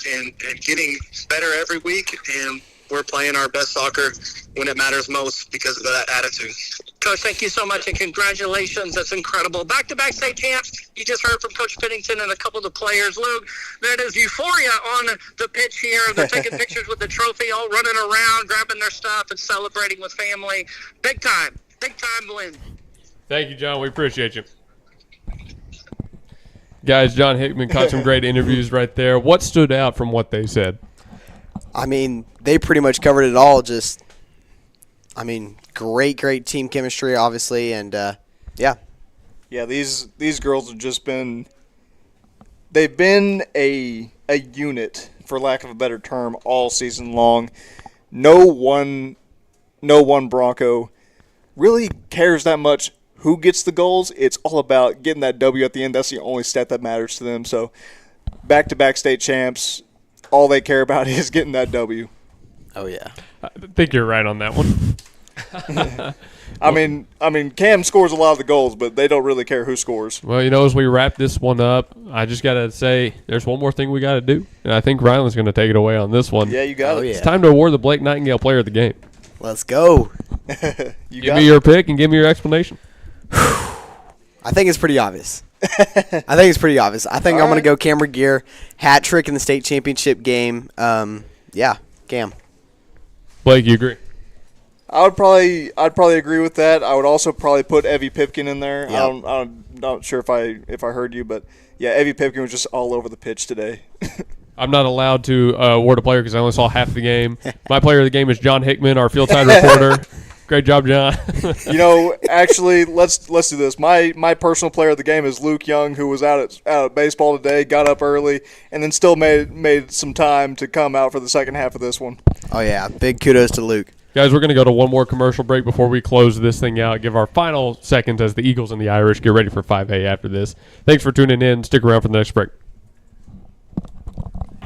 getting better every week, and we're playing our best soccer when it matters most because of that attitude. Coach, thank you so much, and congratulations. That's incredible. Back-to-back state champs. You just heard from Coach Pennington and a couple of the players. Luke, there is euphoria on the pitch here. They're taking pictures with the trophy, all running around, grabbing their stuff and celebrating with family. Big time win. Thank you, John. We appreciate you. Guys, John Hickman caught some great interviews right there. What stood out from what they said? I mean, they pretty much covered it all. Great team chemistry, obviously, and yeah. Yeah, these girls have just been – they've been a unit, for lack of a better term, all season long. No one Bronco really cares that much who gets the goals. It's all about getting that W at the end. That's the only stat that matters to them. So back-to-back state champs, all they care about is getting that W. Oh, yeah. I think you're right on that one. I mean, Cam scores a lot of the goals, but they don't really care who scores. Well, as we wrap this one up, I just got to say there's one more thing we got to do, and I think Ryland's going to take it away on this one. Yeah, you got it. It's time to award the Blake Nightingale Player of the Game. Let's go. Give me your pick and give me your explanation. I think it's pretty obvious. I think I'm going to go Cam Regier, hat trick in the state championship game. Yeah, Cam. Blake, you agree? I'd probably agree with that. I would also probably put Evie Pipkin in there. Yep. I'm not sure if I heard you, but yeah, Evie Pipkin was just all over the pitch today. I'm not allowed to award a player because I only saw half the game. My player of the game is John Hickman, our field side reporter. Great job, John. Actually, let's do this. My personal player of the game is Luke Young, who was out at baseball today, got up early, and then still made some time to come out for the second half of this one. Oh yeah, big kudos to Luke. Guys, we're going to go to one more commercial break before we close this thing out. Give our final seconds as the Eagles and the Irish get ready for 5A after this. Thanks for tuning in. Stick around for the next break.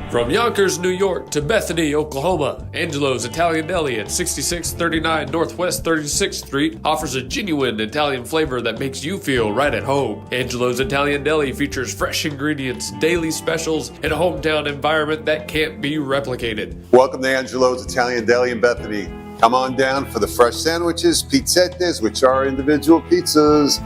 From Yonkers, New York to Bethany, Oklahoma, Angelo's Italian Deli at 6639 Northwest 36th Street offers a genuine Italian flavor that makes you feel right at home. Angelo's Italian Deli features fresh ingredients, daily specials, and a hometown environment that can't be replicated. Welcome to Angelo's Italian Deli in Bethany. Come on down for the fresh sandwiches, pizzettes, which are individual pizzas,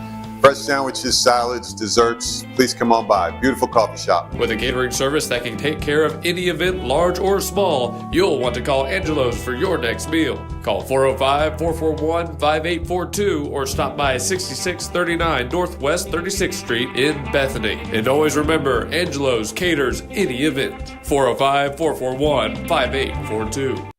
Fresh sandwiches, salads, desserts. Please come on by. Beautiful coffee shop. With a catering service that can take care of any event, large or small, you'll want to call Angelo's for your next meal. Call 405-441-5842 or stop by 6639 Northwest 36th Street in Bethany. And always remember, Angelo's caters any event. 405-441-5842.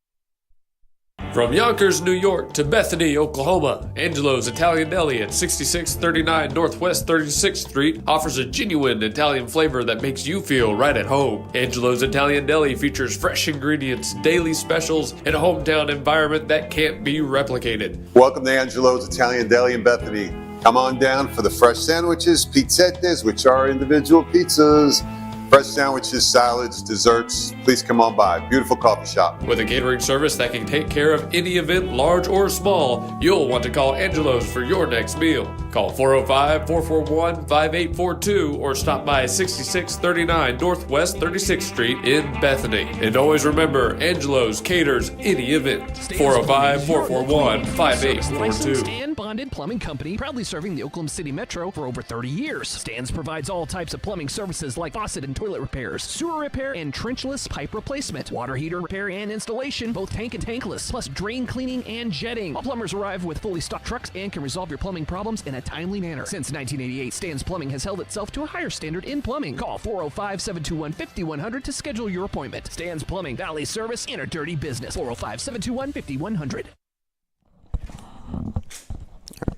From Yonkers, New York to Bethany, Oklahoma, Angelo's Italian Deli at 6639 Northwest 36th Street offers a genuine Italian flavor that makes you feel right at home. Angelo's Italian Deli features fresh ingredients, daily specials, and a hometown environment that can't be replicated. Welcome to Angelo's Italian Deli in Bethany. Come on down for the fresh sandwiches, pizzettes, which are individual pizzas. Fresh sandwiches, salads, desserts. Please come on by. Beautiful coffee shop. With a catering service that can take care of any event, large or small, you'll want to call Angelo's for your next meal. Call 405-441-5842 or stop by 6639 Northwest 36th Street in Bethany. And always remember, Angelo's caters any event. 405-441-5842. And bonded plumbing company, proudly serving the Oklahoma City Metro for over 30 years. Stan's provides all types of plumbing services like faucet and toilet repairs, sewer repair, and trenchless pipe replacement, water heater repair and installation, both tank and tankless, plus drain cleaning and jetting. All plumbers arrive with fully stocked trucks and can resolve your plumbing problems in a timely manner. Since 1988, Stan's Plumbing has held itself to a higher standard in plumbing. Call 405-721-5100 to schedule your appointment. Stan's Plumbing, Valley service in a dirty business. 405-721-5100.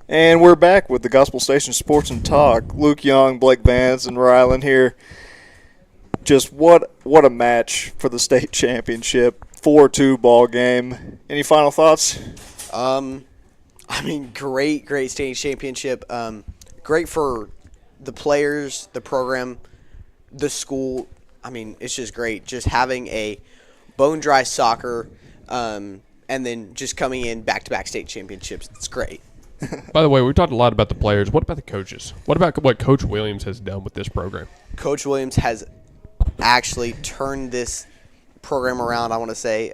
And we're back with the Gospel Station Sports and Talk. Luke Young, Blake Vance, and Rylan here. Just what a match for the state championship. 4-2 ball game. Any final thoughts? Great state championship. Great for the players, the program, the school. It's just great. Just having a bone-dry soccer and then just coming in back-to-back state championships. It's great. By the way, we talked a lot about the players. What about the coaches? What about what Coach Williams has done with this program? Coach Williams has actually turned this program around. I want to say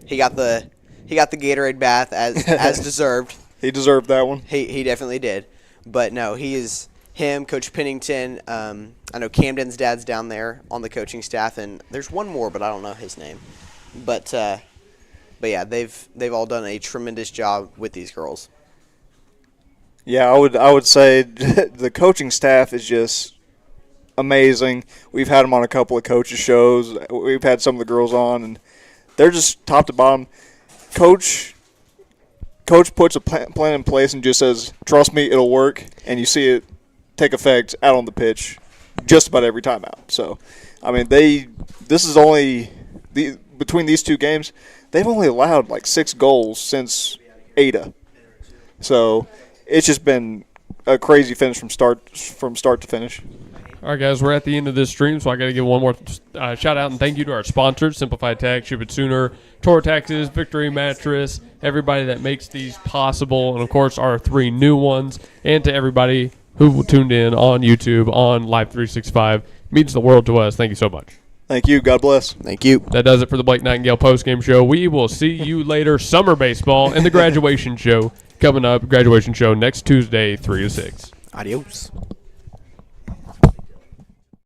he got the Gatorade bath as deserved. He deserved that one. He definitely did. But no, him, Coach Pennington. I know Camden's dad's down there on the coaching staff, and there's one more, but I don't know his name. But yeah, they've all done a tremendous job with these girls. Yeah, I would say the coaching staff is just amazing. We've had them on a couple of coaches' shows. We've had some of the girls on, and they're just top to bottom. Coach puts a plan in place and just says, "Trust me, it'll work," and you see it take effect out on the pitch just about every time out. So, this is only between these two games, they've only allowed like 6 goals since Ada. So it's just been a crazy finish from start to finish. All right, guys, we're at the end of this stream, so I got to give one more shout-out and thank you to our sponsors, Simplified Tax, Ship It Sooner, Toro Taxes, Victory Mattress, everybody that makes these possible, and, of course, our 3 new ones, and to everybody who tuned in on YouTube, on Live 365. Means the world to us. Thank you so much. Thank you. God bless. Thank you. That does it for the Blake Nightingale postgame show. We will see you later. Summer baseball and the graduation show coming up. Graduation show next Tuesday, 3 to 6. Adios.